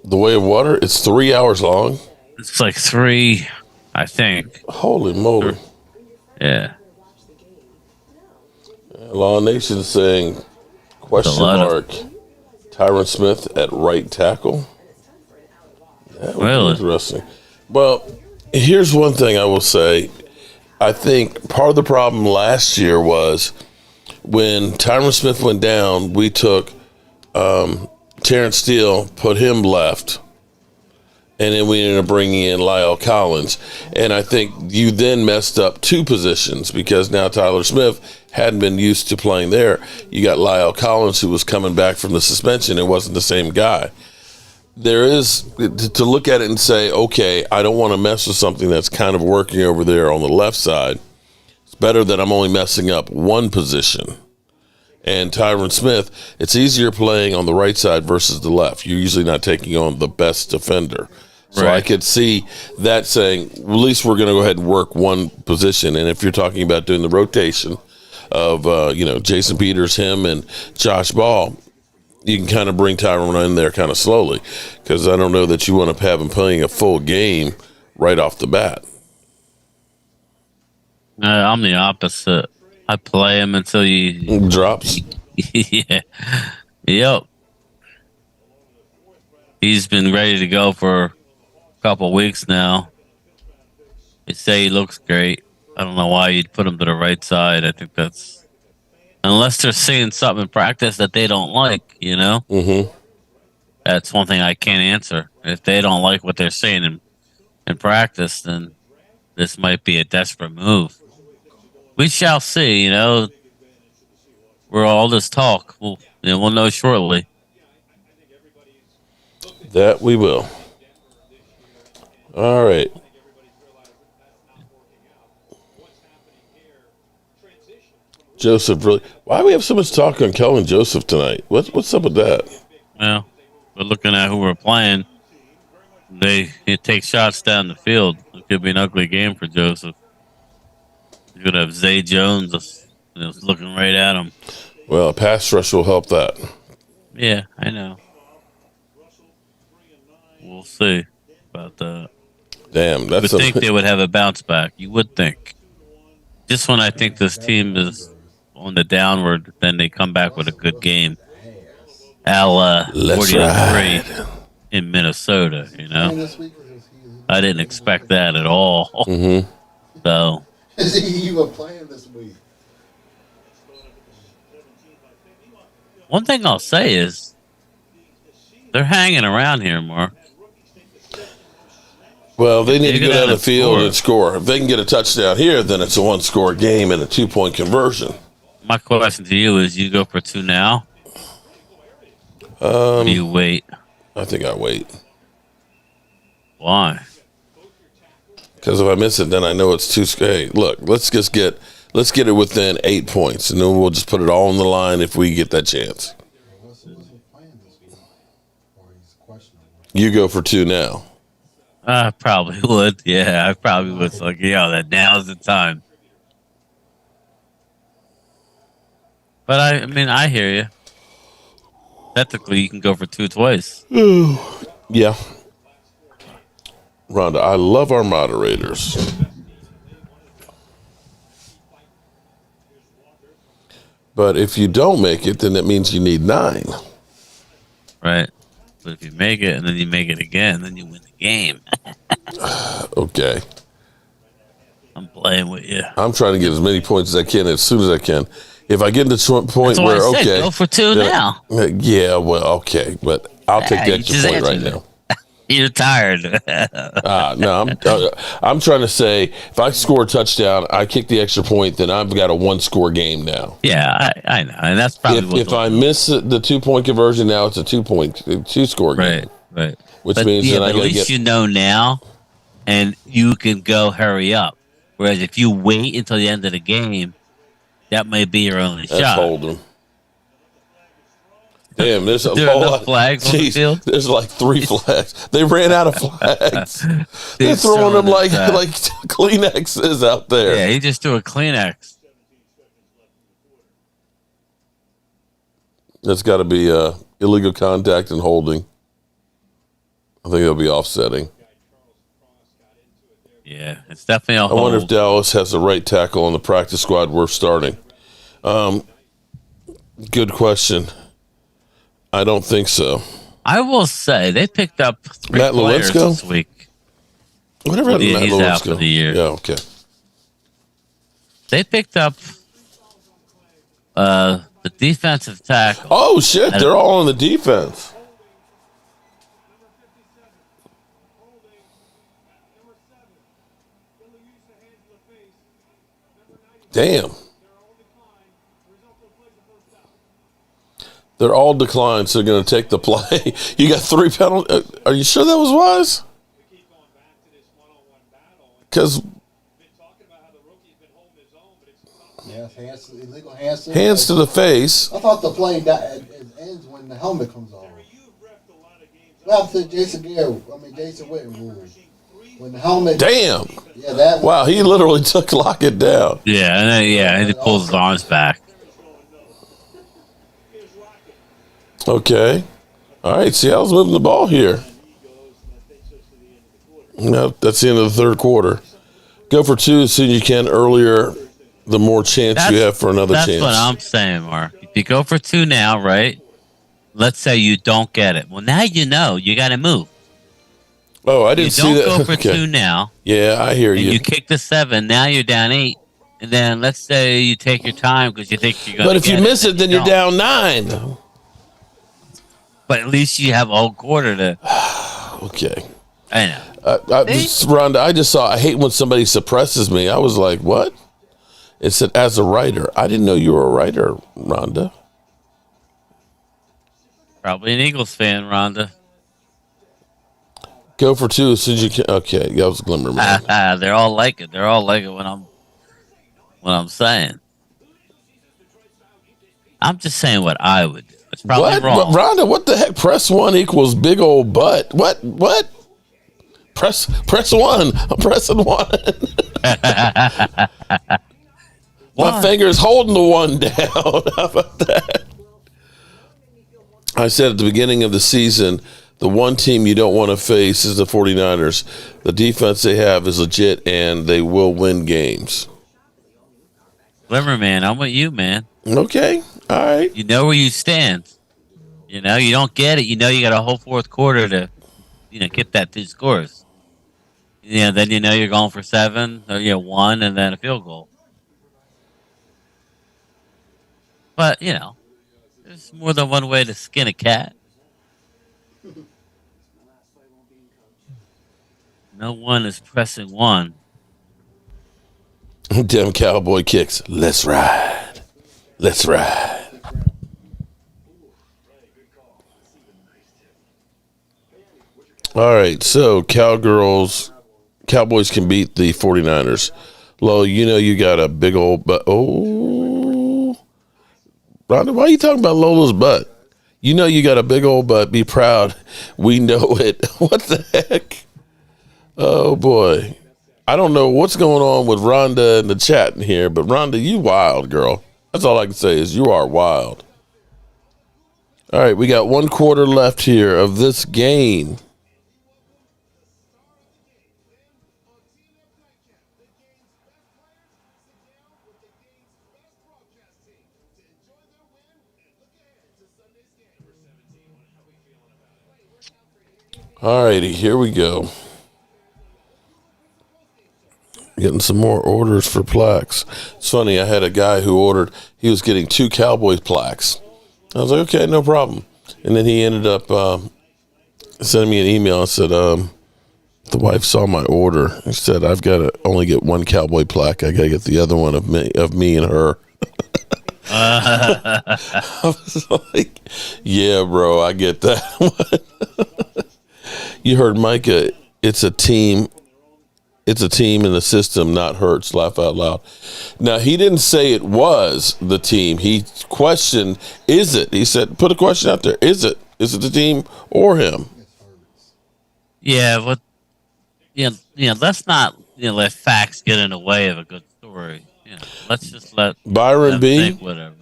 The Way of Water, it's 3 hours long. It's like 3, I think. Holy moly. Yeah. Law Nation saying, question mark, Tyron Smith at right tackle. That would be interesting. Well, here's one thing I will say. I think part of the problem last year was when Tyron Smith went down, we took Terrence Steele, put him left, and then we ended up bringing in Lyle Collins. And I think you then messed up 2 positions because now Tyler Smith hadn't been used to playing there. You got Lyle Collins, who was coming back from the suspension. It wasn't the same guy. There is, to look at it and say, okay, I don't want to mess with something that's kind of working over there on the left side. It's better that I'm only messing up one position. And Tyron Smith, it's easier playing on the right side versus the left. You're usually not taking on the best defender. So I could see that saying, at least we're going to go ahead and work one position. And if you're talking about doing the rotation of, Jason Peters, him, and Josh Ball, you can kind of bring Tyron in there kind of slowly because I don't know that you want to have him playing a full game right off the bat. I'm the opposite. I play him until he drops. Yeah. Yep. He's been ready to go for a couple weeks now. They say he looks great. I don't know why you'd put him to the right side. I think that's unless they're seeing something in practice that they don't like, Mm-hmm. That's one thing I can't answer. If they don't like what they're seeing in practice, then this might be a desperate move. We shall see, We're all this talk. We'll know shortly. That we will. All right. Joseph, really? Why do we have so much talk on Kelvin Joseph tonight? What's up with that? Well, we're looking at who we're playing. They take shots down the field. It could be an ugly game for Joseph. You could have Zay Jones looking right at him. Well, a pass rush will help that. Yeah, I know. We'll see about that. Damn, that's. You would think they would have a bounce back. You would think. Just when I think this team is on the downward, then they come back with a good game. 40-3 in Minnesota. I didn't expect that at all. Mm-hmm. So. You were playing this week. One thing I'll say is they're hanging around here, Mark. Well, they need to go down the field and score. If they can get a touchdown here, then it's a 1-score game and a 2-point conversion. My question to you is: you go for 2 now? Or do you wait? I think I wait. Why? Because if I miss it, then I know it's too. Hey, look, let's get it within 8 points, and then we'll just put it all on the line if we get that chance. You go for 2 now. I probably would. Yeah, I probably would. Like, that now's the time. But I hear you. Technically, you can go for 2 twice. Yeah. Rhonda, I love our moderators. But if you don't make it, then that means you need 9. Right. But if you make it and then you make it again, then you win the game. Okay. I'm playing with you. I'm trying to get as many points as I can as soon as I can. If I get to the point where, okay. Go for 2 now. Yeah, well, okay. But I'll take the extra point right now. You're tired. No, I'm trying to say if I score a touchdown, I kick the extra point, then I've got a 1-score game now. Yeah, I know, and that's probably if I miss the 2-point conversion, now it's a 2-score game. Right. Which means that I at least you know now, and you can go hurry up. Whereas if you wait until the end of the game, that may be your only shot. Hold them. Damn, there's a There are enough flags on the field? There's like 3 flags. They ran out of flags. They're He's throwing them like that. Kleenexes out there. Yeah, he just threw a Kleenex. That's got to be illegal contact and holding. I think it'll be offsetting. Yeah, it's definitely a I hold. wonder if Dallas has the right tackle on the practice squad we're starting. Good question. I don't think so. I will say they picked up 3 Matt players Lewinsky? this week. Whatever happened to Matt He's out Lewinsky? for the year. Yeah, okay. They picked up the defensive tackle. Oh, shit. They're all on the defense. Damn. They're all declined, so they're going to take the play. You got 3 penalties. Are you sure that was wise? Because Illegal hands. hands to the face. I thought the play ends when the helmet comes off. Well, to Jason Witten rule. When the helmet. Damn. Yeah, that. Wow, he literally took Lockett down. Yeah, and then, he pulls his arms back. Okay. All right, Seattle's moving the ball here. No, that's the end of the third quarter. Go for 2 as soon as you can. Earlier, the more chance you have for another chance. That's what I'm saying, Mark. If you go for 2 now, right? Let's say you don't get it. Well, now you know you got to move. Oh, I didn't see that. You don't go for 2 now. Yeah, I hear and you. You kick the 7. Now you're down 8. And then let's say you take your time because you think you're going to. But if you miss it, then you're down 9. But at least you have a whole quarter to. Okay. I know. Rhonda, I just saw. I hate when somebody suppresses me. I was like, "What?" It said, "As a writer." I didn't know you were a writer, Rhonda. Probably an Eagles fan, Rhonda. Go for 2 as soon as you can. Okay, that was Glimmer Man. They're all like it. They're all like it when I'm saying. I'm just saying what I would do. It's probably wrong. Rhonda, what the heck? Press 1 equals big old butt. What? Press 1. I'm pressing 1. My finger's holding the 1 down. How about that? I said at the beginning of the season, the one team you don't want to face is the 49ers. The defense they have is legit, and they will win games. Glimmer Man, I'm with you, man. Okay. All right. You know where you stand. You know, you don't get it. You know you got a whole fourth quarter to, get that 2 scores. Then you're going for 7 or 1 and then a field goal. But, there's more than one way to skin a cat. No one is pressing 1. Damn cowboy kicks. Let's ride. Let's ride. All right, so Cowboys can beat the 49ers. Lo, you got a big old butt. Oh. Rhonda, why are you talking about Lola's butt? You got a big old butt. Be proud. We know it. What the heck? Oh, boy. I don't know what's going on with Rhonda in the chat in here, but Rhonda, you wild, girl. That's all I can say is you are wild. All right, we got 1 quarter left here of this game. All righty, here we go. Getting some more orders for plaques. It's funny, I had a guy who ordered, he was getting 2 Cowboys plaques. I was like, okay, no problem. And then he ended up sending me an email and said, the wife saw my order. He said, I've got to only get 1 Cowboy plaque. I got to get the other one of me and her. I was like, yeah, bro, I get that one. You heard Micah, it's a team It's a team in the system, not Hurts. Laugh out loud. Now, he didn't say it was the team. He questioned, is it? He said, put a question out there. Is it? Is it the team or him? Yeah, but let's not let facts get in the way of a good story. Let's just let Byron them B. think whatever.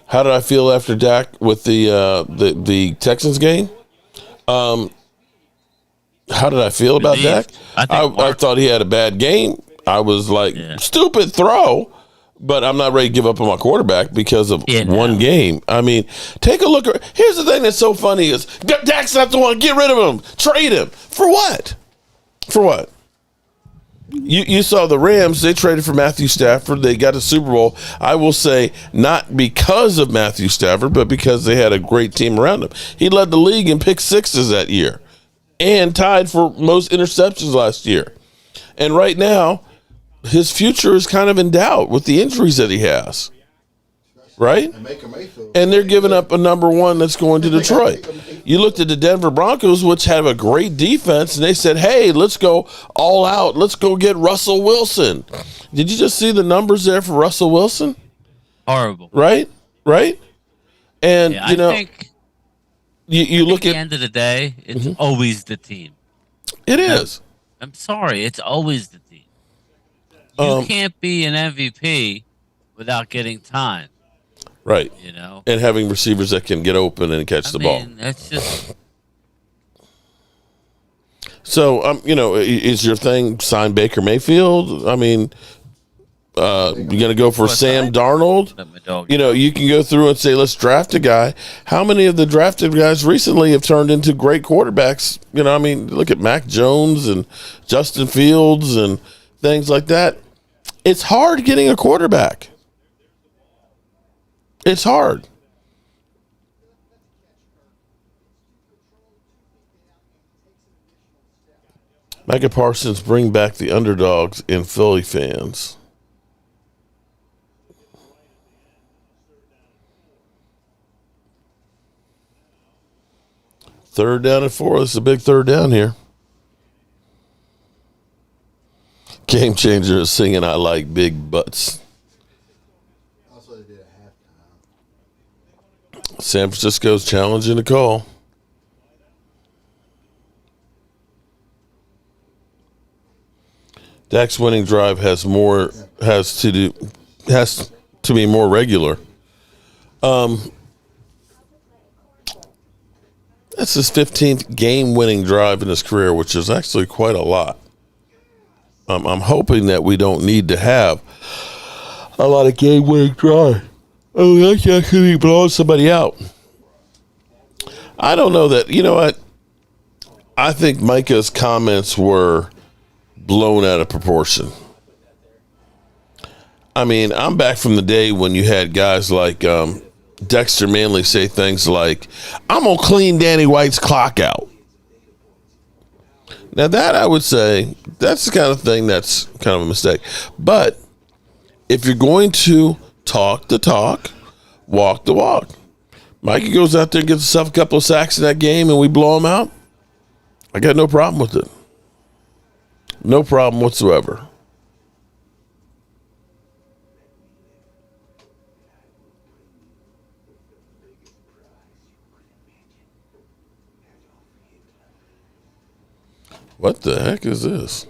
How did I feel after Dak with the Texans game? How did I feel about Dak? I thought he had a bad game. I was like, stupid throw, but I'm not ready to give up on my quarterback because of one game. I mean, take a look. Here's the thing that's so funny is Dak's not the one. Get rid of him. Trade him. For what? For what? You saw the Rams. They traded for Matthew Stafford. They got a Super Bowl. I will say not because of Matthew Stafford, but because they had a great team around him. He led the league in pick sixes that year and tied for most interceptions last year. And right now, his future is kind of in doubt with the injuries that he has. Right? And they're giving up a number one that's going to Detroit. You looked at the Denver Broncos, which have a great defense, and they said, hey, let's go all out. Let's go get Russell Wilson. Did you just see the numbers there for Russell Wilson? Horrible. Right? Right? And, I think you look at the end of the day, it's always the team. It is. I'm sorry, it's always the team. You can't be an MVP without getting time. Right. And having receivers that can get open and catch the ball. That's just. So, is your thing sign Baker Mayfield? I mean, you're going to go for Sam Darnold? You can go through and say, let's draft a guy. How many of the drafted guys recently have turned into great quarterbacks? Look at Mac Jones and Justin Fields and things like that. It's hard getting a quarterback. It's hard. Micah Parsons, bring back the underdogs in Philly fans. Third down and 4. This is a big third down here. Game Changer is singing I Like Big Butts. San Francisco's challenging the call. Dak's winning drive has to be more regular. That's his 15th game-winning drive in his career, which is actually quite a lot. I'm hoping that we don't need to have a lot of game-winning drive. Oh, that's actually blowing somebody out. I don't know that. You know what? I think Micah's comments were blown out of proportion. I'm back from the day when you had guys like Dexter Manley say things like, I'm going to clean Danny White's clock out. Now that I would say, that's the kind of thing that's kind of a mistake. But if you're going to talk the talk, walk the walk. Mikey goes out there and gets himself a couple of sacks in that game and we blow him out. I got no problem with it. No problem whatsoever. What the heck is this?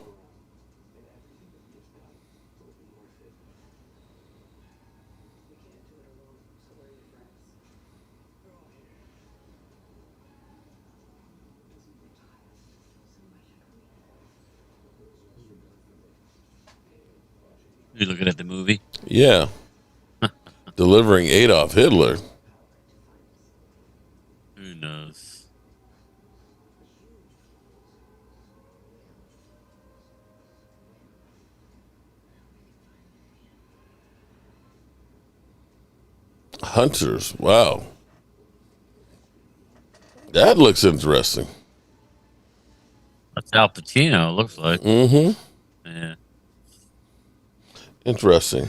You looking at the movie? Yeah. Delivering Adolf Hitler. Who knows? Hunters. Wow. That looks interesting. That's Al Pacino, it looks like. Mm-hmm. Yeah. Interesting.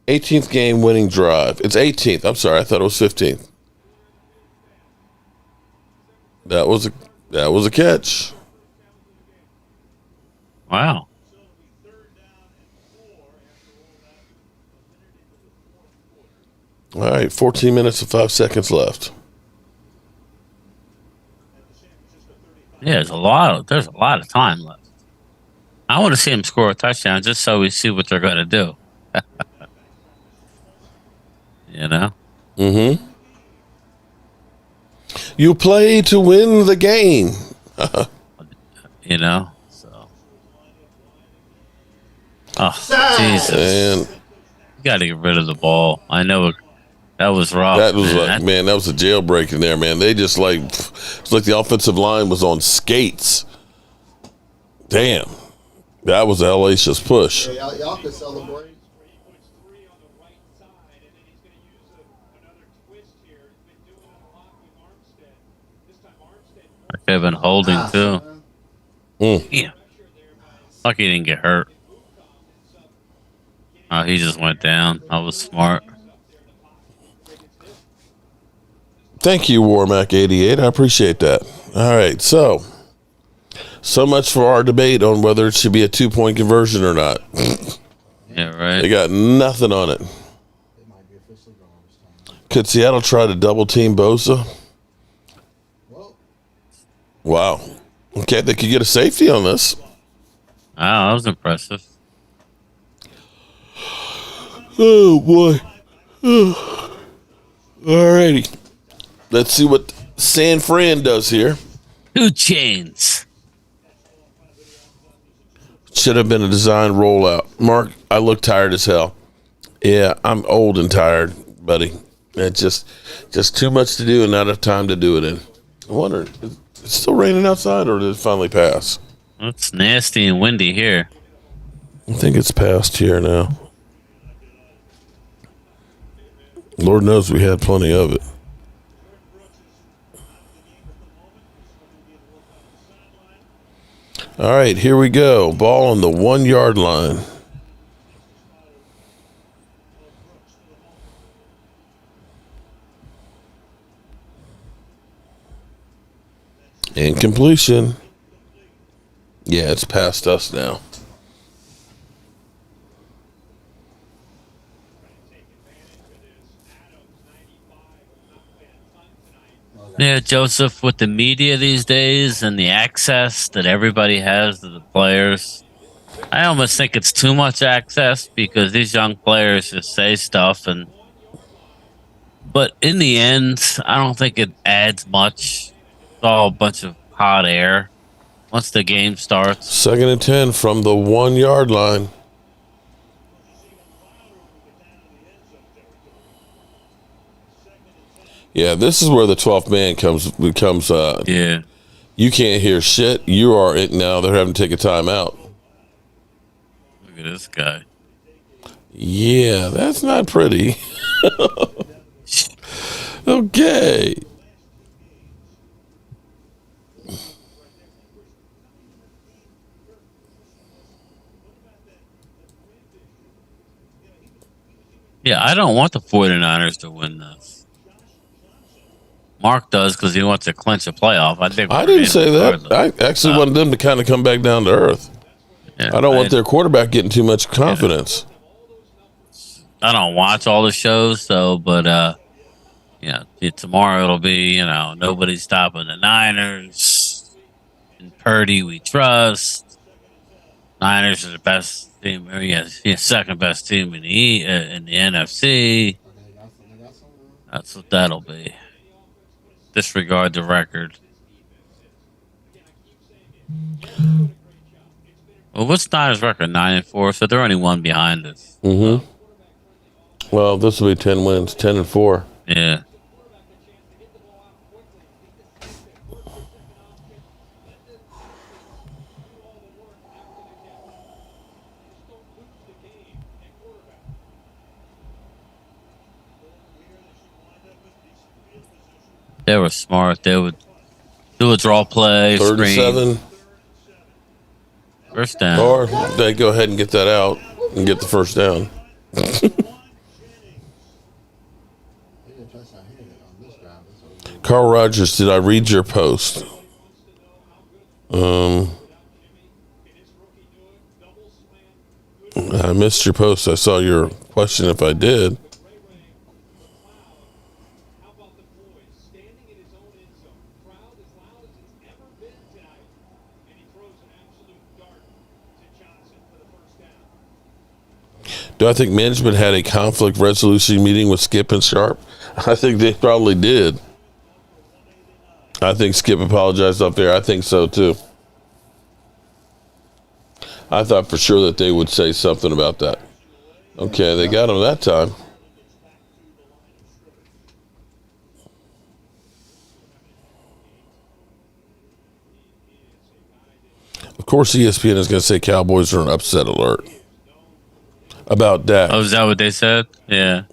18th game winning drive. It's 18th. I'm sorry. I thought it was 15th. That was a catch. Wow. All right, 14 minutes and 5 seconds left. Yeah, there's a lot of time left. I want to see him score a touchdown just so we see what they're going to do. You know? Mm-hmm. You play to win the game. You know? So. Oh, Jesus. And You got to get rid of the ball. I know that was rough. that was that was a jailbreak in there, man. They just it's like the offensive line was on skates. Damn. That was a hellacious push. Yeah, y'all can celebrate. Could have been holding too. Mm. Yeah. Lucky he didn't get hurt. Oh, he just went down. I was smart. Thank you, Warmac88. I appreciate that. All right, so much for our debate on whether it should be a 2-point conversion or not. Yeah, right. They got nothing on it. Could Seattle try to double team Bosa? Wow. Okay, they could get a safety on this. Wow, that was impressive. Oh, boy. All righty. Let's see what San Fran does here. 2 chains. Should have been a design rollout. Mark, I look tired as hell. Yeah, I'm old and tired, buddy. It's just too much to do and not enough time to do it in. I wonder, is it still raining outside or did it finally pass? It's nasty and windy here. I think it's past here now. Lord knows we had plenty of it. All right, here we go. Ball on the 1-yard line. Incompletion. Yeah, it's past us now. Yeah, Joseph, with the media these days and the access that everybody has to the players, I almost think it's too much access because these young players just say stuff but in the end, I don't think it adds much. It's all a bunch of hot air once the game starts. 2nd and 10 from the 1-yard line. Yeah, this is where the 12th man becomes. Yeah. You can't hear shit. You are it now. They're having to take a timeout. Look at this guy. Yeah, that's not pretty. Okay. Yeah, I don't want the 49ers to win this. Mark does because he wants to clinch a playoff. I didn't say that. I actually wanted them to kind of come back down to earth. Yeah, I don't want their quarterback getting too much confidence. I don't watch all the shows, but tomorrow it'll be, nobody's stopping the Niners. And Purdy, we trust. Niners are the best team. Second best team in the NFC. That's what that'll be. Disregard the record. Well, what's Niners' record? 9-4, so they're only one behind us. Mm-hmm. Well, this will be 10 wins, 10-4. Yeah. They were smart. They would do a draw play. 3rd and 7. First down. Or they go ahead and get that out and get the first down. Carl Rogers, did I read your post? I missed your post. I saw your question if I did. Do I think management had a conflict resolution meeting with Skip and Sharp? I think they probably did. I think Skip apologized up there. I think so too. I thought for sure that they would say something about that. Okay, they got him that time. Of course, ESPN is going to say Cowboys are an upset alert about Dak. Oh, is that what they said? Yeah.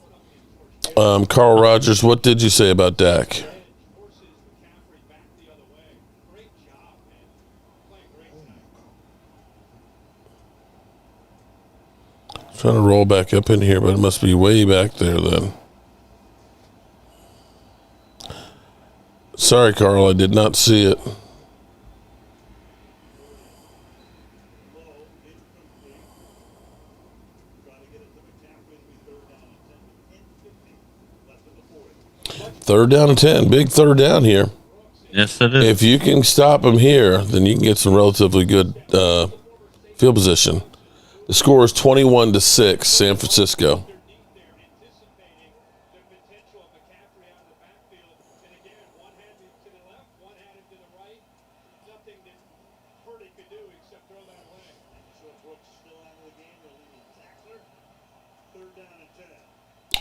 Carl Rogers, what did you say about Dak? Trying to roll back up in here, but it must be way back there then. Sorry, Carl, I did not see it. Third down and 10. Big third down here. Yes, it is. If you can stop them here, then you can get some relatively good field position. The score is 21-6, San Francisco.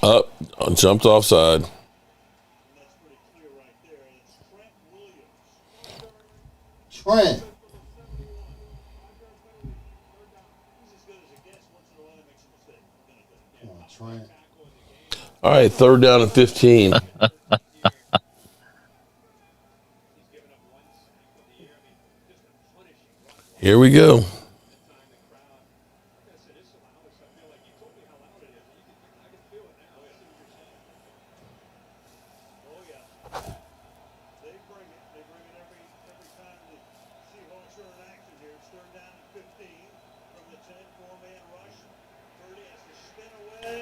Up, jumped offside. Trent. Come on, Trent. All right, third down and 15. Here we go.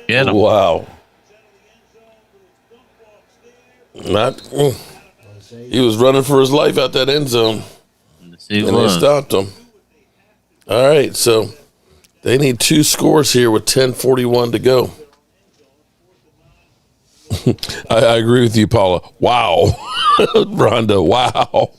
Get him. Wow. Not. He was running for his life out that end zone, and they stopped him. All right, so they need 2 scores here with 10:41 to go. I agree with you, Paula. Wow. Rhonda, wow.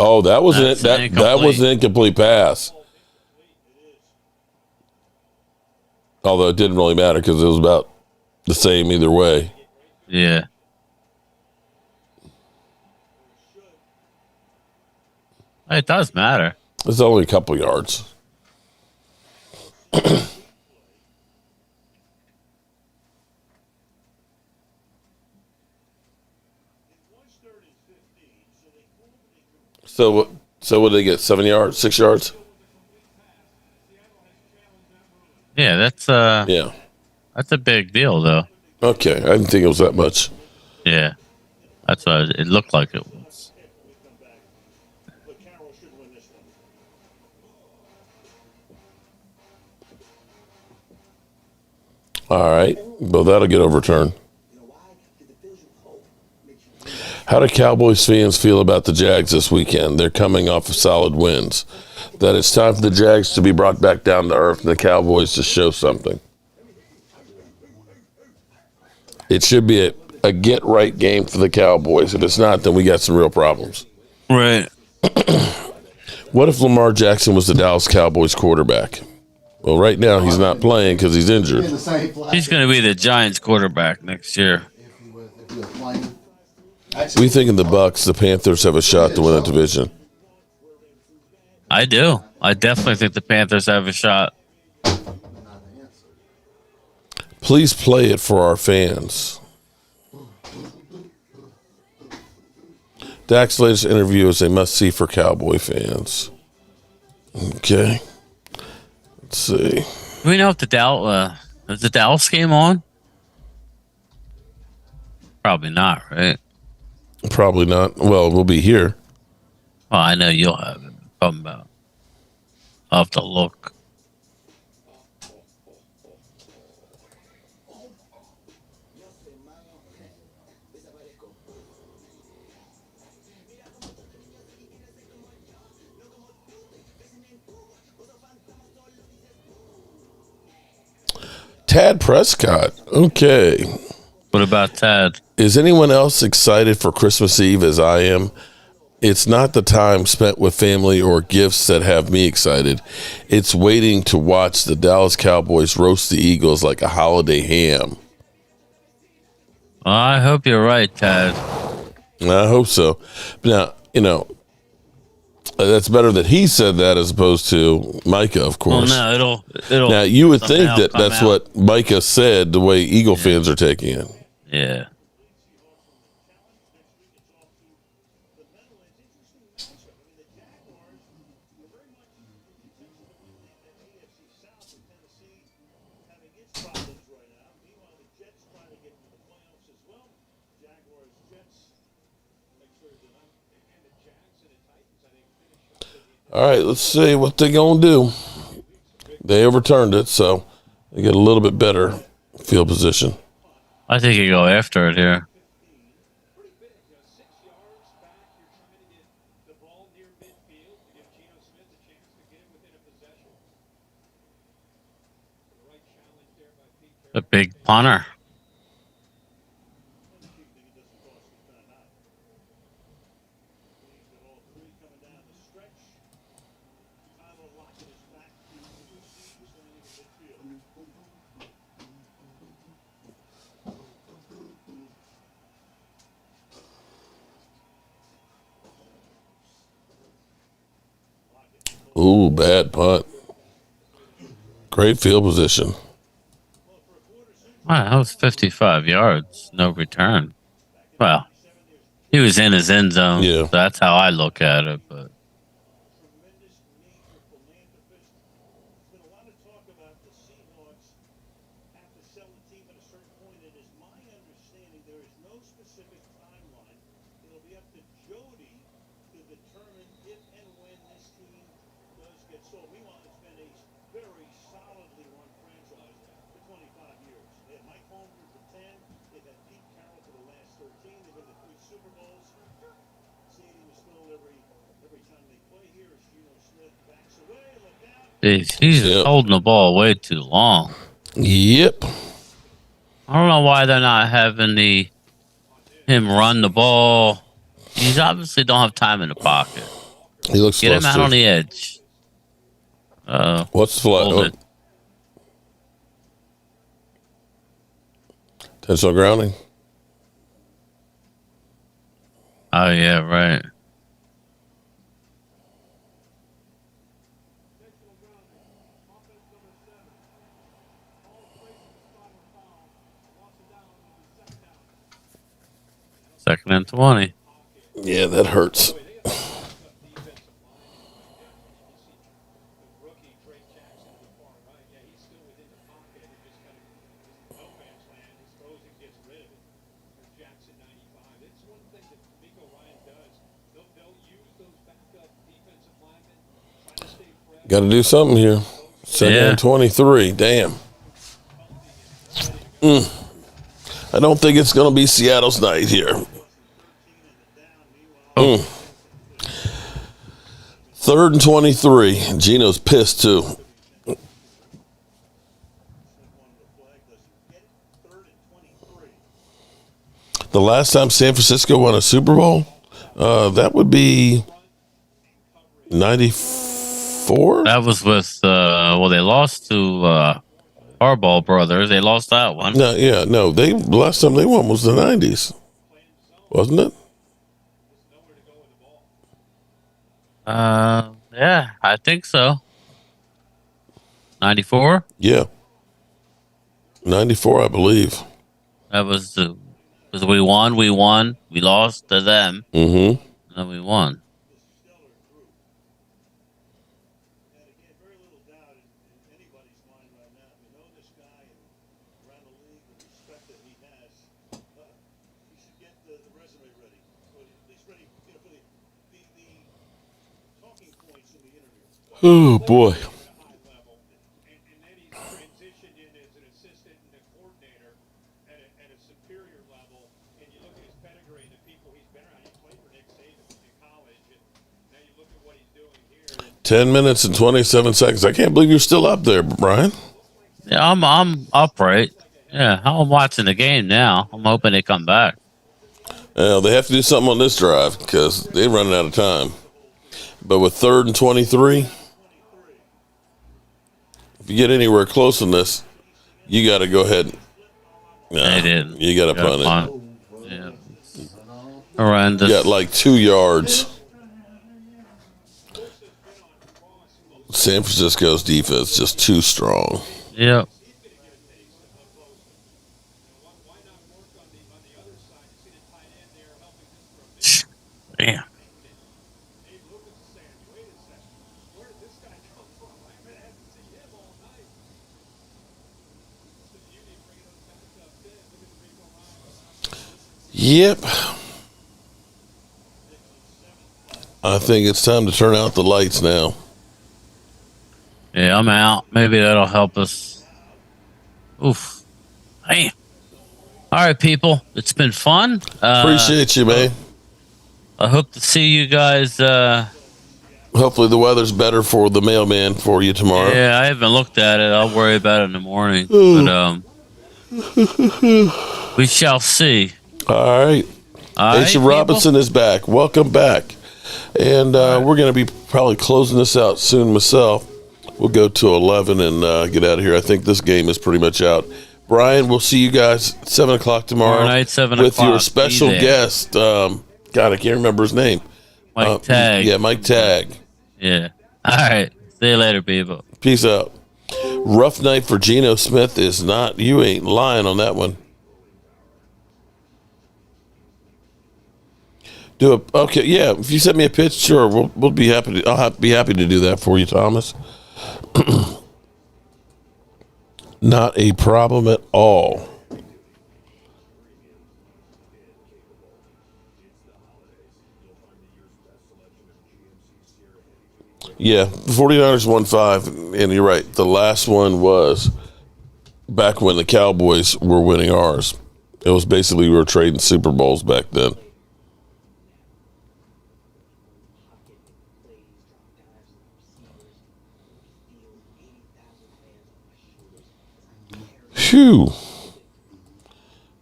Oh, that was that was an incomplete pass. Although it didn't really matter because it was about the same either way. Yeah. It does matter. It's only a couple yards. So what did they get? 7 yards, 6 yards? Yeah, that's that's a big deal though. Okay, I didn't think it was that much. Yeah, that's what it looked like it was. All right, well that'll get overturned. How do Cowboys fans feel about the Jags this weekend? They're coming off of solid wins. That it's time for the Jags to be brought back down to earth and the Cowboys to show something. It should be a get-right game for the Cowboys. If it's not, then we got some real problems. Right. What if Lamar Jackson was the Dallas Cowboys quarterback? Well, right now he's not playing because he's injured. He's going to be the Giants quarterback next year. We think in the Bucks, the Panthers have a shot to win the division. I do. I definitely think the Panthers have a shot. Please play it for our fans. Dak's latest interview is a must-see for Cowboy fans. Okay. Let's see. Do we know if is the Dallas game on? Probably not, right? Probably not. Well, we'll be here. Well, I know you'll have it. I'm talking about. I'll have to look. Tad Prescott. Okay. What about Tad? Is anyone else excited for Christmas Eve as I am? It's not the time spent with family or gifts that have me excited. It's waiting to watch the Dallas Cowboys roast the Eagles like a holiday ham. Well, I hope you're right, Tad. I hope so. Now, that's better that he said that as opposed to Micah, of course. Well, no, it'll. Now, you would think somehow that come that's out. what Micah said, the way Eagle fans are taking it. Yeah. All right, let's see what they're going to do. They overturned it, so they get a little bit better field position. I think you go after it here. A big punter. Ooh, bad punt. Great field position. Wow, that was 55 yards. No return. Well, he was in his end zone. Yeah. So that's how I look at it. But he's Yep. holding the ball way too long. Yep. I don't know why they're not having him run the ball. He's obviously don't have time in the pocket. He looks Get him out flustered. on the edge. What's the flag? Hold it. Intentional grounding. Oh yeah, right. Second and 20. Yeah, that hurts. Got to do something here. Second Yeah. and 23. Damn. I don't think it's going to be Seattle's night here. Third and 23. Gino's pissed too. The last time San Francisco won a Super Bowl, that would be 94. That was with they lost to Harbaugh brothers. They lost that one. No, yeah, no. The last time they won was the 90s, wasn't it? Yeah, I think so. 94. Yeah, 94, I believe. That was we won. We lost to them. Mm-hmm. And then we won. Oh boy. and you look at his pedigree and the people he's been around. He played for Nick Saban in college, and now you look at what he's doing here. 10 minutes and 27 seconds. I can't believe you're still up there, Brian. Yeah, I'm upright. Yeah, I'm watching the game now. I'm hoping they come back. They have to do something on this drive because they're running out of time. But with 3rd and 23, if you get anywhere close on this, you got to go ahead. They didn't. You got to punt it. Yeah. Horrendous. You got like 2 yards. San Francisco's defense just too strong. Yep. Damn. Yep. I think it's time to turn out the lights now. Yeah, I'm out. Maybe that'll help us. Oof. Damn. All right, people. It's been fun. Appreciate you, man. I hope to see you guys. Hopefully the weather's better for the mailman for you tomorrow. Yeah, I haven't looked at it. I'll worry about it in the morning. But we shall see. All right. Aisha Robinson is back. Welcome back. And we're going to be probably closing this out soon myself. We'll go to 11 and get out of here. I think this game is pretty much out. Brian, we'll see you guys at 7 o'clock tomorrow. Night, 7 with o'clock. Your special guest. God, I can't remember his name. Mike Tagg. Yeah, Mike Tagg. Yeah. All right. See you later, people. Peace out. Rough night for Geno Smith is not. You ain't lying on that one. Do it. Okay, yeah. If you send me a pitch, sure, we'll be happy to. Be happy to do that for you, Thomas. Not a problem at all. Yeah, the 49ers won 5, and you're right. The last one was back when the Cowboys were winning ours. It was basically we were trading Super Bowls back then. Phew.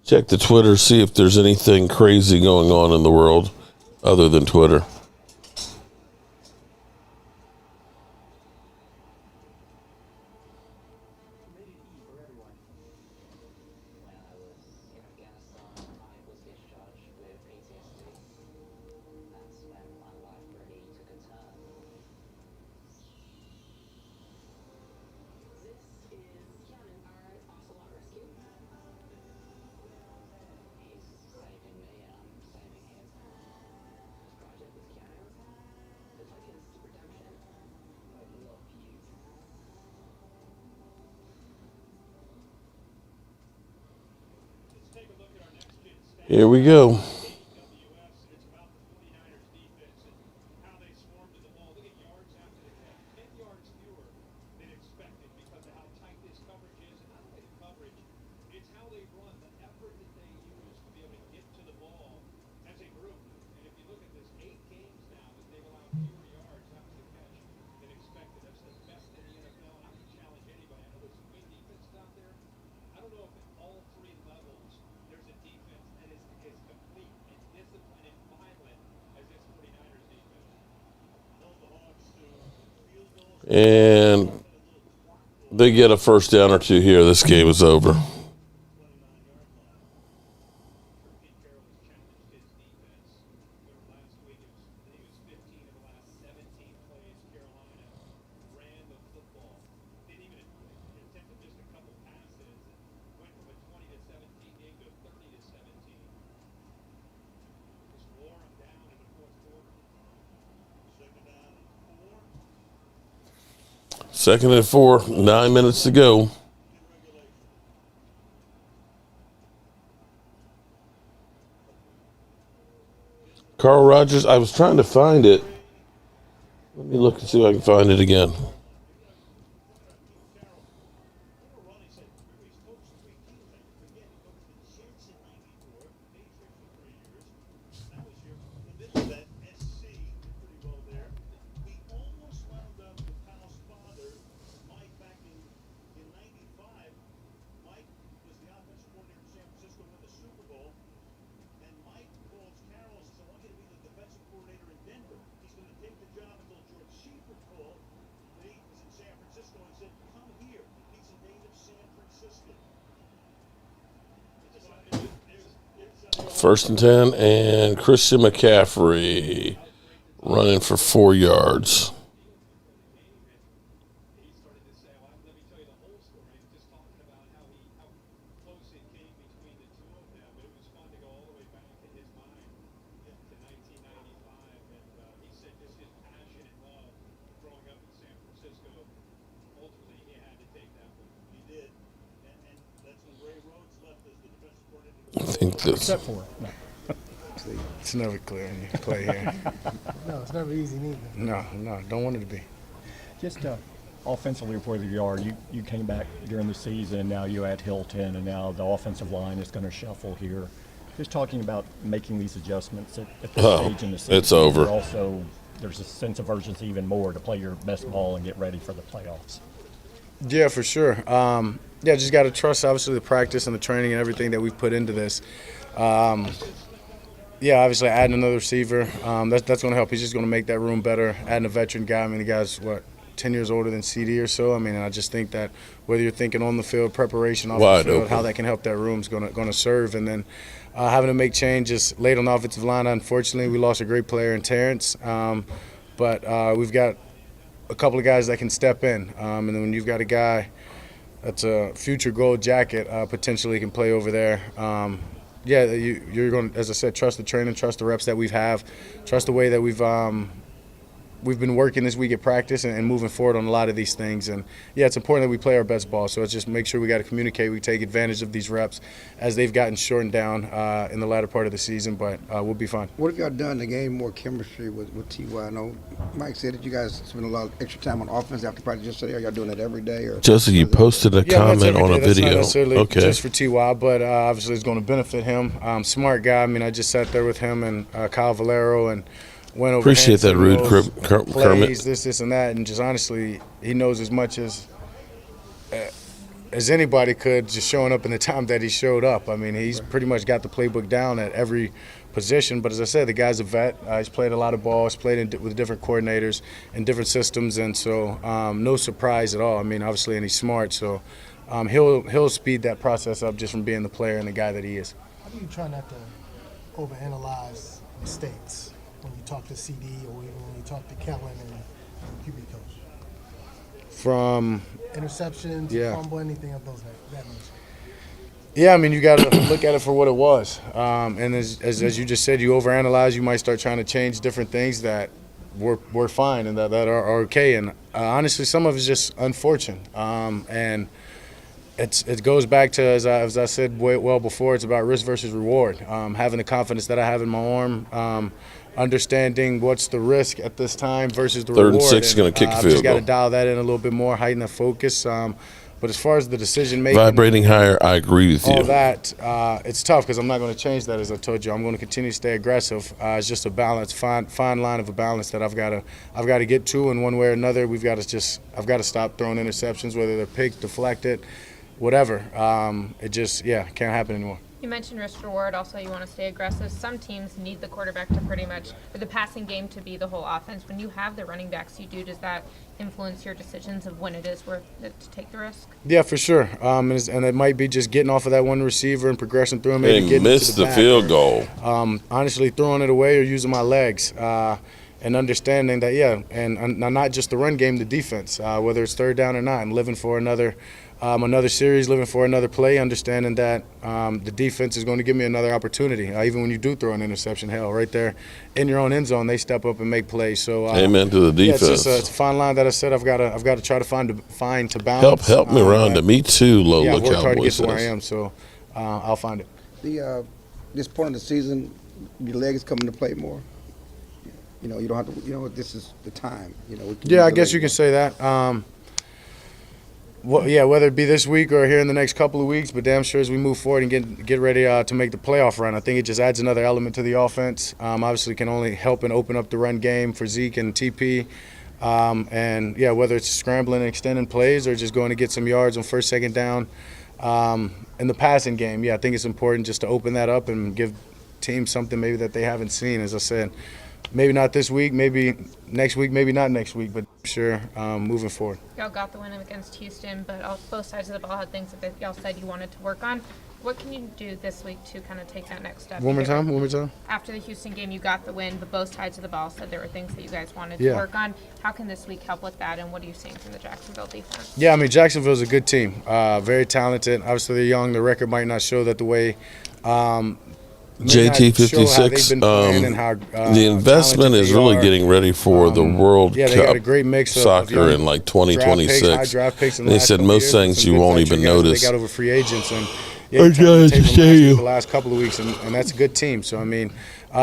Check the Twitter, see if there's anything crazy going on in the world other than Twitter. Here we go. And they get a first down or two here. This game is over. Second and 4, 9 minutes to go. Carl Rogers, I was trying to find it. Let me look and see if I can find it again. First and 10, and Christian McCaffrey running for 4 yards. I think this. Except for no. It's never clear when you play here. No, it's never easy neither. No, don't want it to be. Just offensively, where you are, you came back during the season. Now you at Hilton, and now the offensive line is going to shuffle here. Just talking about making these adjustments at this stage in the season. It's over. Also, there's a sense of urgency even more to play your best ball and get ready for the playoffs. Yeah, for sure. Just got to trust, obviously, the practice and the training and everything that we've put into this. Obviously, adding another receiver, that's going to help. He's just going to make that room better. Adding a veteran guy, I mean, the guy's, 10 years older than CD or so. I mean, I just think that whether you're thinking on the field, preparation off the field, how that can help that room is going to serve. And then having to make changes late on the offensive line, unfortunately, we lost a great player in Terrence. But we've got a couple of guys that can step in. And then when you've got a guy that's a future gold jacket, potentially can play over there. You're going to, as I said, trust the training, trust the reps that we have, trust the way that we've been working this week at practice and moving forward on a lot of these things. And, it's important that we play our best ball. So it's just make sure we got to communicate. We take advantage of these reps as they've gotten shortened down in the latter part of the season. But we'll be fine. What have y'all done to gain more chemistry with T.Y.? I know Mike said that you guys spend a lot of extra time on offense after practice yesterday. Are y'all doing it every day? Or Jesse, you posted a comment on a video. Not necessarily okay. Just for T.Y., but obviously it's going to benefit him. Smart guy. I mean, I just sat there with him and Kyle Valero and went over. Appreciate that, rude Kermit. Plays, this, and that, and just honestly, he knows as much as anybody could, just showing up in the time that he showed up. I mean, he's pretty much got the playbook down at every position. But as I said, the guy's a vet. He's played a lot of ball. He's played with different coordinators and different systems, and so no surprise at all. I mean, obviously, and he's smart, so he'll speed that process up just from being the player and the guy that he is. How do you try not to overanalyze mistakes when you talk to CD or even when you talk to Kellen and QB coach? From interceptions, fumble, anything of that nature. Yeah, I mean, you got to look at it for what it was. And as you just said, you overanalyze. You might start trying to change different things that were fine and that are okay. And honestly, some of it's just unfortunate. And it goes back to, as I said well before, it's about risk versus reward. Having the confidence that I have in my arm, understanding what's the risk at this time versus the reward. 3rd and 6 is going to kick the I've field just got goal. to dial that in a little bit more, heighten the focus. But as far as the decision making, vibrating higher, I agree with you. All that, it's tough because I'm not going to change that. As I told you, I'm going to continue to stay aggressive. It's just a balance, fine line of a balance that I've got to get to in one way or another. I've got to stop throwing interceptions, whether they're picked, deflected, whatever. It just can't happen anymore. You mentioned risk reward. Also, you want to stay aggressive. Some teams need the quarterback to pretty much, or the passing game to be the whole offense. When you have the running backs you do, does that influence your decisions of when it is worth it to take the risk? Yeah, for sure. And it might be just getting off of that one receiver and progressing through him. Maybe getting missed the field goal. Honestly, throwing it away or using my legs. And understanding that, and not just the run game, the defense, whether it's 3rd down or not, and living for another series, living for another play, understanding that the defense is going to give me another opportunity. Even when you do throw an interception, right there in your own end zone, they step up and make plays. So amen to the defense. It's a fine line that I said I've got to try to find to balance. Help me, Rhonda. Me too, Lola. I've worked hard to get Cowboys to where I am, so I'll find it. This point of the season, your legs come into play more. You don't have to. This is the time. I guess you can say that. Whether it be this week or here in the next couple of weeks, but damn sure as we move forward and get ready to make the playoff run, I think it just adds another element to the offense. Obviously, can only help and open up the run game for Zeke and TP. Whether it's scrambling and extending plays or just going to get some yards on 1st, 2nd down in the passing game. I think it's important just to open that up and give teams something maybe that they haven't seen. As I said, maybe not this week, maybe next week, maybe not next week, but sure, moving forward. Y'all got the win against Houston, but both sides of the ball had things that y'all said you wanted to work on. What can you do this week to kind of take that next step? One more time. After the Houston game, you got the win, but both sides of the ball said there were things that you guys wanted to work on. How can this week help with that, and what are you seeing from the Jacksonville defense? Yeah, I mean, Jacksonville's a good team, very talented. Obviously, they're young. The record might not show that the way. JT 56. The investment is really getting ready for the World Cup they got a great mix soccer in like 2026. Draft picks they said most things you won't even notice. They got over free agents and the last couple of weeks, and that's a good team. So I mean,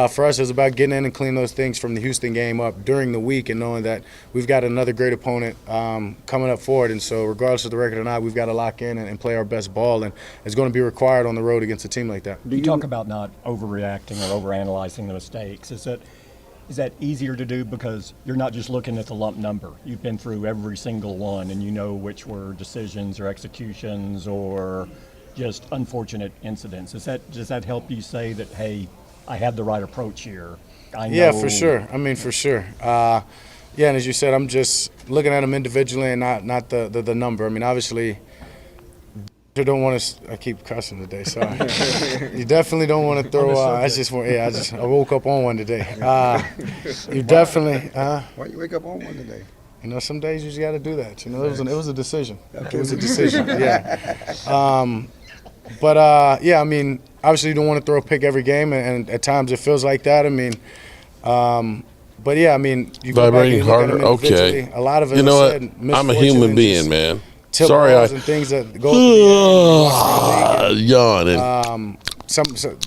for us, it was about getting in and cleaning those things from the Houston game up during the week, and knowing that we've got another great opponent coming up forward. And so, regardless of the record or not, we've got to lock in and play our best ball, and it's going to be required on the road against a team like that. You talk about not overreacting or overanalyzing the mistakes. Is that easier to do because you're not just looking at the lump number? You've been through every single one, and you know which were decisions or executions or just unfortunate incidents. Does that help you say that, hey, I have the right approach here? Yeah, for sure. I mean, for sure. Yeah, and as you said, I'm just looking at them individually and not the number. I mean, obviously, you don't want to. I keep cussing today, sorry. You definitely don't want to throw. I woke up on one today. You definitely. Why you wake up on one today? You know, some days you just got to do that. You know, it was a decision. It was a decision. Yeah. Yeah, I mean, obviously you don't want to throw a pick every game, and at times it feels like that. I mean, but yeah, I mean, you go vibrating harder. Okay. A lot of it. You know what? I'm a human being, man. Sorry, and things that go. Yawn.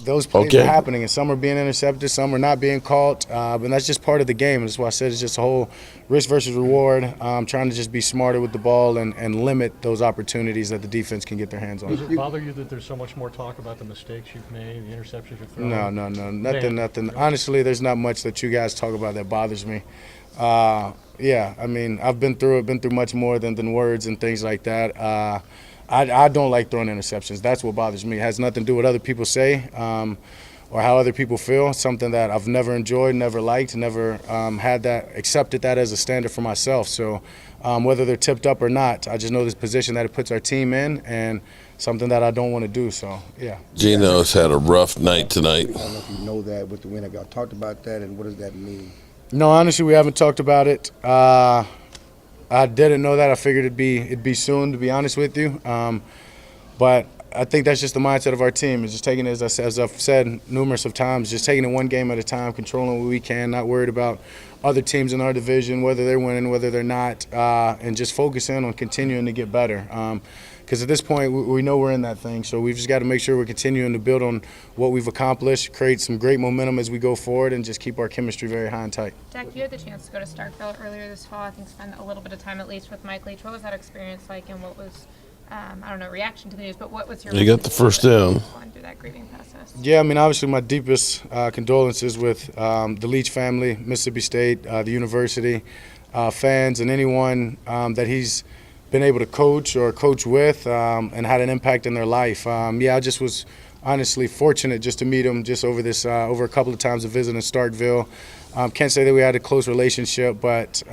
Those plays are happening, and some are being intercepted, some are not being caught, and that's just part of the game. That's why I said it's just a whole risk versus reward, trying to just be smarter with the ball and limit those opportunities that the defense can get their hands on. Does it bother you that there's so much more talk about the mistakes you've made, the interceptions you've thrown? No, nothing. Honestly, there's not much that you guys talk about that bothers me. Yeah, I mean, I've been through much more than words and things like that. I don't like throwing interceptions. That's what bothers me. It has nothing to do with what other people say or how other people feel. Something that I've never enjoyed, never liked, never accepted that as a standard for myself. So whether they're tipped up or not, I just know this position that it puts our team in, and something that I don't want to do. So, yeah. Gino's had a rough night tonight. I don't know if you know that with the win. Have y'all talked about that, and what does that mean? No, honestly, we haven't talked about it. I didn't know that. I figured it'd be soon, to be honest with you. But I think that's just the mindset of our team. Is just taking it, as I've said numerous of times, just taking it one game at a time, controlling what we can, not worried about other teams in our division, whether they're winning, whether they're not, and just focusing on continuing to get better. Because at this point, we know we're in that thing, so we've just got to make sure we're continuing to build on what we've accomplished, create some great momentum as we go forward, and just keep our chemistry very high and tight. Dak, you had the chance to go to Starkville earlier this fall. I think spend a little bit of time at least with Mike Leach. What was that experience like, and what was, reaction to the news? But what was your? You got the first down. Going through that grieving process. Yeah, I mean, obviously, my deepest condolences with the Leach family, Mississippi State, the university, fans, and anyone that he's been able to coach or coach with and had an impact in their life. I just was honestly fortunate just to meet him just over a couple of times of visiting Starkville. Can't say that we had a close relationship, but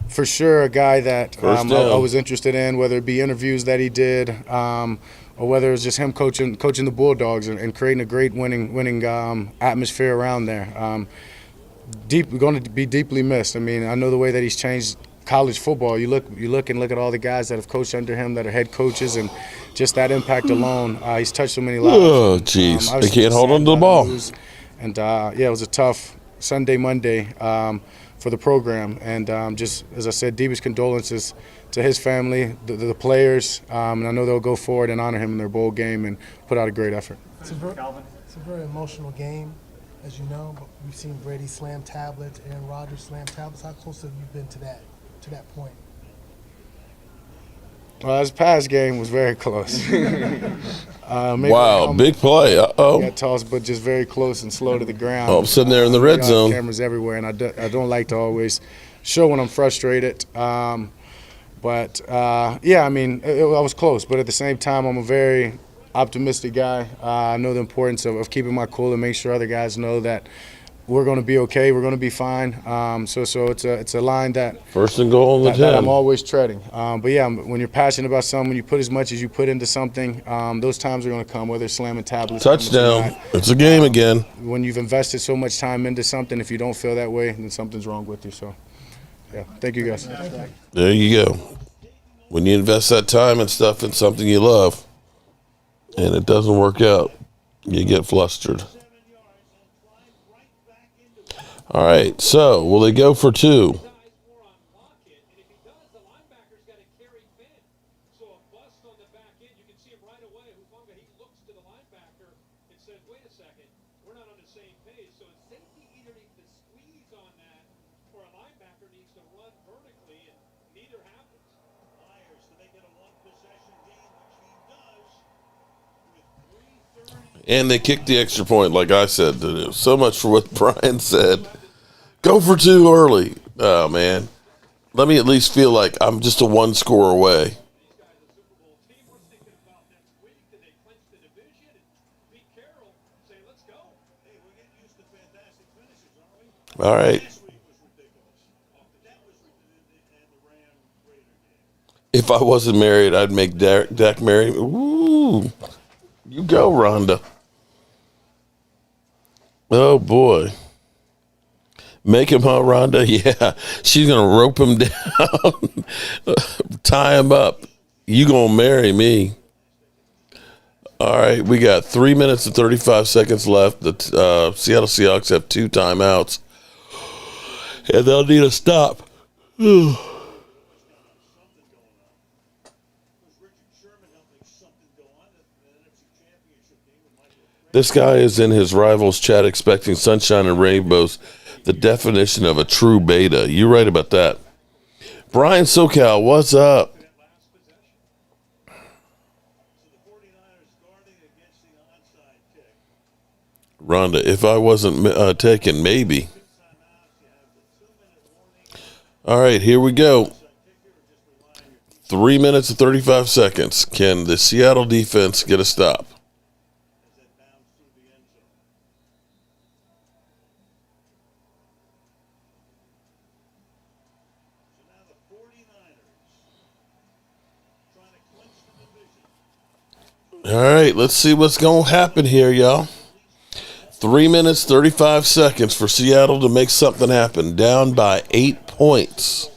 for sure a guy that I was interested in, whether it be interviews that he did or whether it was just him coaching the Bulldogs and creating a great winning atmosphere around there. Going to be deeply missed. I mean, I know the way that he's changed college football. You look at all the guys that have coached under him that are head coaches, and just that impact alone, he's touched so many lives. Oh, jeez. They can't hold on to the ball. And it was a tough Sunday, Monday for the program. And just, as I said, deepest condolences to his family, the players, and I know they'll go forward and honor him in their bowl game and put out a great effort. It's a very emotional game, as you know, but we've seen Brady slam tablets, Aaron Rodgers slam tablets. How close have you been to that point? Well, his pass game was very close. Wow, big play. Got tossed, but just very close and slow to the ground. I'm sitting there in the red zone. Cameras everywhere, and I don't like to always show when I'm frustrated. I mean, I was close, but at the same time, I'm a very optimistic guy. I know the importance of keeping my cool and make sure other guys know that we're going to be okay. We're going to be fine. So it's a line that first and goal on the 10. That I'm always treading. But yeah, when you're passionate about something, when you put as much as you put into something, those times are going to come. Whether it's slamming tablets, touchdown, it's a game again. When you've invested so much time into something, if you don't feel that way, then something's wrong with you. So, yeah, thank you guys. There you go. When you invest that time and stuff in something you love, and it doesn't work out, you get flustered. All right, so will they go for 2? And they kicked the extra point, like I said to do. So much for what Brian said. Go for 2 early. Oh, man. Let me at least feel like I'm just a 1 score away. All right. If I wasn't married, I'd make Dak marry me. Ooh. You go, Rhonda. Oh, boy. Make him, huh, Rhonda? Yeah. She's going to rope him down, tie him up. You going to marry me. All right. We got 3 minutes and 35 seconds left. The Seattle Seahawks have 2 timeouts, and they'll need a stop. This guy is in his rival's chat expecting sunshine and rainbows, the definition of a true beta. You're right about that. Brian SoCal, what's up? Rhonda, if I wasn't taken, maybe. All right, here we go. 3 minutes and 35 seconds. Can the Seattle defense get a stop? All right, let's see what's going to happen here, y'all. 3 minutes, 35 seconds for Seattle to make something happen. Down by 8 points.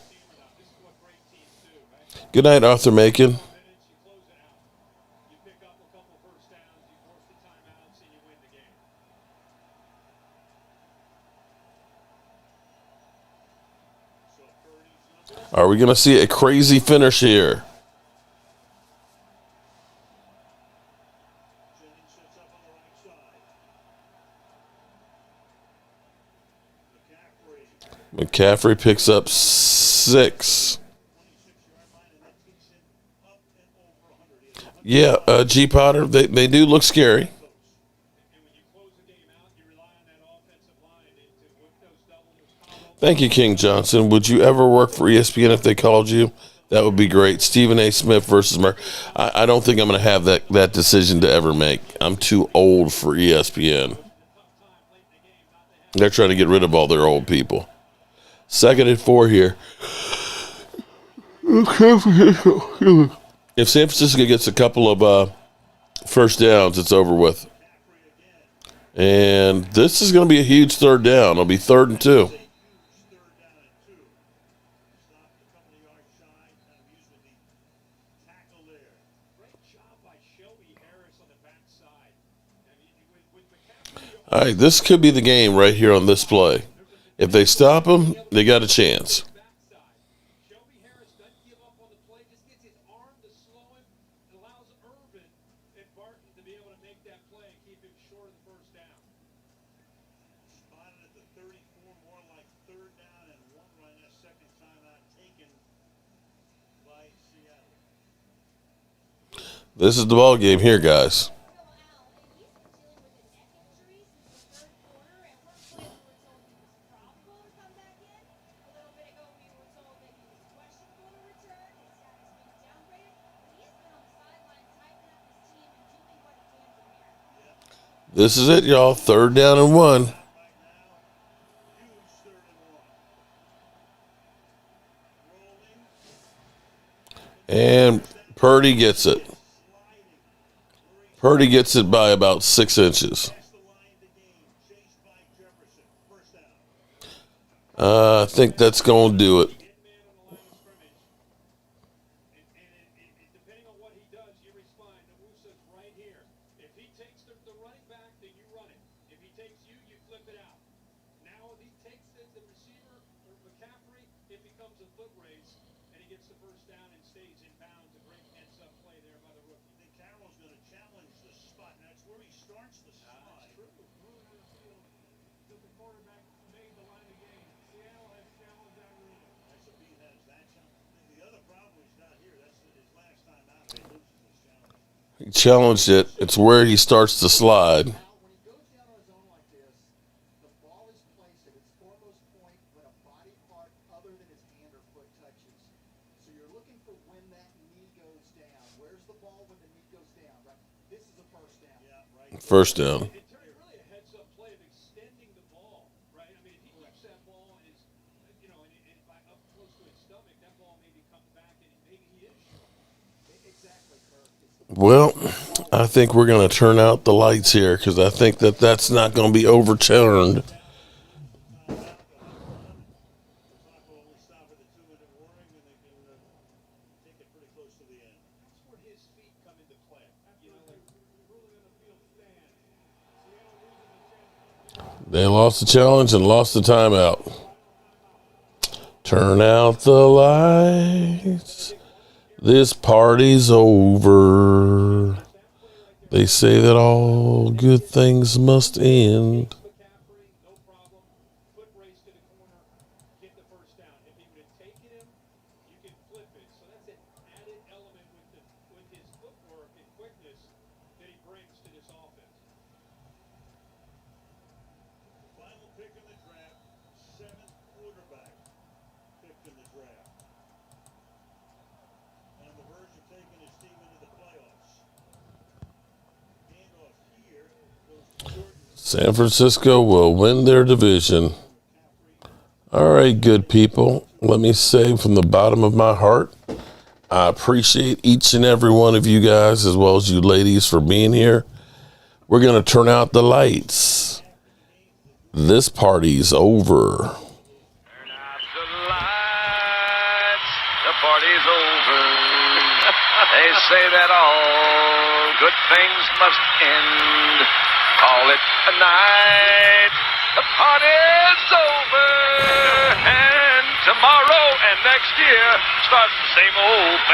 Good night, Arthur Macon. Are we going to see a crazy finish here? McCaffrey picks up 6. Yeah, G. Potter, they do look scary. Thank you, King Johnson. Would you ever work for ESPN if they called you? That would be great. Stephen A. Smith versus Merck. I don't think I'm going to have that decision to ever make. I'm too old for ESPN. They're trying to get rid of all their old people. 2nd and 4 here. If San Francisco gets a couple of first downs, it's over with. And this is going to be a huge 3rd down. It'll be 3rd and 2. All right, this could be the game right here on this play. If they stop him, they got a chance. This is the ball game here, guys. This is it, y'all. 3rd down and 1. And Purdy gets it. Purdy gets it by about 6 inches. I think that's going to do it. He challenged it. It's where he starts to slide. First down. Well, I think we're going to turn out the lights here because I think that that's not going to be overturned. They lost the challenge and lost the timeout. Turn out the lights. This party's over. They say that all good things must end. San Francisco will win their division. All right, good people. Let me say from the bottom of my heart, I appreciate each and every one of you guys, as well as you ladies, for being here. We're going to turn out the lights. This party's over. The party's over. They say that all good things must end. Call it a night. The party's over. And tomorrow and next year starts the same old thing.